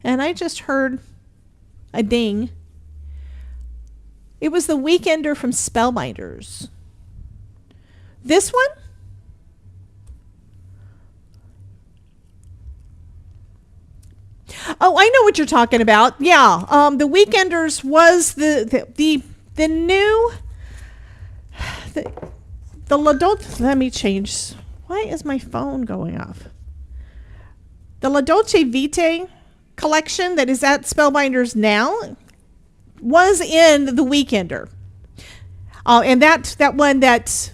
And I just heard a ding. It was the Weekender from Spellbinders. This one? Oh, I know what you're talking about. Yeah, the Weekenders was the new... The La Dolce, let me change. Why is my phone going off? The La Dolce Vita collection that is at Spellbinders now was in the Weekender. And that one that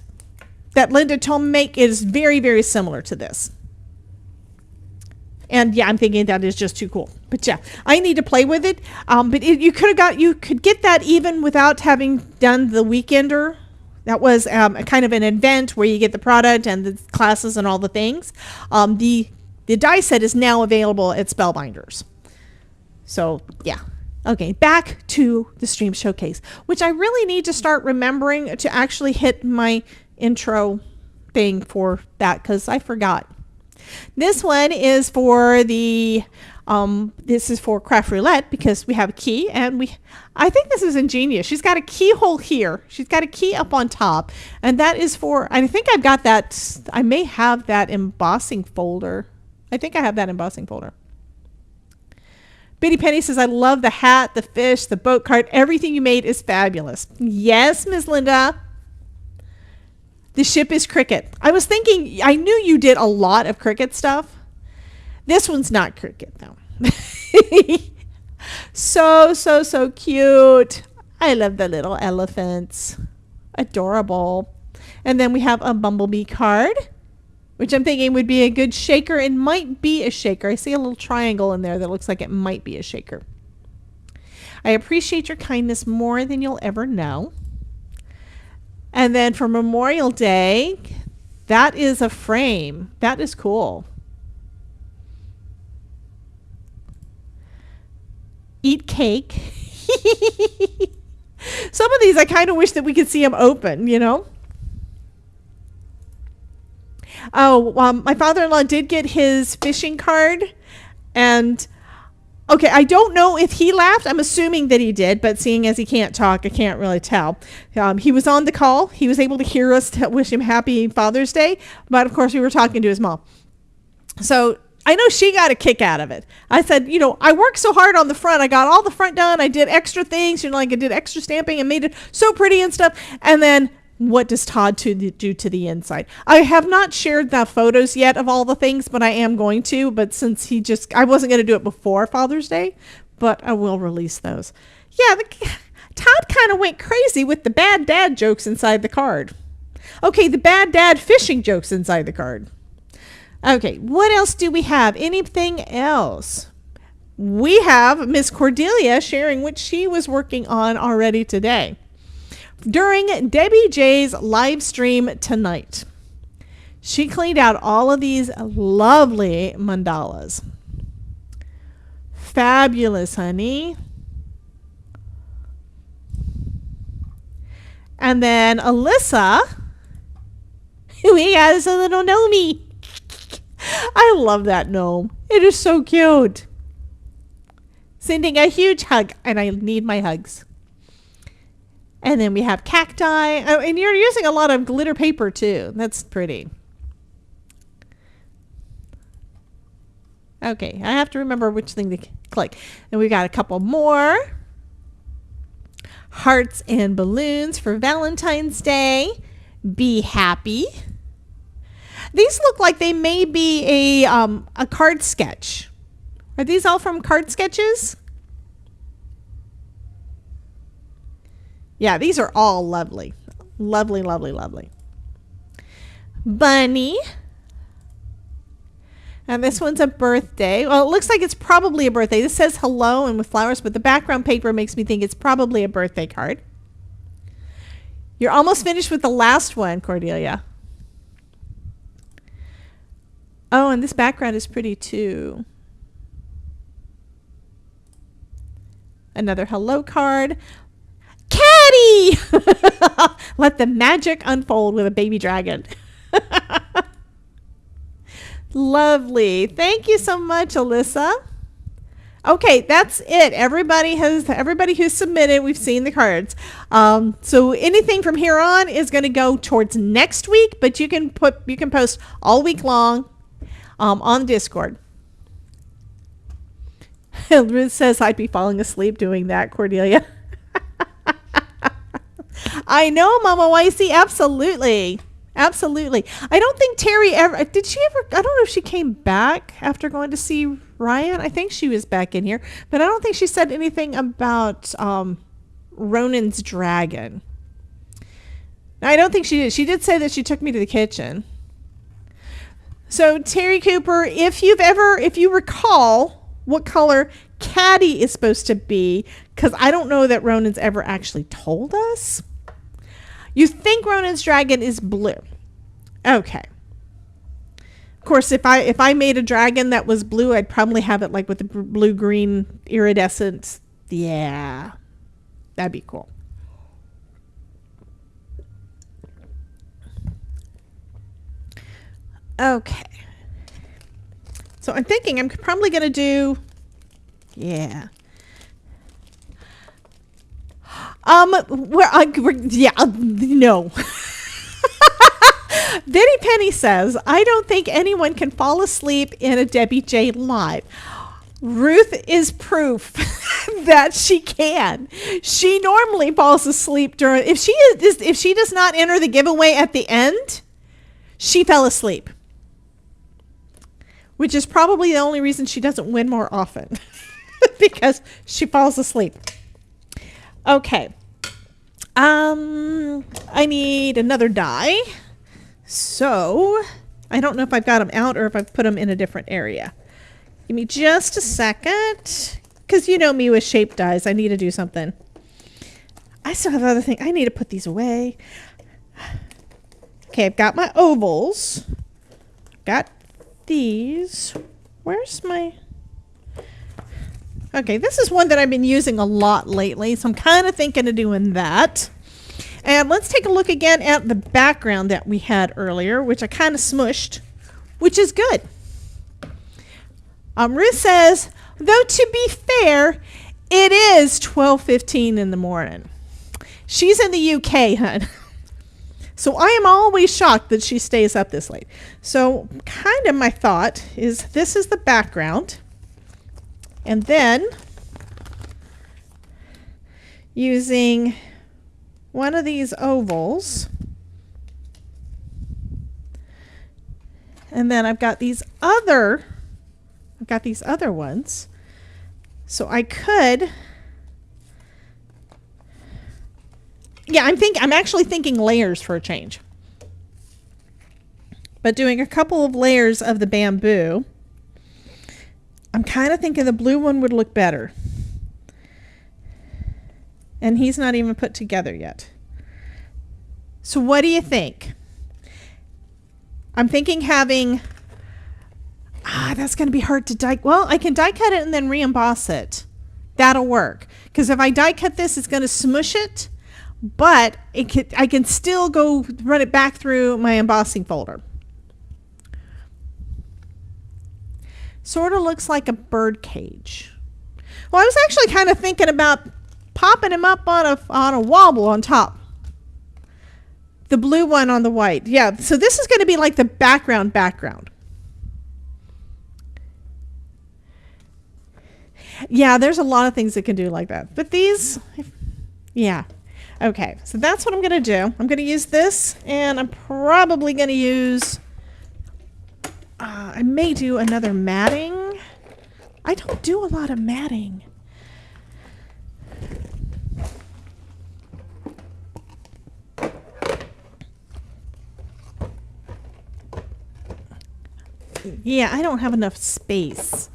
Linda told me make is very, very similar to this. And yeah, I'm thinking that is just too cool. But yeah, I need to play with it. But you could get that even without having done the Weekender. That was a kind of an event where you get the product and the classes and all the things. The die set is now available at Spellbinders. So yeah. Okay, back to the stream showcase, which I really need to start remembering to actually hit my intro thing for that, because I forgot. This one is for the this is for Craft Roulette, because we have a key, and I think this is ingenious. She's got a keyhole here. She's got a key up on top, and that is for, I think I've got that, I may have that embossing folder. I think I have that embossing folder. Biddy Penny says, I love the hat, the fish, the boat cart. Everything you made is fabulous. Yes, Ms. Linda. The ship is Cricket. I was thinking, I knew you did a lot of Cricket stuff. This one's not Cricket, though. So cute. I love the little elephants. Adorable. And then we have a bumblebee card, which I'm thinking would be a good shaker and might be a shaker. I see a little triangle in there that looks like it might be a shaker. I appreciate your kindness more than you'll ever know. And then for Memorial Day, that is a frame. That is cool. Eat cake. Some of these I kind of wish that we could see them open, you know. Oh, my father-in-law did get his fishing card, and Okay, I don't know if he laughed. I'm assuming that he did, but seeing as he can't talk, I can't really tell. He was on the call. He was able to hear us to wish him happy Father's Day, but of course we were talking to his mom. So I know she got a kick out of it. I said, you know, I worked so hard on the front. I got all the front done. I did extra things, you know, like I did extra stamping and made it so pretty and stuff. And then what does Todd do to the inside? I have not shared the photos yet of all the things, but I am going to. But since I wasn't going to do it before Father's Day, but I will release those. Yeah, Todd kind of went crazy with the bad dad jokes inside the card. Okay, the bad dad fishing jokes inside the card. Okay, what else do we have? Anything else? We have Miss Cordelia sharing what she was working on already today. During Debbie J's live stream tonight, she cleaned out all of these lovely mandalas. Fabulous, honey. And then Alyssa, we got a little gnomey. I love that gnome. It is so cute. Sending a huge hug, and I need my hugs. And then we have cacti. Oh, and you're using a lot of glitter paper too. That's pretty. Okay, I have to remember which thing to click. And we got a couple more. Hearts and balloons for Valentine's Day. Be happy. These look like they may be a card sketch. Are these all from card sketches? Yeah, these are all lovely. Lovely, lovely, lovely. Bunny. And this one's a birthday. Well, it looks like it's probably a birthday. This says hello and with flowers, but the background paper makes me think it's probably a birthday card. You're almost finished with the last one, Cordelia. Oh, and this background is pretty too. Another hello card. Caddy! Let the magic unfold with a baby dragon. Lovely. Thank you so much, Alyssa. Okay, that's it. Everybody who's submitted, we've seen the cards. So anything from here on is going to go towards next week, but you can post all week long on Discord. Ruth says I'd be falling asleep doing that, Cordelia. I know, Mama Weissy, absolutely. Absolutely. I don't think Terry ever, did she ever, I don't know if she came back after going to see Ryan. I think she was back in here, but I don't think she said anything about Ronan's dragon. I don't think she did. She did say that she took me to the kitchen. So Terry Cooper, if you recall what color Caddy is supposed to be, because I don't know that Ronan's ever actually told us. You think Ronan's dragon is blue. Okay. Of course, if I made a dragon that was blue, I'd probably have it like with the blue-green iridescent. Yeah. That'd be cool. Okay. So I'm thinking I'm probably going to do, yeah. No. Betty Penny says, I don't think anyone can fall asleep in a Debbie J live. Ruth is proof that she can. She normally falls asleep during, if she does not enter the giveaway at the end, she fell asleep. Which is probably the only reason she doesn't win more often. Because she falls asleep. Okay. I need another die. So, I don't know if I've got them out or if I've put them in a different area. Give me just a second. Because you know me with shape dies. I need to do something. I still have other things. I need to put these away. Okay, I've got my ovals. Got these. Where's my... Okay, this is one that I've been using a lot lately, so I'm kind of thinking of doing that. And let's take a look again at the background that we had earlier, which I kind of smushed, which is good. Ruth says, Though to be fair, it is 12:15 in the morning. She's in the UK, hun. So I am always shocked that she stays up this late. So kind of my thought is this is the background. And then using one of these ovals. And then I've got these other ones. So I could, yeah, I'm actually thinking layers for a change. But doing a couple of layers of the bamboo. I'm kind of thinking the blue one would look better. And he's not even put together yet. So what do you think? I'm thinking having, that's going to be hard to die. Well, I can die cut it and then re-emboss it. That'll work. Because if I die cut this, it's going to smush it. But I can still go run it back through my embossing folder. Sort of looks like a bird cage. Well, I was actually kind of thinking about popping him up on a wobble on top. The blue one on the white. Yeah, so this is going to be like the background. Yeah, there's a lot of things that can do like that. But these, yeah. Okay, so that's what I'm going to do. I'm going to use this, and I'm probably going to use, I may do another matting. I don't do a lot of matting. Yeah, I don't have enough space.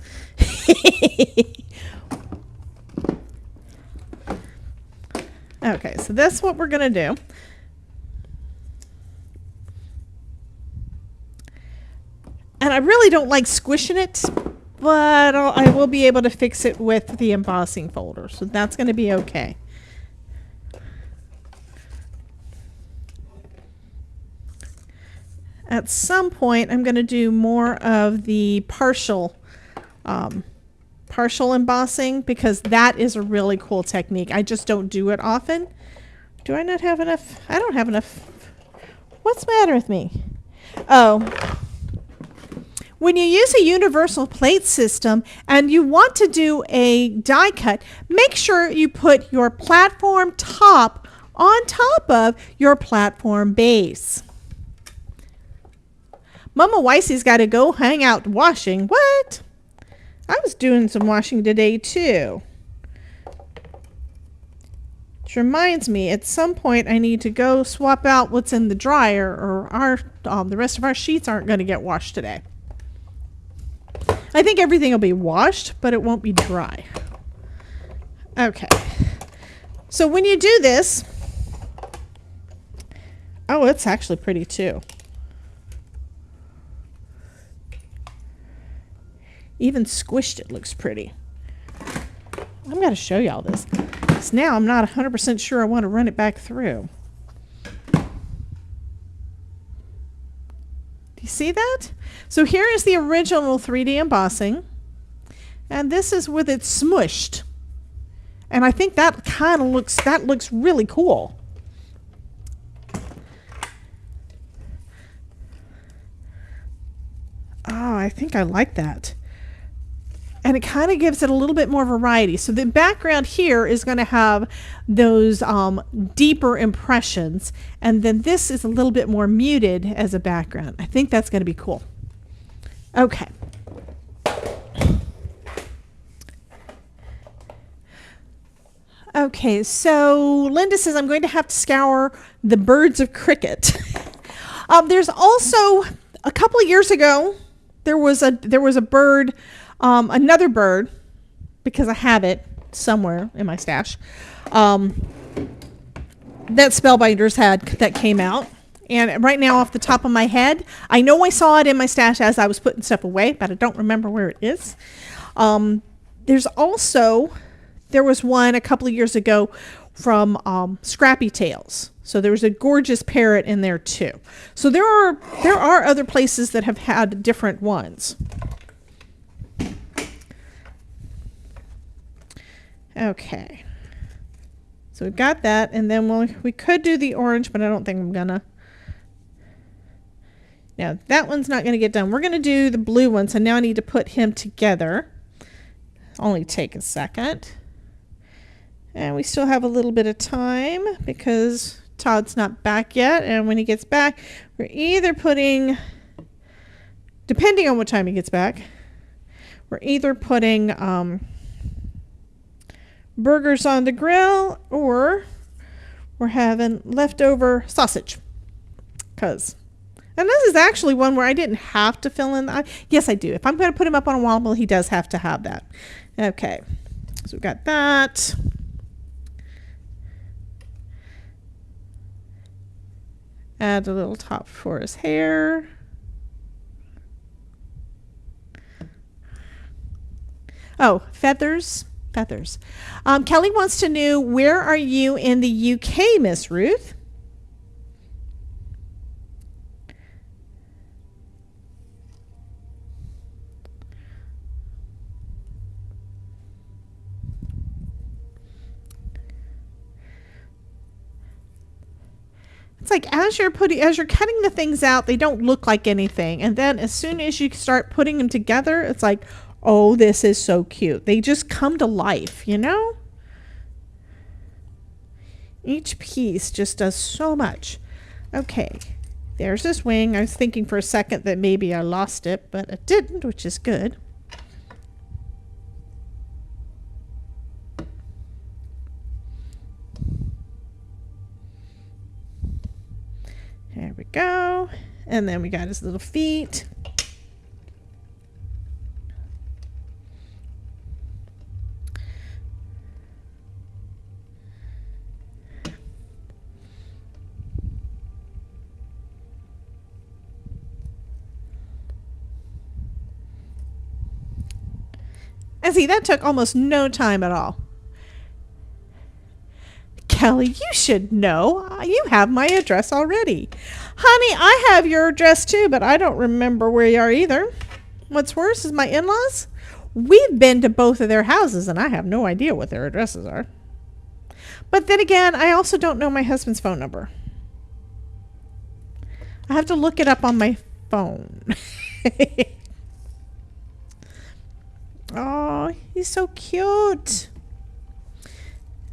Okay, so that's what we're going to do. And I really don't like squishing it, but I will be able to fix it with the embossing folder. So that's going to be okay. At some point, I'm going to do more of the partial embossing because that is a really cool technique. I just don't do it often. Do I not have enough? I don't have enough. What's the matter with me? Oh. When you use a universal plate system and you want to do a die cut, make sure you put your platform top on top of your platform base. Mama Weissie's got to go hang out washing. What? I was doing some washing today too. Which reminds me, at some point I need to go swap out what's in the dryer, or the rest of our sheets aren't going to get washed today. I think everything will be washed, but it won't be dry. Okay. So when you do this, oh, it's actually pretty too. Even squished, it looks pretty. I'm going to show y'all this. Because now I'm not 100% sure I want to run it back through. Do you see that? So here is the original 3D embossing. And this is with it smushed. And I think that kind of looks really cool. Oh, I think I like that. And it kind of gives it a little bit more variety. So the background here is going to have those deeper impressions. And then this is a little bit more muted as a background. I think that's going to be cool. Okay. Okay, so Linda says I'm going to have to scour the birds of cricket. There's also, a couple of years ago, there was a bird, another bird, because I have it somewhere in my stash, that Spellbinders had that came out. And right now off the top of my head, I know I saw it in my stash as I was putting stuff away, but I don't remember where it is. There was one a couple of years ago from Scrappy Tales. So there was a gorgeous parrot in there too. So there are other places that have had different ones. Okay. So we've got that, and then we could do the orange, but I don't think I'm gonna. Now that one's not gonna get done. We're gonna do the blue one, so now I need to put him together. Only take a second. And we still have a little bit of time because Todd's not back yet, and when he gets back, we're either putting, depending on what time he gets back, we're either putting burgers on the grill, or we're having leftover sausage. And this is actually one where I didn't have to fill in the, yes I do. If I'm going to put him up on a wobble, he does have to have that. Okay, so we've got that. Add a little top for his hair. Oh, feathers. Kelly wants to know, where are you in the UK, Miss Ruth? It's like as you're cutting the things out, they don't look like anything. And then as soon as you start putting them together, it's like, oh, this is so cute. They just come to life, you know? Each piece just does so much. Okay, there's this wing. I was thinking for a second that maybe I lost it, but I didn't, which is good. There we go. And then we got his little feet. And see, that took almost no time at all. Kelly, you should know. You have my address already. Honey, I have your address too, but I don't remember where you are either. What's worse is my in-laws. We've been to both of their houses, and I have no idea what their addresses are. But then again, I also don't know my husband's phone number. I have to look it up on my phone. Oh, he's so cute.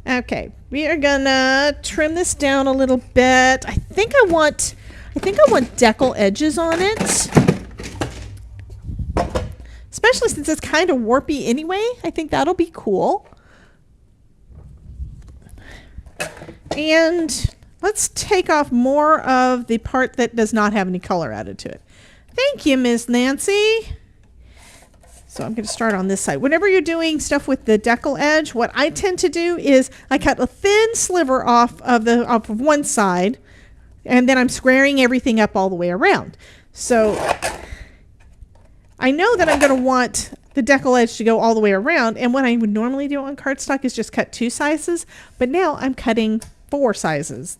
Okay, we are gonna trim this down a little bit. I think I want decal edges on it. Especially since it's kind of warpy anyway. I think that'll be cool. And let's take off more of the part that does not have any color added to it. Thank you, Miss Nancy. So I'm going to start on this side. Whenever you're doing stuff with the decal edge, what I tend to do is I cut a thin sliver off of one side, and then I'm squaring everything up all the way around. So I know that I'm going to want the decal edge to go all the way around, and what I would normally do on cardstock is just cut 2 sizes, but now I'm cutting 4 sides,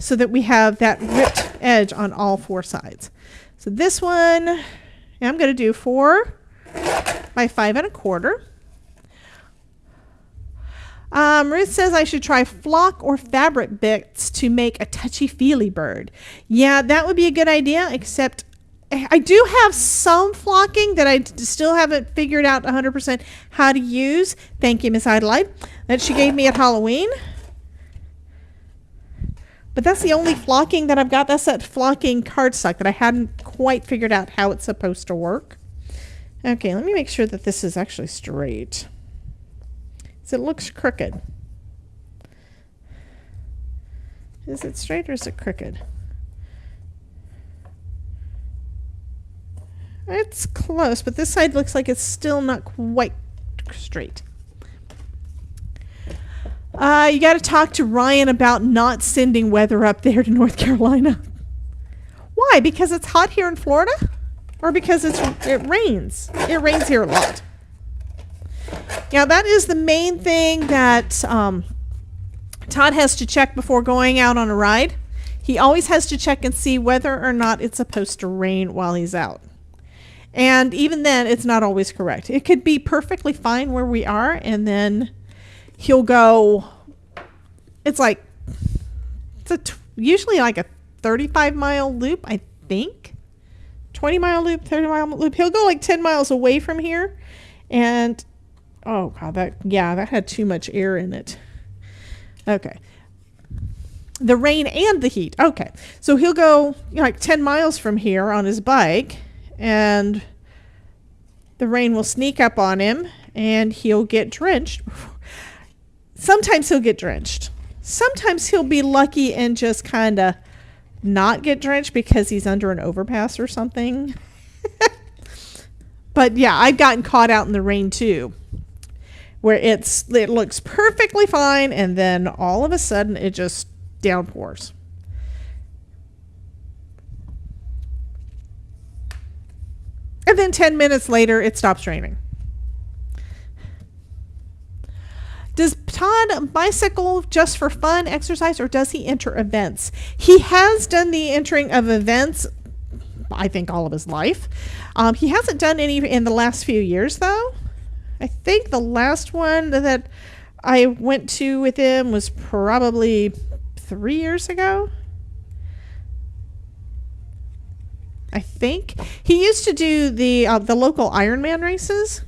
so that we have that ripped edge on all 4 sides. So this one, I'm going to do 4 by 5 1/4. Ruth says I should try flock or fabric bits to make a touchy-feely bird. Yeah, that would be a good idea, except I do have some flocking that I still haven't figured out 100% how to use. Thank you, Miss Adelaide, that she gave me at Halloween. But that's the only flocking that I've got. That's that flocking cardstock that I hadn't quite figured out how it's supposed to work. Okay, let me make sure that this is actually straight. So it looks crooked. Is it straight or is it crooked? It's close, but this side looks like it's still not quite straight. You got to talk to Ryan about not sending weather up there to North Carolina. Why? Because it's hot here in Florida? Or because it rains? It rains here a lot. Now, that is the main thing that Todd has to check before going out on a ride. He always has to check and see whether or not it's supposed to rain while he's out. And even then, it's not always correct. It could be perfectly fine where we are, and then he'll go, it's like, usually like a 35-mile loop, I think. 20-mile loop, 30-mile loop. He'll go like 10 miles away from here. And, oh God, that had too much air in it. Okay. The rain and the heat. Okay. So he'll go like 10 miles from here on his bike, and the rain will sneak up on him and he'll get drenched. Sometimes he'll get drenched. Sometimes he'll be lucky and just kind of not get drenched because he's under an overpass or something. But yeah, I've gotten caught out in the rain too, where it looks perfectly fine, and then all of a sudden it just downpours. And then 10 minutes later, it stops raining. Does Todd bicycle just for fun, exercise, or does he enter events? He has done the entering of events, I think, all of his life. He hasn't done any in the last few years, though. I think the last one that I went to with him was probably 3 years ago. I think. He used to do the local Ironman races.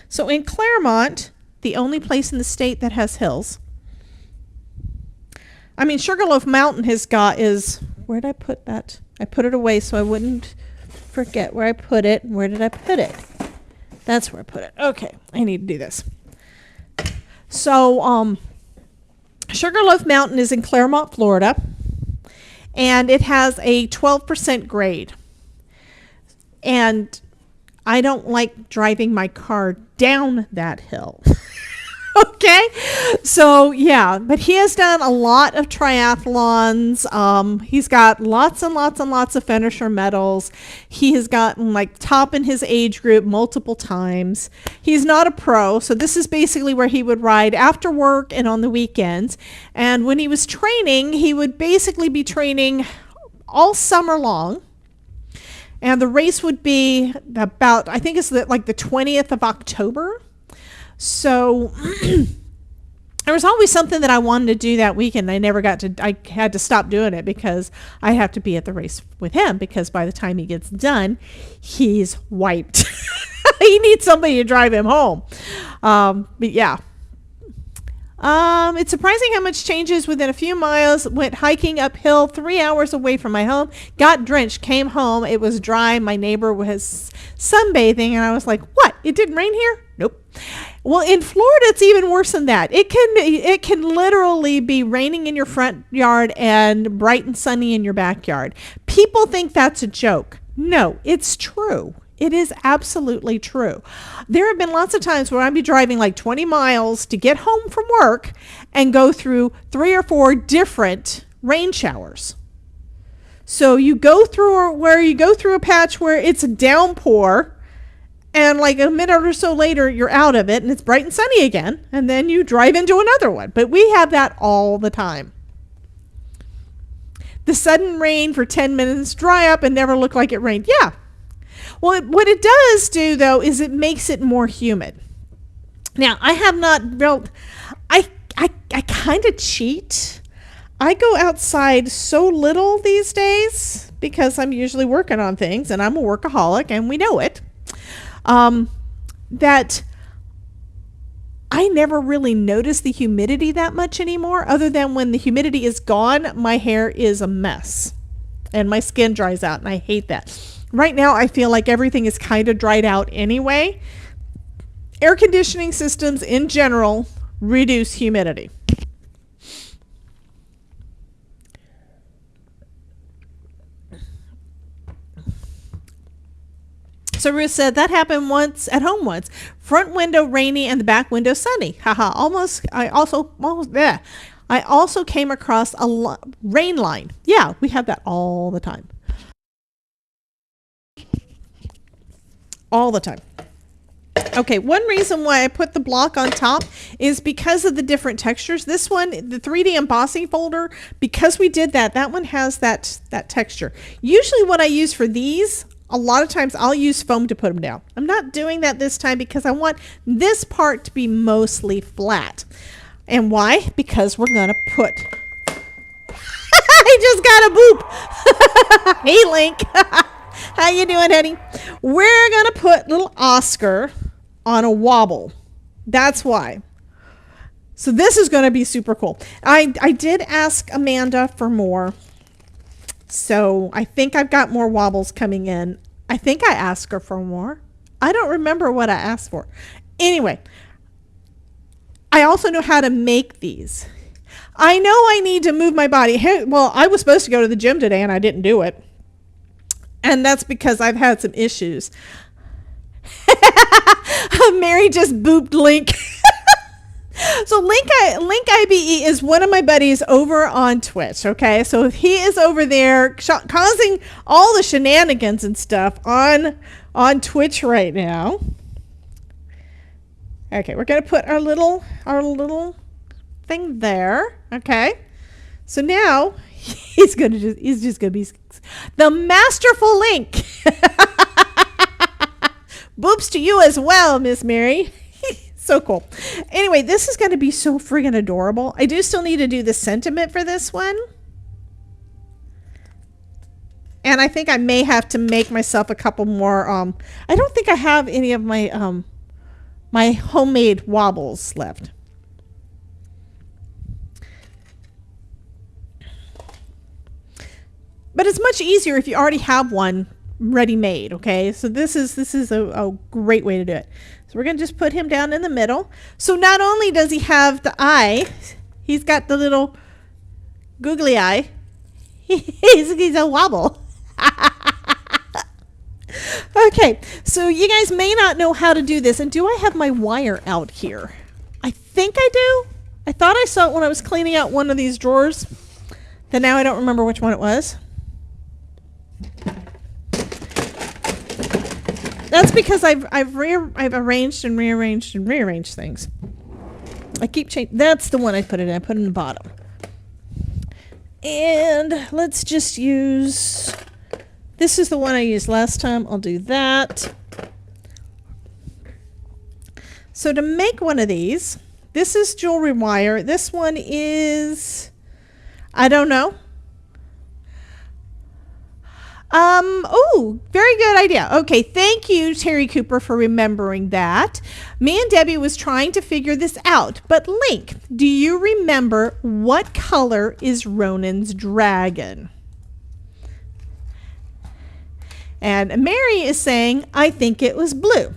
So in Claremont, the only place in the state that has hills. I mean, Sugarloaf Mountain where did I put that? I put it away so I wouldn't forget where I put it. Where did I put it? That's where I put it. Okay, I need to do this. So, Sugarloaf Mountain is in Claremont, Florida, and it has a 12% grade. And I don't like driving my car down that hill. Okay, so yeah, but he has done a lot of triathlons. He's got lots and lots and lots of finisher medals. He has gotten like top in his age group multiple times. He's not a pro, so this is basically where he would ride after work and on the weekends. And when he was training, he would basically be training all summer long. And the race would be about, I think it's like the 20th of October. So there was always something that I wanted to do that weekend. I had to stop doing it because I have to be at the race with him, because by the time he gets done, he's wiped. He needs somebody to drive him home. But yeah. It's surprising how much changes within a few miles. Went hiking uphill 3 hours away from my home, got drenched, came home. It was dry. My neighbor was sunbathing, and I was like, what? It didn't rain here? Nope. Well, in Florida, it's even worse than that. It can literally be raining in your front yard and bright and sunny in your backyard. People think that's a joke. No, it's true. It is absolutely true. There have been lots of times where I'd be driving like 20 miles to get home from work and go through 3 or 4 different rain showers. So you go through a patch where it's a downpour, and like a minute or so later, you're out of it and it's bright and sunny again. And then you drive into another one. But we have that all the time. The sudden rain for 10 minutes, dry up and never look like it rained. Yeah. Well, what it does do, though, is it makes it more humid. Now, I have not built, I kind of cheat. I go outside so little these days because I'm usually working on things, and I'm a workaholic, and we know it. That I never really notice the humidity that much anymore, other than when the humidity is gone, my hair is a mess and my skin dries out, and I hate that. Right now, I feel like everything is kind of dried out anyway. Air conditioning systems in general reduce humidity. So Ruth said that happened once at home once. Front window rainy and the back window sunny. Haha. I also came across a rain line. Yeah, we have that all the time. All the time. Okay, one reason why I put the block on top is because of the different textures. This one, the 3D embossing folder, because we did that one has that texture. Usually what I use for these a lot of times I'll use foam to put them down. I'm not doing that this time because I want this part to be mostly flat. And why? Because we're going to put... I just got a boop. Hey, Link. How you doing, Eddie? We're going to put little Oscar on a wobble. That's why. So this is going to be super cool. I did ask Amanda for more. So I think I've got more wobbles coming in. I think I asked her for more. I don't remember what I asked for. Anyway, I also know how to make these. I know I need to move my body. Well, I was supposed to go to the gym today and I didn't do it. And that's because I've had some issues. Mary just booped Link. So Link IBE is one of my buddies over on Twitch, okay? So he is over there causing all the shenanigans and stuff on Twitch right now. Okay, we're going to put our little thing there, okay? So now he's just going to be the masterful Link. Boops to you as well, Miss Mary. So cool. Anyway, this is going to be so friggin' adorable. I do still need to do the sentiment for this one. And I think I may have to make myself a couple more. I don't think I have any of my my homemade wobbles left. But it's much easier if you already have one ready made, okay? So this is a great way to do it. So we're going to just put him down in the middle. So not only does he have the eye, he's got the little googly eye. He's a wobble. Okay, so you guys may not know how to do this. And do I have my wire out here? I think I do. I thought I saw it when I was cleaning out one of these drawers. Then now I don't remember which one it was. That's because I've arranged and rearranged things. I keep changing. That's the one I put it in. I put it in the bottom. And let's just use... This is the one I used last time. I'll do that. So to make one of these, this is jewelry wire. This one is... I don't know. Oh, very good idea. Okay, thank you, Terry Cooper, for remembering that. Me and Debbie was trying to figure this out. But Link, do you remember what color is Ronan's dragon? And Mary is saying, I think it was blue.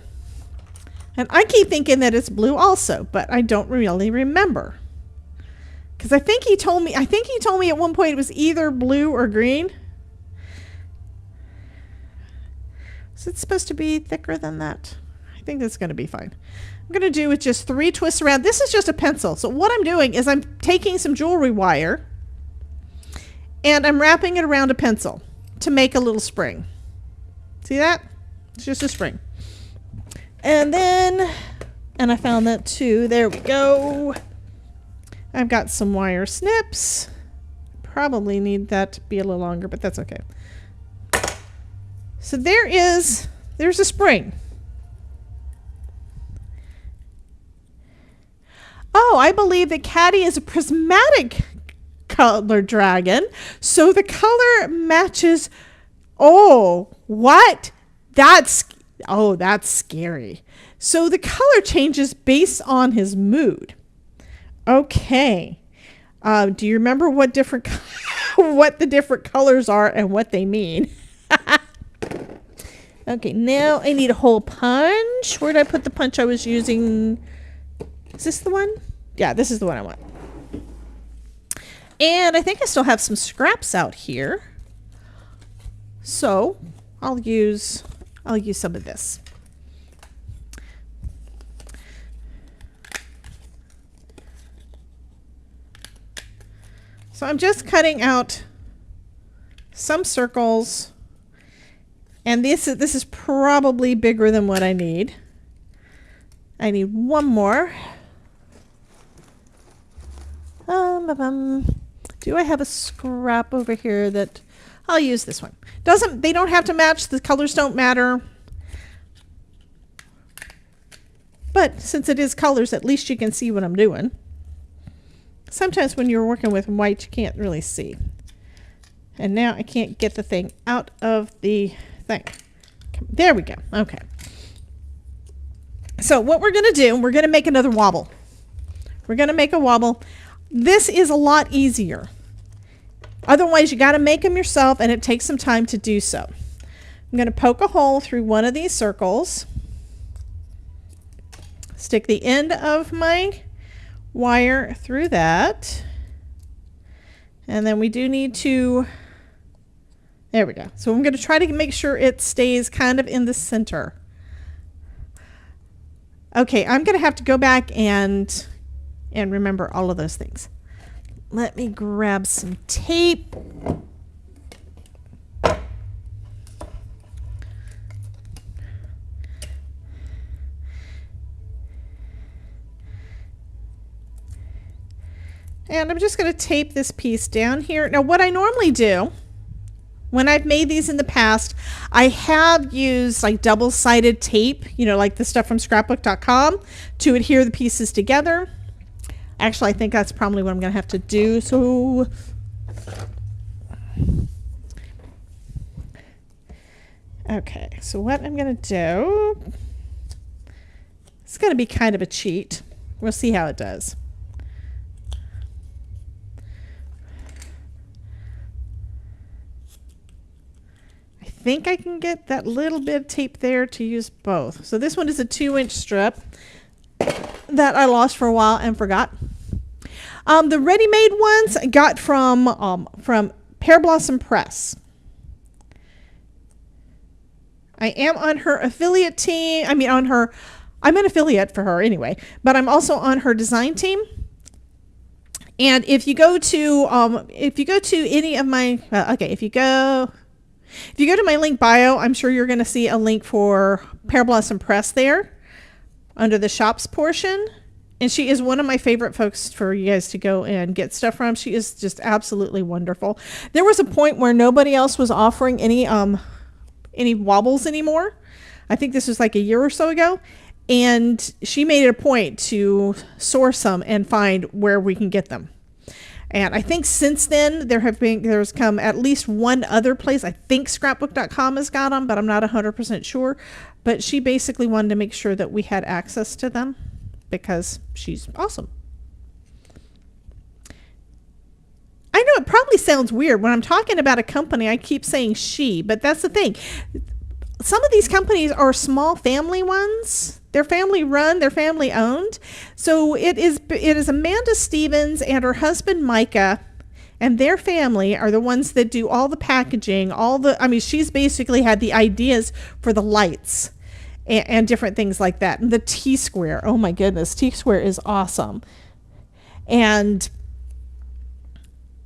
And I keep thinking that it's blue also, but I don't really remember. Because I think he told me at one point it was either blue or green. Is it supposed to be thicker than that? I think that's going to be fine. I'm going to do with just 3 twists around. This is just a pencil. So what I'm doing is I'm taking some jewelry wire and I'm wrapping it around a pencil to make a little spring. See that? It's just a spring. And then, and I found that too. There we go. I've got some wire snips. Probably need that to be a little longer, but that's okay. So there's a spring. Oh, I believe that Caddy is a prismatic color dragon. So the color matches. Oh, what? That's scary. So the color changes based on his mood. Okay. Do you remember what the different colors are and what they mean? Okay, now I need a hole punch. Where did I put the punch I was using? Is this the one? Yeah, this is the one I want. And I think I still have some scraps out here. So I'll use some of this. So I'm just cutting out some circles. And this is probably bigger than what I need. I need one more. Do I have a scrap over here that I'll use this one? They don't have to match. The colors don't matter. But since it is colors, at least you can see what I'm doing. Sometimes when you're working with white, you can't really see. And now I can't get the thing out of the thing. There we go. Okay. So what we're going to do, we're going to make another wobble. We're going to make a wobble. This is a lot easier. Otherwise, you got to make them yourself, and it takes some time to do so. I'm going to poke a hole through one of these circles. Stick the end of my wire through that. And then we do need to, there we go. So I'm going to try to make sure it stays kind of in the center. Okay, I'm going to have to go back and remember all of those things. Let me grab some tape. And I'm just going to tape this piece down here. Now, what I normally do when I've made these in the past, I have used like double-sided tape, you know, like the stuff from scrapbook.com to adhere the pieces together. Actually, I think that's probably what I'm going to have to do. So okay, so what I'm going to do, it's going to be kind of a cheat. We'll see how it does. I think I can get that little bit of tape there to use both. So this one is a 2-inch strip that I lost for a while and forgot. The ready-made ones I got from Pear Blossom Press. I am on her affiliate team. I'm an affiliate for her anyway, but I'm also on her design team. And if you go to any of my if you go to my link bio, I'm sure you're going to see a link for Pear Blossom Press there under the shops portion. And she is one of my favorite folks for you guys to go and get stuff from. She is just absolutely wonderful. There was a point where nobody else was offering any wobbles anymore. I think this was like a year or so ago. And she made it a point to source them and find where we can get them. And I think since then there's come at least one other place. I think scrapbook.com has got them, but I'm not 100% sure. But she basically wanted to make sure that we had access to them because she's awesome. I know it probably sounds weird when I'm talking about a company. I keep saying she, but that's the thing. Some of these companies are small family ones. They're family run, they're family owned. So it is Amanda Stevens and her husband Micah and their family are the ones that do all the packaging, she's basically had the ideas for the lights and different things like that. And the T-square, oh my goodness, T-square is awesome. And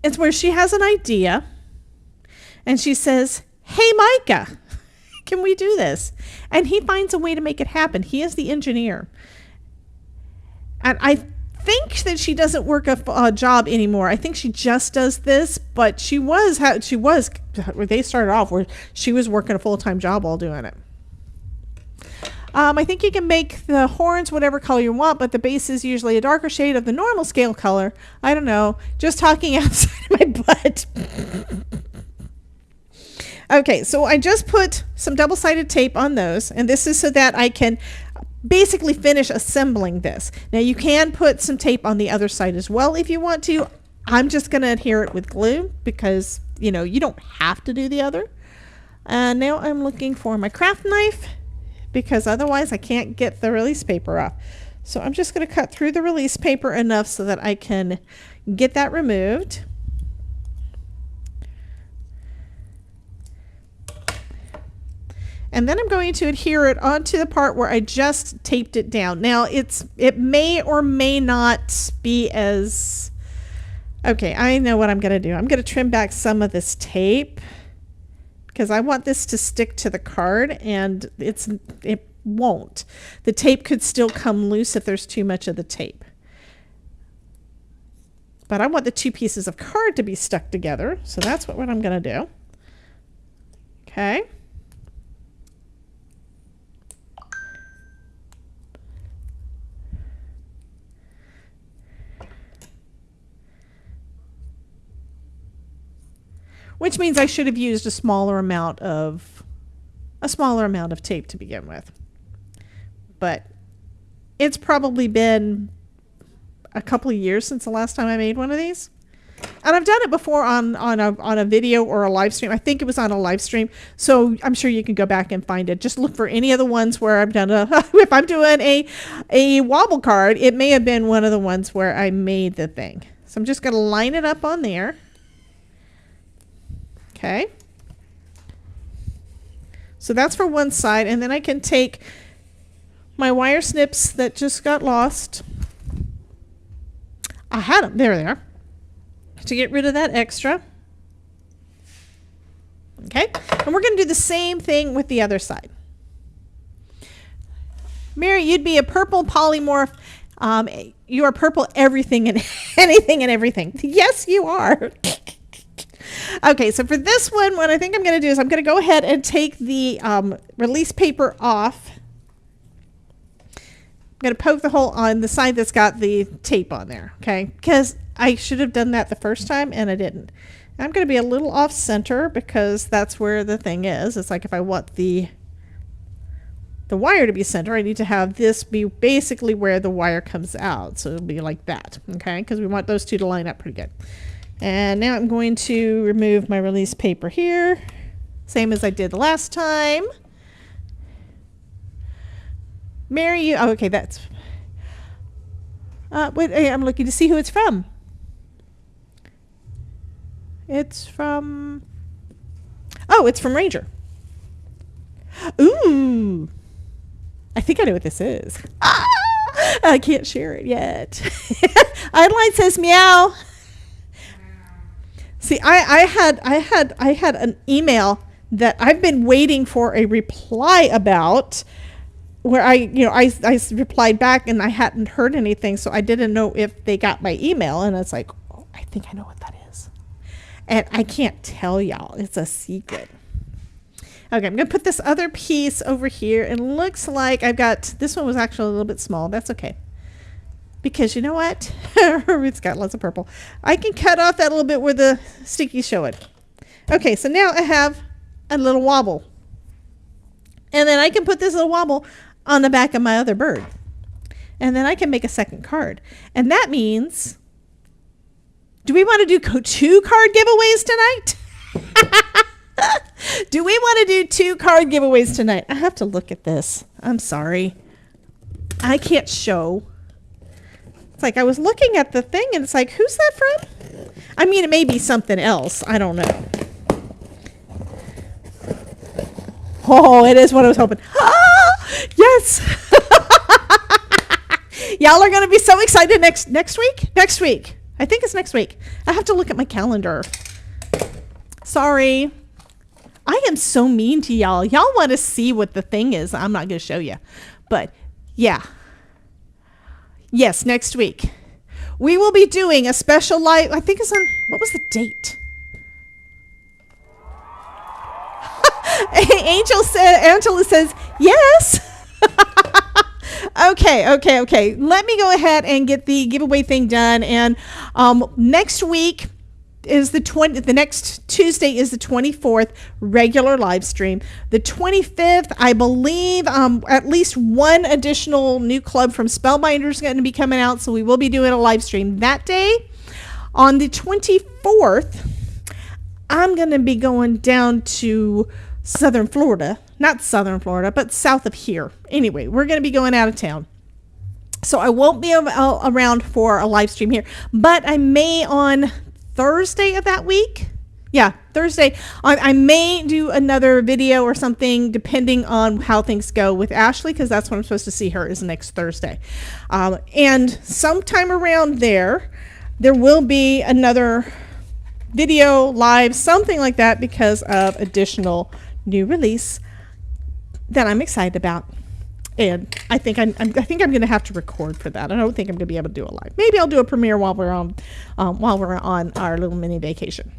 it's where she has an idea and she says, "Hey Micah, can we do this?" And he finds a way to make it happen. He is the engineer. And I think that she doesn't work a job anymore. I think she just does this, but they started off where she was working a full-time job while doing it. I think you can make the horns whatever color you want, but the base is usually a darker shade of the normal scale color. I don't know. Just talking outside of my butt. Okay, so I just put some double-sided tape on those, and this is so that I can basically finish assembling this. Now you can put some tape on the other side as well if you want to. I'm just going to adhere it with glue because, you don't have to do the other. And now I'm looking for my craft knife because otherwise I can't get the release paper off. So I'm just going to cut through the release paper enough so that I can get that removed. And then I'm going to adhere it onto the part where I just taped it down. Now it may or may not be as, okay, I know what I'm going to do. I'm going to trim back some of this tape because I want this to stick to the card, and it won't. The tape could still come loose if there's too much of the tape. But I want the two pieces of card to be stuck together, so that's what I'm going to do. Okay. Which means I should have used a smaller amount of tape to begin with. But it's probably been a couple of years since the last time I made one of these. And I've done it before on a video or a live stream. I think it was on a live stream. So I'm sure you can go back and find it. Just look for any of the ones where I've done if I'm doing a wobble card, it may have been one of the ones where I made the thing. So I'm just going to line it up on there. Okay. So that's for one side, and then I can take my wire snips that just got lost. I had them. There they are. To get rid of that extra. Okay. And we're going to do the same thing with the other side. Mary, you'd be a purple polymorph. You are purple everything and anything and everything. Yes, you are. Okay, so for this one, what I think I'm going to do is I'm going to go ahead and take the release paper off. I'm going to poke the hole on the side that's got the tape on there, okay? Because I should have done that the first time and I didn't. I'm going to be a little off center because that's where the thing is. It's like if I want the wire to be center, I need to have this be basically where the wire comes out. So it'll be like that, okay? Because we want those two to line up pretty good. And now I'm going to remove my release paper here, same as I did the last time. Mary, oh, okay, that's, wait, I'm looking to see who it's from. It's from, oh, it's from Ranger. Ooh, I think I know what this is. Ah, I can't share it yet. Idline says meow. See, I had an email that I've been waiting for a reply about, where I replied back and I hadn't heard anything, so I didn't know if they got my email, and it's like, oh, I think I know what that is, and I can't tell y'all. It's a secret. Okay, I'm gonna put this other piece over here, and looks like I've got this one was actually a little bit small. That's okay. Because you know what? It's got lots of purple. I can cut off that little bit where the sticky's showing. Okay, so now I have a little wobble. And then I can put this little wobble on the back of my other bird. And then I can make a second card. And that means, do we want to do 2 card giveaways tonight? Do we want to do 2 card giveaways tonight? I have to look at this. I'm sorry. I can't show. It's like I was looking at the thing and it's like, who's that from? I mean, it may be something else. I don't know. Oh, it is what I was hoping. Ah, yes. Y'all are going to be so excited next week? Next week. I think it's next week. I have to look at my calendar. Sorry. I am so mean to y'all. Y'all want to see what the thing is. I'm not going to show you. But yeah. Yes, next week. We will be doing a special live. I think it's on, what was the date? Angela says, yes. Okay. Let me go ahead and get the giveaway thing done. And next week is the next Tuesday is the 24th, regular live stream. The 25th, I believe, at least one additional new club from Spellbinders is going to be coming out, so we will be doing a live stream that day. On the 24th, I'm going to be going down to southern Florida. Not southern Florida, but south of here. Anyway, we're going to be going out of town. So I won't be around for a live stream here, but I may on Thursday of that week. Yeah, Thursday. I may do another video or something depending on how things go with Ashley, because that's when I'm supposed to see her is next Thursday. And sometime around there will be another video, live, something like that, because of additional new release that I'm excited about. And I think I'm going to have to record for that. I don't think I'm going to be able to do it live. Maybe I'll do a premiere while we're on our little mini vacation.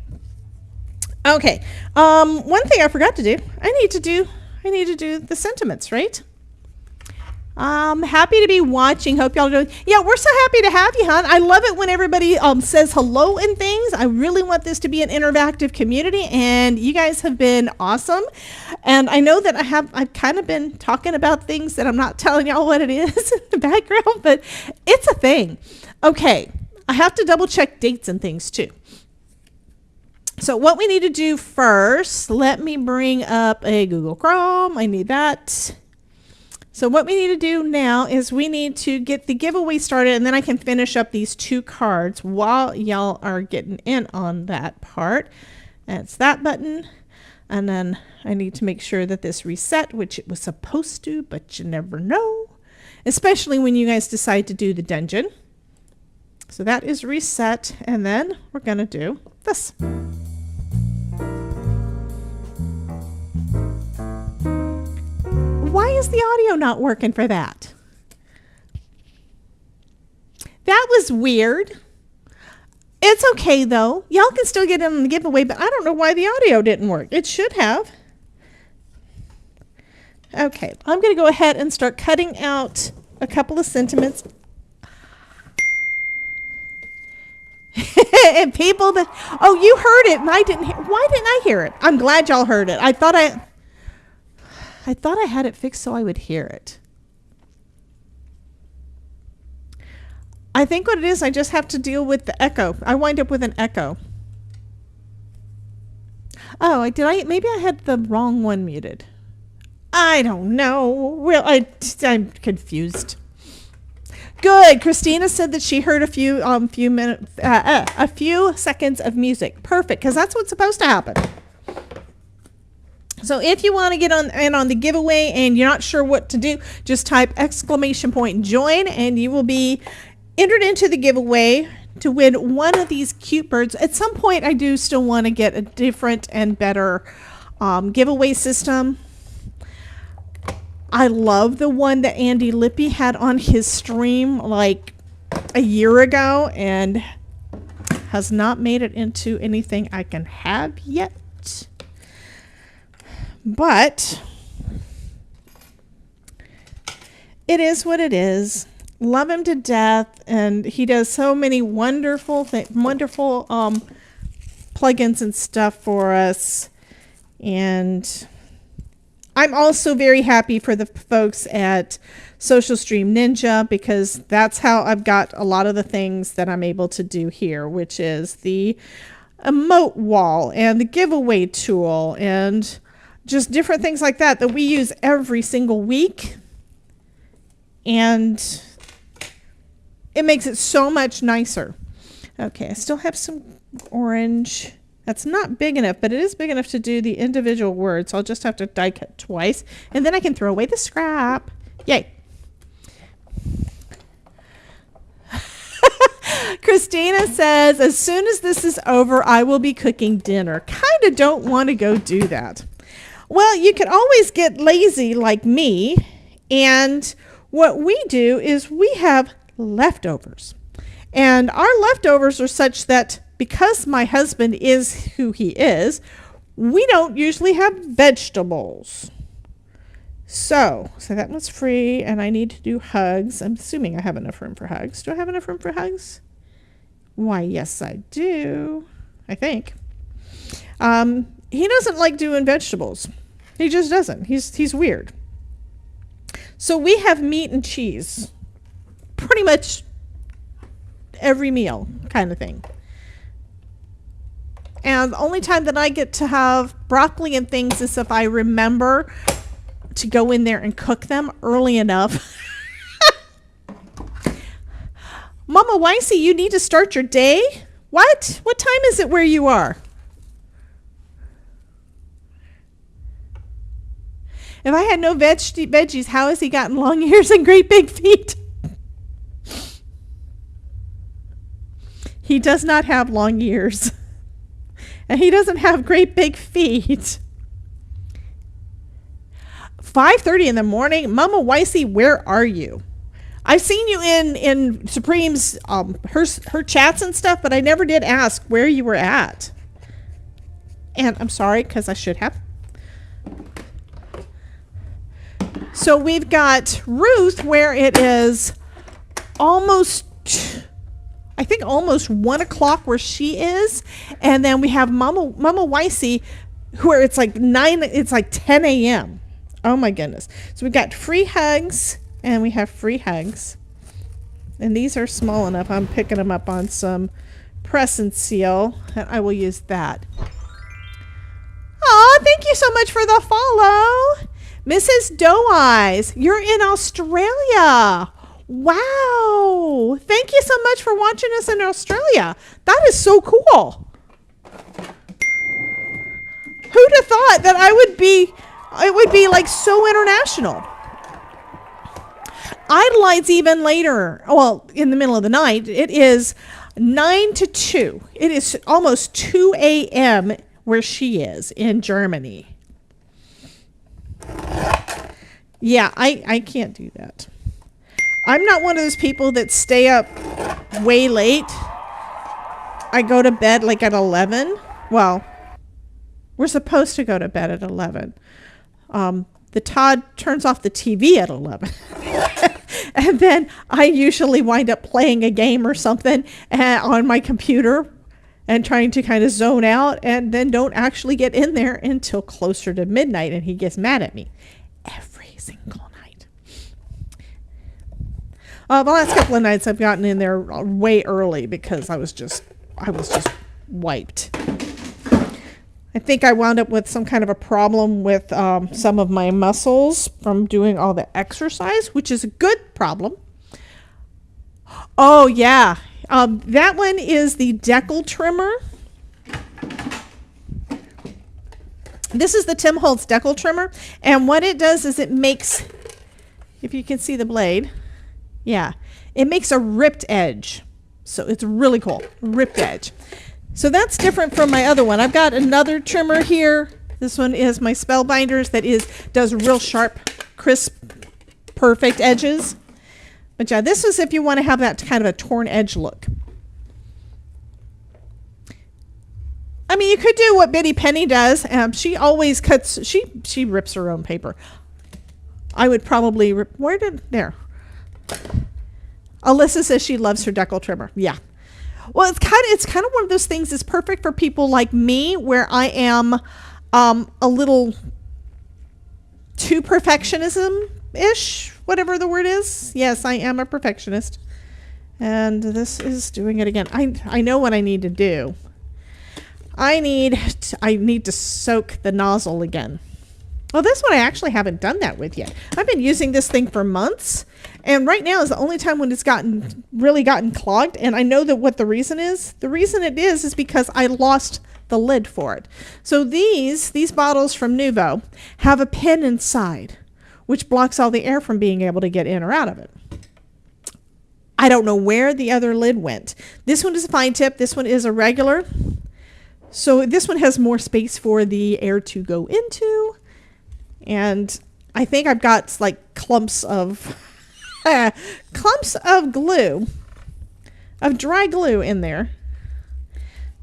Okay. One thing I forgot to do. I need to do the sentiments, right? Happy to be watching. Hope y'all are doing. Yeah, we're so happy to have you, hon. I love it when everybody says hello and things. I really want this to be an interactive community, and you guys have been awesome. And I know that I've kind of been talking about things that I'm not telling y'all what it is in the background, but it's a thing. Okay, I have to double check dates and things too. So what we need to do first, let me bring up a Google Chrome. I need that. So what we need to do now is we need to get the giveaway started, and then I can finish up these 2 cards while y'all are getting in on that part. That's that button. And then I need to make sure that this reset, which it was supposed to, but you never know, especially when you guys decide to do the dungeon. So that is reset, and then we're going to do this. Why is the audio not working for that? That was weird. It's okay though. Y'all can still get in on the giveaway, but I don't know why the audio didn't work. It should have. Okay, I'm going to go ahead and start cutting out a couple of sentiments. And people that, oh, you heard it and I didn't hear. Why didn't I hear it? I'm glad y'all heard it. I thought I had it fixed so I would hear it. I think what it is, I just have to deal with the echo. I wind up with an echo. Oh, maybe I had the wrong one muted. I don't know. Well, I'm confused. Good. Christina said that she heard a few seconds of music. Perfect, because that's what's supposed to happen. So if you want to get on the giveaway and you're not sure what to do, just type !join and you will be entered into the giveaway to win one of these cute birds. At some point, I do still want to get a different and better giveaway system. I love the one that Andy Lippy had on his stream like a year ago and has not made it into anything I can have yet. But it is what it is. Love him to death, and he does so many wonderful plugins and stuff for us. And I'm also very happy for the folks at Social Stream Ninja, because that's how I've got a lot of the things that I'm able to do here, which is the emote wall and the giveaway tool and just different things like that we use every single week. And it makes it so much nicer. Okay, I still have some orange. That's not big enough, but it is big enough to do the individual words. So I'll just have to die cut twice, and then I can throw away the scrap. Yay. Christina says, as soon as this is over, I will be cooking dinner. Kind of don't want to go do that. Well, you can always get lazy like me, and what we do is we have leftovers. And our leftovers are such that because my husband is who he is, we don't usually have vegetables. So that one's free, and I need to do hugs. I'm assuming I have enough room for hugs. Do I have enough room for hugs? Why, yes, I do. I think. He doesn't like doing vegetables. He just doesn't. He's weird. So we have meat and cheese. Pretty much every meal kind of thing. And the only time that I get to have broccoli and things is if I remember to go in there and cook them early enough. Mama Weissy, you need to start your day? What? What time is it where you are? If I had no veggies, how has he gotten long ears and great big feet? He does not have long ears. And he doesn't have great big feet. 5:30 in the morning. Mama Weissy, where are you? I've seen you in Supreme's her chats and stuff, but I never did ask where you were at. And I'm sorry, because I should have. So we've got Ruth, where it is almost, I think almost 1 o'clock where she is, and then we have Mama Weissy, where it's like 10 a.m. Oh my goodness! So we've got free hugs, and we have free hugs, and these are small enough. I'm picking them up on some press and seal, and I will use that. Aw, thank you so much for the follow. Mrs. Doe Eyes, you're in Australia. Wow. Thank you so much for watching us in Australia. That is so cool. Who'd have thought that it would be like so international? Idoline's even later. Well, in the middle of the night. It is 9 to 2. It is almost 2 a.m. where she is in Germany. Yeah, I can't do that. I'm not one of those people that stay up way late. I go to bed like at 11. Well, we're supposed to go to bed at 11. The Todd turns off the TV at 11. And then I usually wind up playing a game or something on my computer and trying to kind of zone out, and then don't actually get in there until closer to midnight, and he gets mad at me every single night. The last couple of nights I've gotten in there way early because I was just wiped. I think I wound up with some kind of a problem with some of my muscles from doing all the exercise, which is a good problem. Oh yeah. That one is the decal trimmer. This is the Tim Holtz decal trimmer. And what it does is it makes, if you can see the blade, yeah, it makes a ripped edge. So it's really cool, ripped edge. So that's different from my other one. I've got another trimmer here. This one is my Spellbinders that does real sharp, crisp, perfect edges. But yeah, this is if you want to have that kind of a torn edge look. I mean, you could do what Biddy Penny does. She always cuts, she rips her own paper. I would probably rip, there. Alyssa says she loves her decal trimmer. Yeah. Well, it's kind of one of those things that's perfect for people like me, where I am a little too perfectionism-ish, whatever the word is. Yes, I am a perfectionist. And this is doing it again. I know what I need to do. I need to soak the nozzle again. Well, this one I actually haven't done that with yet. I've been using this thing for months, and right now is the only time when it's really gotten clogged, and I know that what the reason is. The reason it is because I lost the lid for it. So these bottles from Nuvo have a pin inside, which blocks all the air from being able to get in or out of it. I don't know where the other lid went. This one is a fine tip. This one is a regular. So this one has more space for the air to go into. And I think I've got like clumps of glue, of dry glue in there.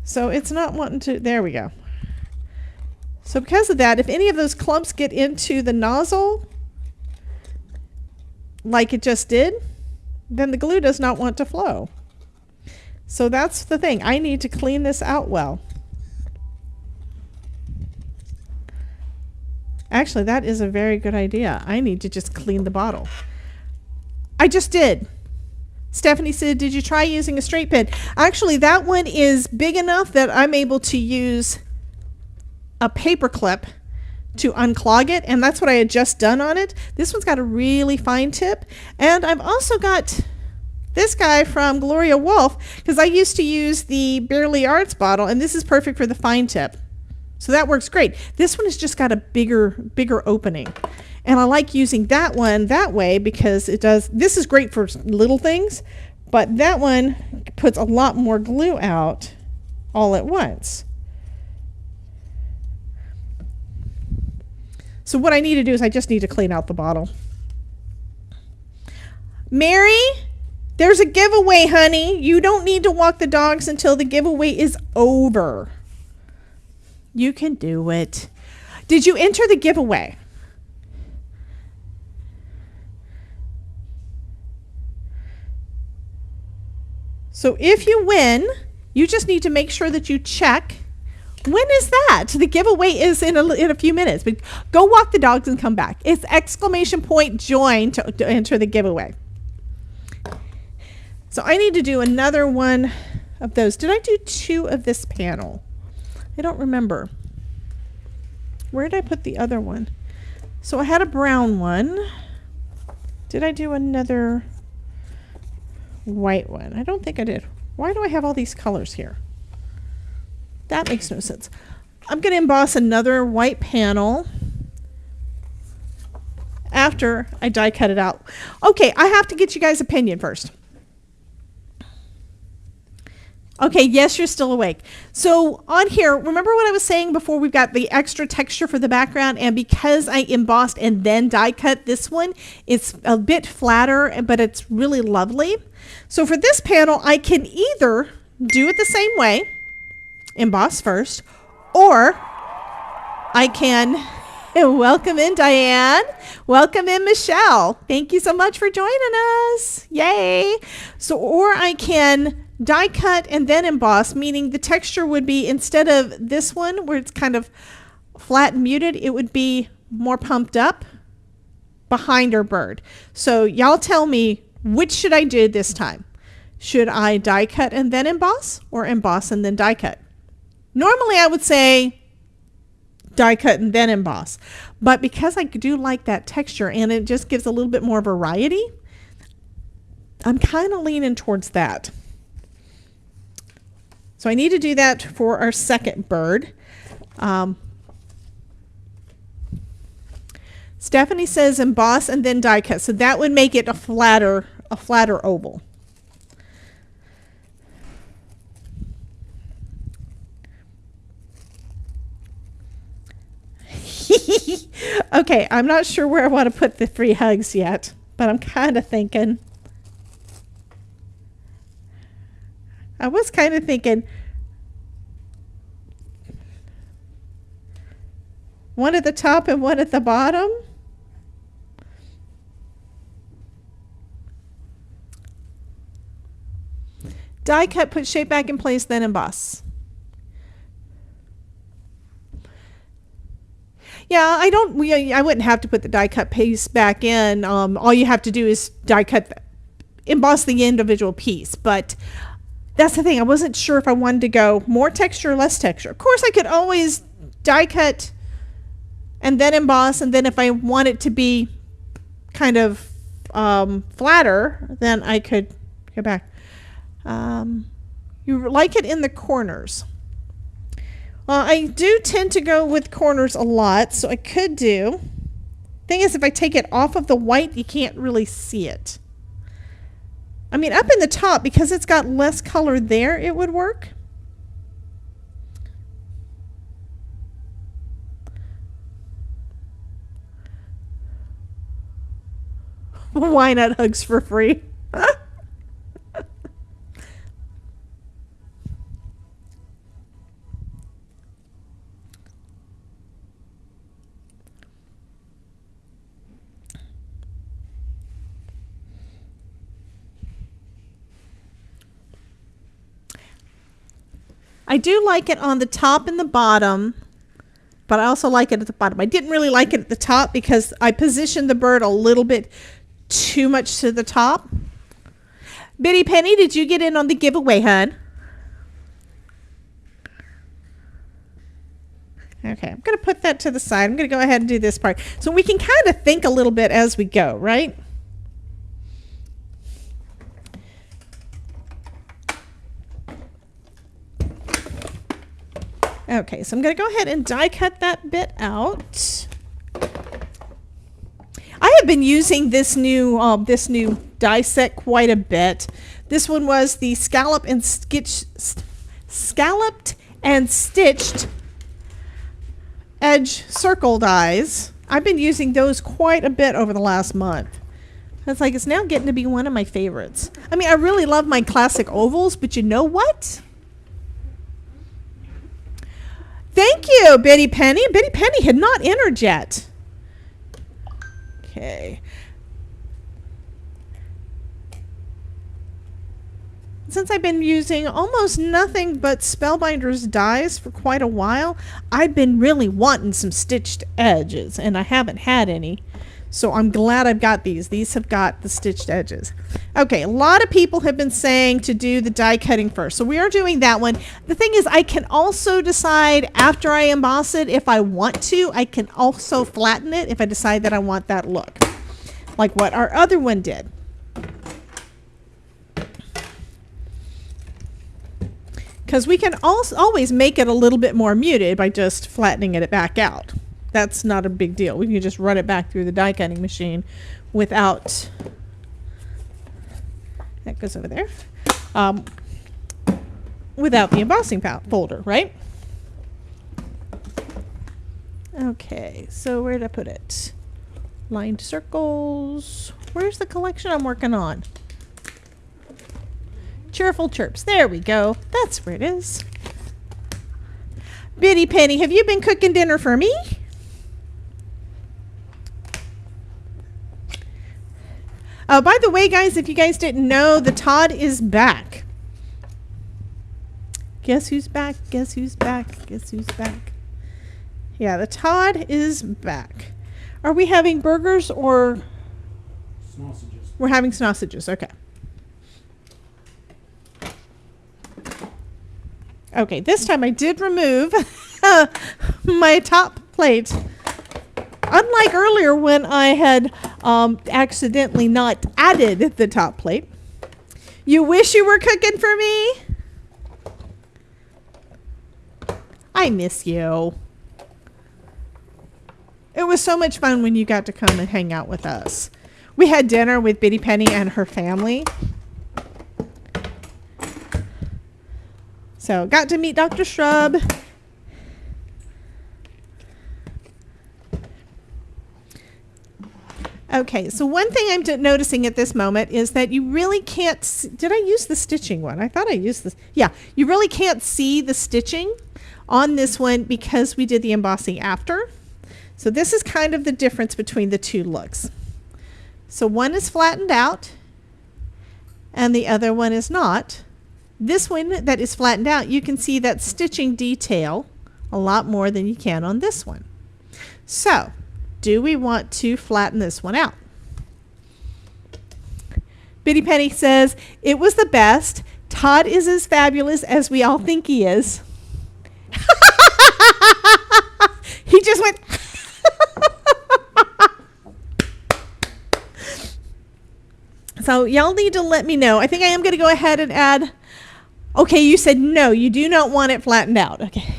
So it's not wanting to, there we go. So because of that, if any of those clumps get into the nozzle, like it just did, then the glue does not want to flow. So that's the thing. I need to clean this out well. Actually, that is a very good idea. I need to just clean the bottle. I just did. Stephanie said, did you try using a straight pin? Actually, that one is big enough that I'm able to use a paper clip to unclog it, and that's what I had just done on it. This one's got a really fine tip, and I've also got this guy from Gloria Wolf, because I used to use the Barely Arts bottle, and this is perfect for the fine tip. So that works great. This one has just got a bigger opening. And I like using that one that way because it does, this is great for little things, but that one puts a lot more glue out all at once. So what I need to do is I just need to clean out the bottle. Mary, there's a giveaway, honey. You don't need to walk the dogs until the giveaway is over. You can do it. Did you enter the giveaway? So if you win, you just need to make sure that you check. When is that? The giveaway is in a few minutes. But go walk the dogs and come back. It's !join to enter the giveaway. So I need to do another one of those. Did I do 2 of this panel? I don't remember. Where did I put the other one? So I had a brown one. Did I do another white one? I don't think I did. Why do I have all these colors here? That makes no sense. I'm going to emboss another white panel after I die cut it out. Okay, I have to get you guys' opinion first. Okay, yes, you're still awake. So on here, remember what I was saying before? We've got the extra texture for the background, and because I embossed and then die cut this one, it's a bit flatter, but it's really lovely. So for this panel, I can either do it the same way, emboss first, or I can welcome in Diane, welcome in Michelle. Thank you so much for joining us. Yay. So, or I can die cut and then emboss, meaning the texture would be, instead of this one where it's kind of flat and muted, it would be more pumped up behind our bird. So y'all tell me, which should I do this time? Should I die cut and then emboss, or emboss and then die cut? Normally I would say die cut and then emboss, but because I do like that texture and it just gives a little bit more variety, I'm kind of leaning towards that. So I need to do that for our second bird. Stephanie says emboss and then die cut. So that would make it a flatter oval. Okay, I'm not sure where I want to put the 3 hugs yet, but I'm kind of thinking. I was kind of thinking one at the top and one at the bottom. Die cut, put shape back in place, then emboss. Yeah, I wouldn't have to put the die cut piece back in. All you have to do is die cut, emboss the individual piece. But that's the thing. I wasn't sure if I wanted to go more texture or less texture. Of course, I could always die cut and then emboss. And then if I want it to be kind of flatter, then I could go back. You like it in the corners. Well, I do tend to go with corners a lot, so I could do. Thing is, if I take it off of the white, you can't really see it. I mean, up in the top, because it's got less color there, it would work. Why not hugs for free? I do like it on the top and the bottom, but I also like it at the bottom. I didn't really like it at the top because I positioned the bird a little bit too much to the top. Bitty Penny, did you get in on the giveaway, hun? Okay, I'm going to put that to the side. I'm going to go ahead and do this part. So we can kind of think a little bit as we go, right? Okay, so I'm going to go ahead and die cut that bit out. I have been using this new die set quite a bit. This one was the scalloped and stitched edge circle dies. I've been using those quite a bit over the last month. It's like, it's now getting to be one of my favorites. I mean, I really love my classic ovals, but you know what? Thank you, Betty Penny. Betty Penny had not entered yet. Okay. Since I've been using almost nothing but Spellbinder's dies for quite a while, I've been really wanting some stitched edges, and I haven't had any. So I'm glad I've got these. These have got the stitched edges. Okay, a lot of people have been saying to do the die cutting first. So we are doing that one. The thing is, I can also decide after I emboss it, if I want to, I can also flatten it if I decide that I want that look. Like what our other one did. Because we can also always make it a little bit more muted by just flattening it back out. That's not a big deal. We can just run it back through the die cutting machine without, that goes over there, without the embossing folder, right? Okay, so where did I put it? Lined circles. Where's the collection I'm working on? Cheerful Chirps. There we go. That's where it is. Bitty Penny, have you been cooking dinner for me? By the way, guys, if you guys didn't know, the Todd is back. Guess who's back? Guess who's back? Guess who's back? Yeah, the Todd is back. Are we having burgers or? Sausages. We're having sausages. Okay. Okay, this time I did remove my top plate. Unlike earlier when I had accidentally not added the top plate. You wish you were cooking for me? I miss you. It was so much fun when you got to come and hang out with us. We had dinner with Bitty Penny and her family. So got to meet Dr. Shrub. Okay, so one thing I'm noticing at this moment is that you really can't see, did I use the stitching one? I thought I used this. Yeah, you really can't see the stitching on this one because we did the embossing after. So this is kind of the difference between the two looks. So one is flattened out and the other one is not. This one that is flattened out, you can see that stitching detail a lot more than you can on this one. So, do we want to flatten this one out? Bitty Penny says, it was the best. Todd is as fabulous as we all think he is. He just went. So y'all need to let me know. I think I am going to go ahead and add. Okay, you said no, you do not want it flattened out. Okay.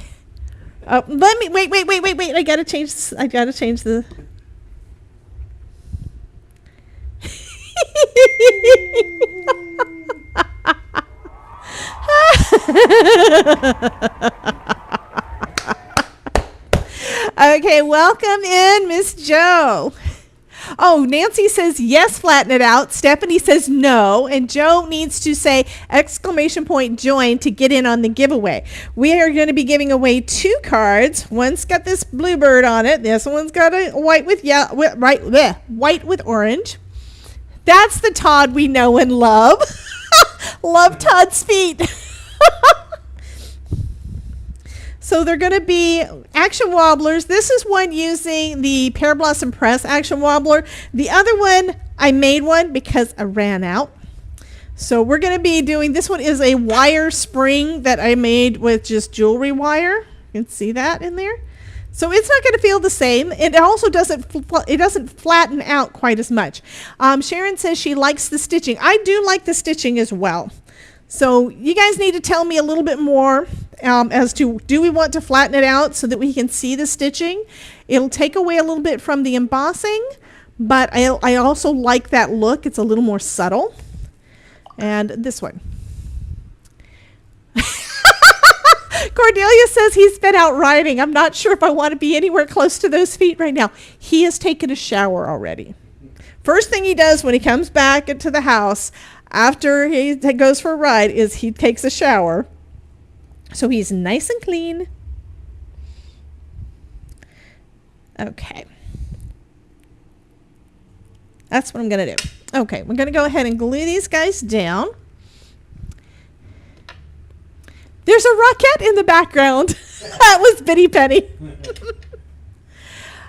Let me wait. I gotta change this. I gotta change the. Okay, welcome in, Miss Joe. Oh, Nancy says yes, flatten it out. Stephanie says no. And Joe needs to say exclamation point join to get in on the giveaway. We are going to be giving away 2 cards. One's got this bluebird on it. This one's got a white with white with orange. That's the Todd we know and love. Love Todd's feet. So they're going to be action wobblers. This is one using the Pear Blossom Press action wobbler. The other one, I made one because I ran out. So we're going to be doing, this one is a wire spring that I made with just jewelry wire. You can see that in there. So it's not going to feel the same. It also doesn't flatten out quite as much. Sharon says she likes the stitching. I do like the stitching as well. So you guys need to tell me a little bit more as to, do we want to flatten it out so that we can see the stitching? It'll take away a little bit from the embossing, but I also like that look. It's a little more subtle. And this one. Cordelia says he's been out riding. I'm not sure if I want to be anywhere close to those feet right now. He has taken a shower already. First thing he does when he comes back into the house after he goes for a ride is he takes a shower. So he's nice and clean. Okay. That's what I'm going to do. Okay, we're going to go ahead and glue these guys down. There's a rocket in the background. That was Bitty Penny.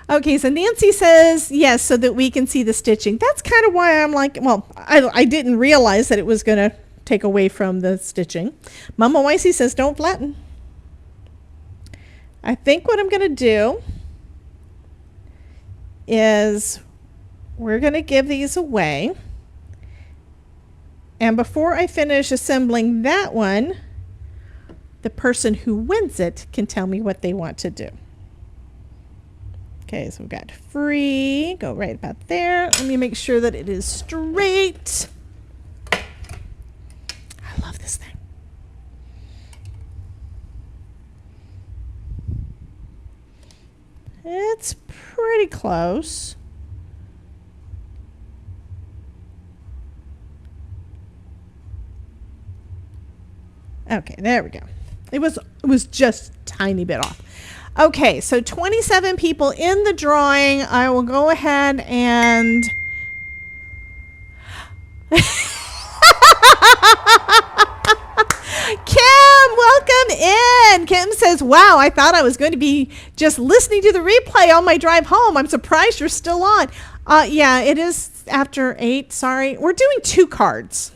Okay, so Nancy says, yes, so that we can see the stitching. That's kind of why I'm like, well, I didn't realize that it was going to take away from the stitching. Mama Wicey says, don't flatten. I think what I'm going to do is we're going to give these away. And before I finish assembling that one, the person who wins it can tell me what they want to do. Okay, so we've got free, go right about there. Let me make sure that it is straight. I love this thing. It's pretty close. Okay, there we go. It was just a tiny bit off. Okay, so 27 people in the drawing. I will go ahead and Kim, welcome in. Kim says, wow, I thought I was going to be just listening to the replay on my drive home. I'm surprised you're still on. Yeah, it is after 8. Sorry. We're doing 2 cards.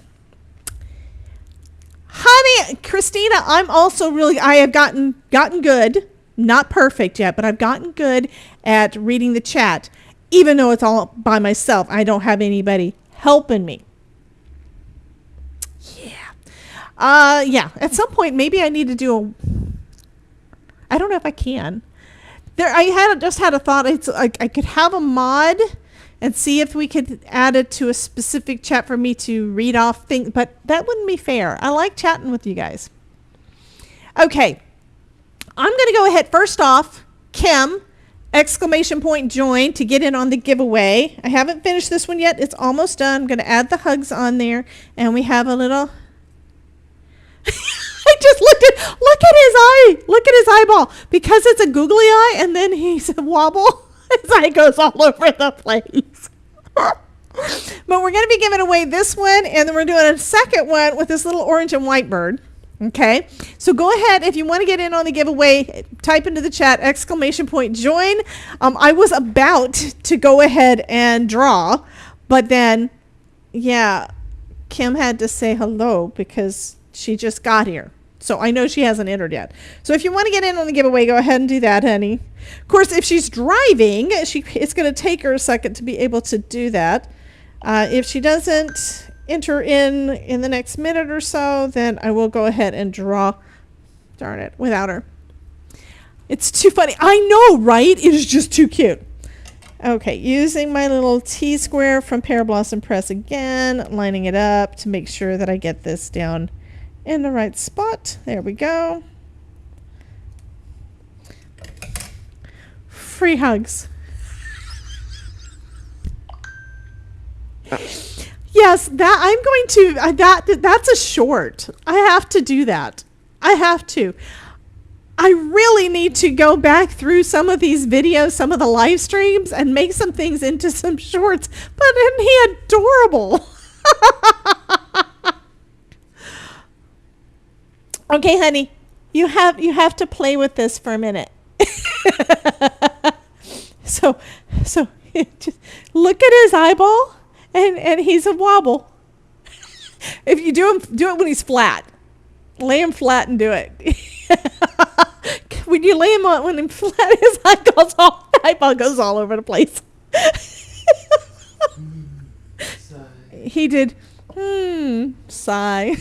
Honey, Christina, I'm also really, I have gotten good. Not perfect yet, but I've gotten good at reading the chat. Even though it's all by myself, I don't have anybody helping me. Yeah, at some point, maybe I need to do I don't know if I can. I just had a thought. I could have a mod and see if we could add it to a specific chat for me to read off things, but that wouldn't be fair. I like chatting with you guys. Okay, I'm going to go ahead. First off, Kim, ! Join to get in on the giveaway. I haven't finished this one yet. It's almost done. I'm going to add the hugs on there, and we have a little. I just look at his eye. Look at his eyeball. Because it's a googly eye, and then he's a wobble. His eye goes all over the place. But we're going to be giving away this one, and then we're doing a second one with this little orange and white bird. Okay, so go ahead if you want to get in on the giveaway. Type into the chat ! Join. I was about to go ahead and draw, but then, yeah, Kim had to say hello because she just got here. So I know she hasn't entered yet. So if you want to get in on the giveaway, go ahead and do that, honey. Of course, if she's driving, it's going to take her a second to be able to do that. If she doesn't enter in the next minute or so, then I will go ahead and draw, darn it, without her. It's too funny. I know, right? It is just too cute. Okay, using my little T-square from Pear Blossom Press again, lining it up to make sure that I get this down in the right spot. There we go. Free hugs. Yes, that I'm going to, that's a short. I have to do that. I have to. I really need to go back through some of these videos, some of the live streams, and make some things into some shorts. But isn't he adorable? Okay, honey, you have to play with this for a minute. So just look at his eyeball. And he's a wobble. If you do it when he's flat. Lay him flat and do it. When you lay him on when he's flat, his eyeball goes all over the place. He did. Sigh.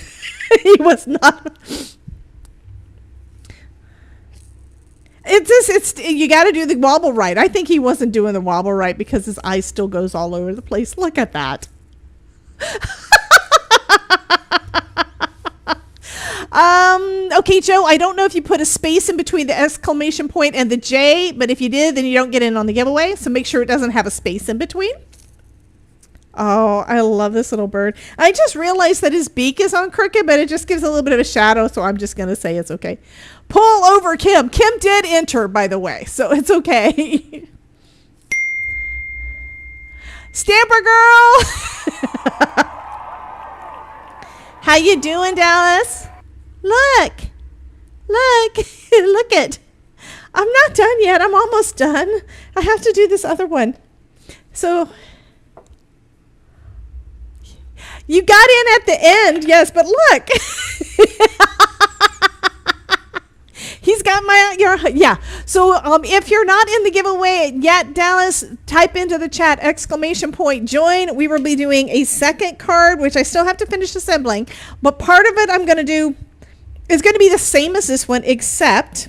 He was not. It's you got to do the wobble right. I think he wasn't doing the wobble right because his eye still goes all over the place. Look at that. Okay, Joe, I don't know if you put a space in between the exclamation point and the J, but if you did, then you don't get in on the giveaway. So make sure it doesn't have a space in between. Oh, I love this little bird. I just realized that his beak is on crooked, but it just gives a little bit of a shadow, so I'm just going to say it's okay. Pull over Kim. Kim did enter, by the way, so it's okay. Stamper girl! How you doing, Dallas? Look. Look. Look it. I'm not done yet. I'm almost done. I have to do this other one. So... you got in at the end, yes, but look. He's got yeah. So if you're not in the giveaway yet, Dallas, type into the chat !join. We will be doing a second card, which I still have to finish assembling. But part of it I'm going to do is going to be the same as this one, except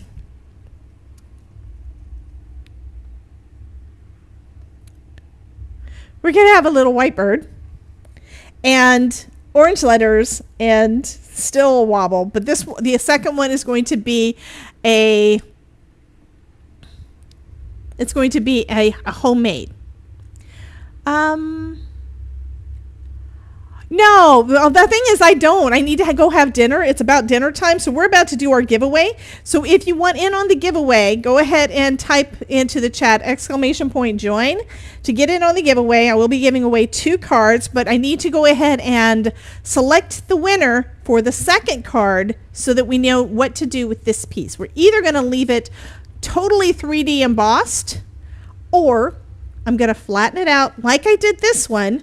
we're going to have a little white bird. And orange letters and still a wobble, but the second one is going to be a homemade. No, the thing is I need to go have dinner. It's about dinner time, so we're about to do our giveaway. So if you want in on the giveaway, go ahead and type into the chat !join to get in on the giveaway. I will be giving away 2 cards, but I need to go ahead and select the winner for the second card so that we know what to do with this piece. We're either going to leave it totally 3D embossed, or I'm going to flatten it out like I did this one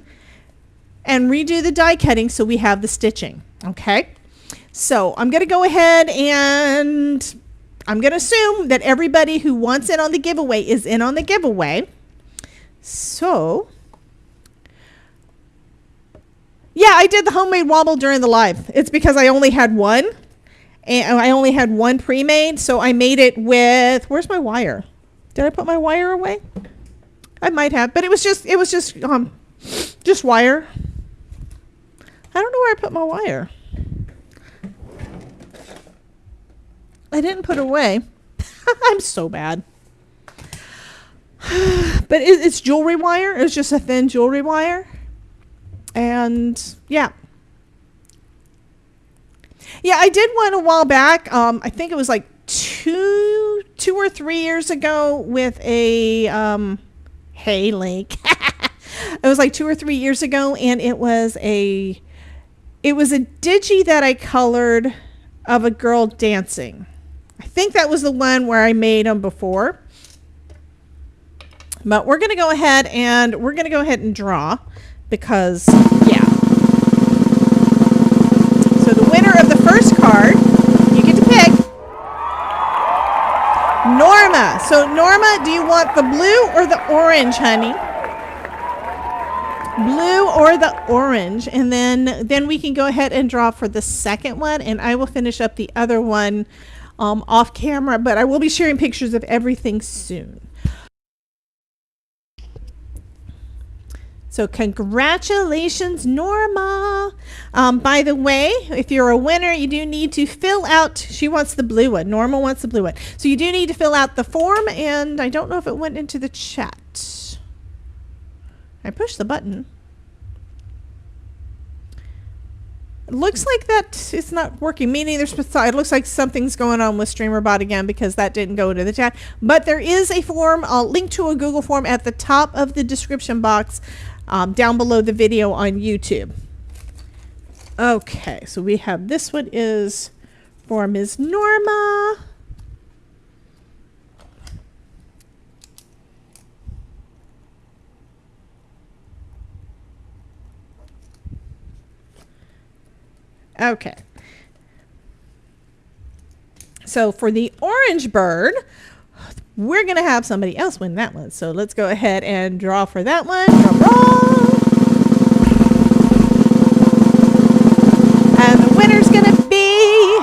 and redo the die cutting so we have the stitching. Okay, so I'm going to go ahead and I'm going to assume that everybody who wants in on the giveaway is in on the giveaway. So yeah, I did the homemade wobble during the live. It's because I only had one, and I only had one pre-made, so I made it with, where's my wire? Did I put my wire away? I might have, but it was just wire. I don't know where I put my wire. I didn't put it away. I'm so bad. But it's jewelry wire. It's just a thin jewelry wire. And yeah. Yeah, I did one a while back. I think it was like two or 3 years ago with a hey Link. It was like 2 or 3 years ago, and it was a digi that I colored of a girl dancing. I think that was the one where I made them before. But we're going to go ahead and draw because, yeah. So the winner of the first card, you get to pick Norma. So Norma, do you want the blue or the orange, honey? Blue or the orange, and then we can go ahead and draw for the second one, and I will finish up the other one off camera, but I will be sharing pictures of everything soon. So congratulations, Norma. By the way, if you're a winner, you do need to fill out, she wants the blue one, Norma wants the blue one, so you do need to fill out the form, and I don't know if it went into the chat. I pushed the button. It looks like that it's not working. Me neither. It looks like something's going on with StreamerBot again because that didn't go into the chat. But there is a form. I'll link to a Google form at the top of the description box down below the video on YouTube. Okay, so we have this one is for Ms. Norma. Okay. So for the orange bird, we're going to have somebody else win that one. So let's go ahead and draw for that one. Drum roll. And the winner's going to be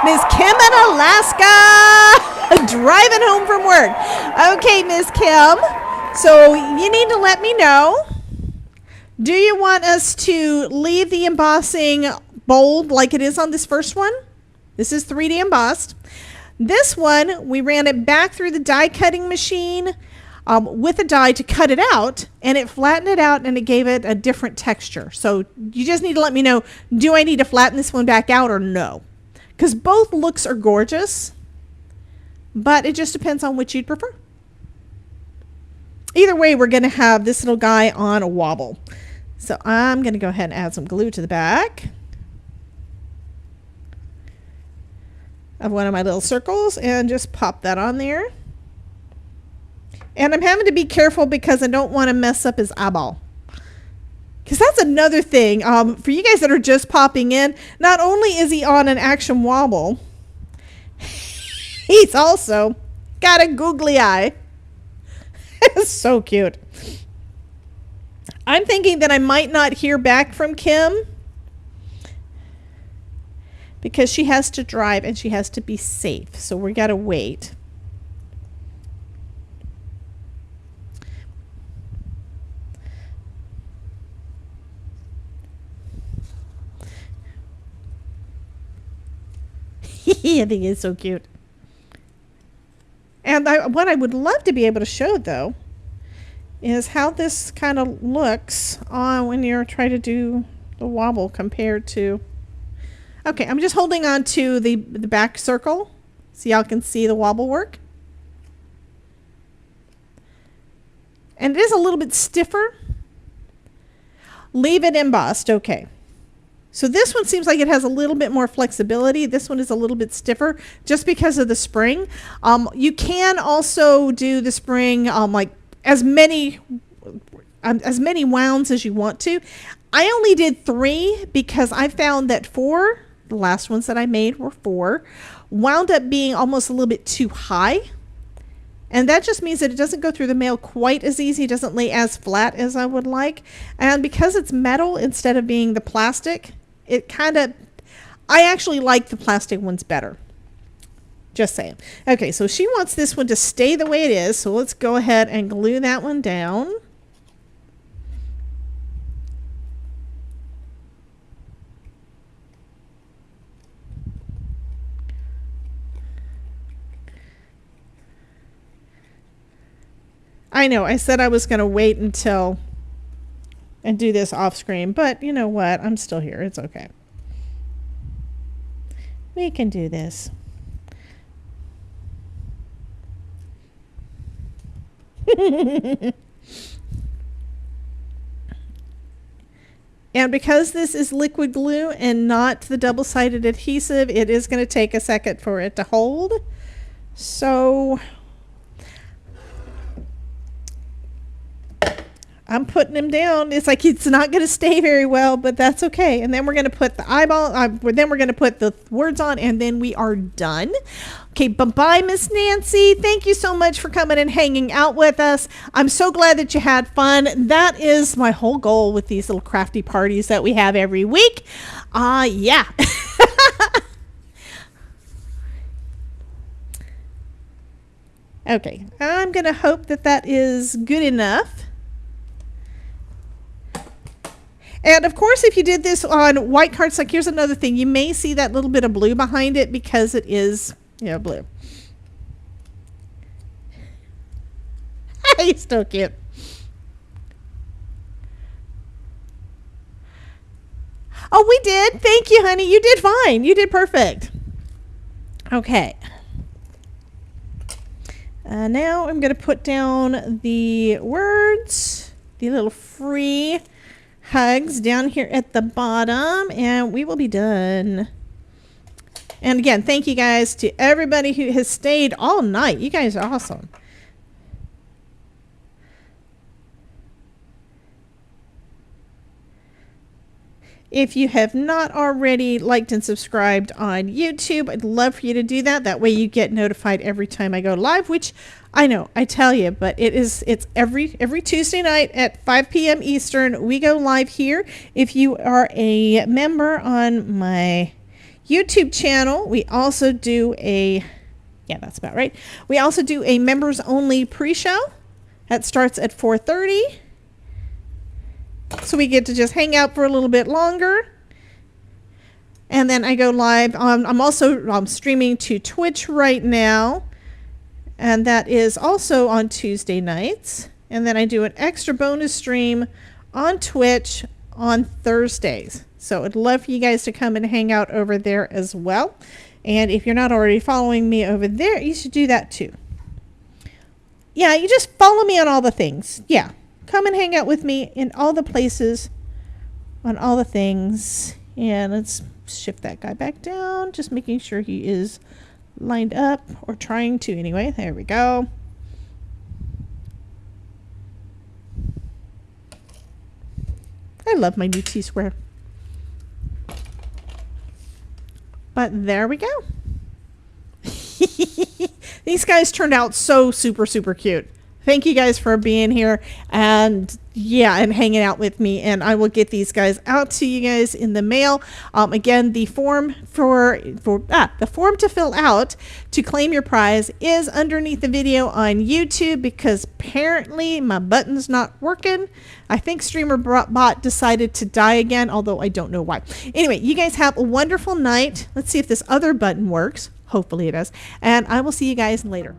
Ms. Kim in Alaska, driving home from work. Okay, Ms. Kim. So you need to let me know. Do you want us to leave the embossing bold like it is on this first one. This is 3D embossed. This one, we ran it back through the die cutting machine with a die to cut it out, and it flattened it out and it gave it a different texture. So you just need to let me know, do I need to flatten this one back out or no? Because both looks are gorgeous, but it just depends on which you'd prefer. Either way, we're going to have this little guy on a wobble. So I'm going to go ahead and add some glue to the back of one of my little circles and just pop that on there. And I'm having to be careful because I don't want to mess up his eyeball. Because that's another thing. For you guys that are just popping in, not only is he on an action wobble, he's also got a googly eye. It's so cute. I'm thinking that I might not hear back from Kim because she has to drive and she has to be safe. So we got to wait. I think it's so cute. And what I would love to be able to show, though, is how this kind of looks on when you're trying to do the wobble compared to... Okay, I'm just holding on to the back circle so y'all can see the wobble work. And it is a little bit stiffer. Leave it embossed, okay. So this one seems like it has a little bit more flexibility. This one is a little bit stiffer just because of the spring. You can also do the spring like as many wounds as you want to. I only did 3 because I found that 4, the last ones that I made were 4, wound up being almost a little bit too high. And that just means that it doesn't go through the mail quite as easy. It doesn't lay as flat as I would like. And because it's metal instead of being the plastic, it kind of, I actually like the plastic ones better. Just saying. Okay, so she wants this one to stay the way it is. So let's go ahead and glue that one down. I know, I said I was going to wait until and do this off screen, but you know what? I'm still here. It's okay. We can do this. And because this is liquid glue and not the double-sided adhesive, it is going to take a second for it to hold. So I'm putting him down. It's like it's not going to stay very well, but that's okay. And then we're going to put the eyeball, then we're going to put the words on, and then we are done. Okay, bye-bye, Miss Nancy. Thank you so much for coming and hanging out with us. I'm so glad that you had fun. That is my whole goal with these little crafty parties that we have every week. Yeah. Okay, I'm going to hope that that is good enough. And of course, if you did this on white cardstock, here's another thing. You may see that little bit of blue behind it because it is, you know, blue. He's still cute. Oh, we did. Thank you, honey. You did fine. You did perfect. Okay. Now I'm going to put down the words, the little free hugs down here at the bottom, and we will be done. And again, thank you guys to everybody who has stayed all night. You guys are awesome. If you have not already liked and subscribed on YouTube, I'd love for you to do that. That way you get notified every time I go live, which I know, I tell you, but it's every Tuesday night at 5 p.m. Eastern. We go live here. If you are a member on my YouTube channel, we also do a, yeah, that's about right. We also do a members only pre-show that starts at 4:30. So we get to just hang out for a little bit longer. And then I go live. I'm also streaming to Twitch right now. And that is also on Tuesday nights. And then I do an extra bonus stream on Twitch on Thursdays. So I'd love for you guys to come and hang out over there as well. And if you're not already following me over there, you should do that too. Yeah, you just follow me on all the things. Yeah, come and hang out with me in all the places, on all the things. And let's shift that guy back down, just making sure he is lined up, or trying to anyway. There we go. I love my new T-square. But there we go. These guys turned out so super cute. Thank you guys for being here and and hanging out with me. And I will get these guys out to you guys in the mail. Again, the form the form to fill out to claim your prize is underneath the video on YouTube, because apparently my button's not working. I think Streamer Bot decided to die again, although I don't know why. Anyway, you guys have a wonderful night. Let's see if this other button works. Hopefully it does. And I will see you guys later.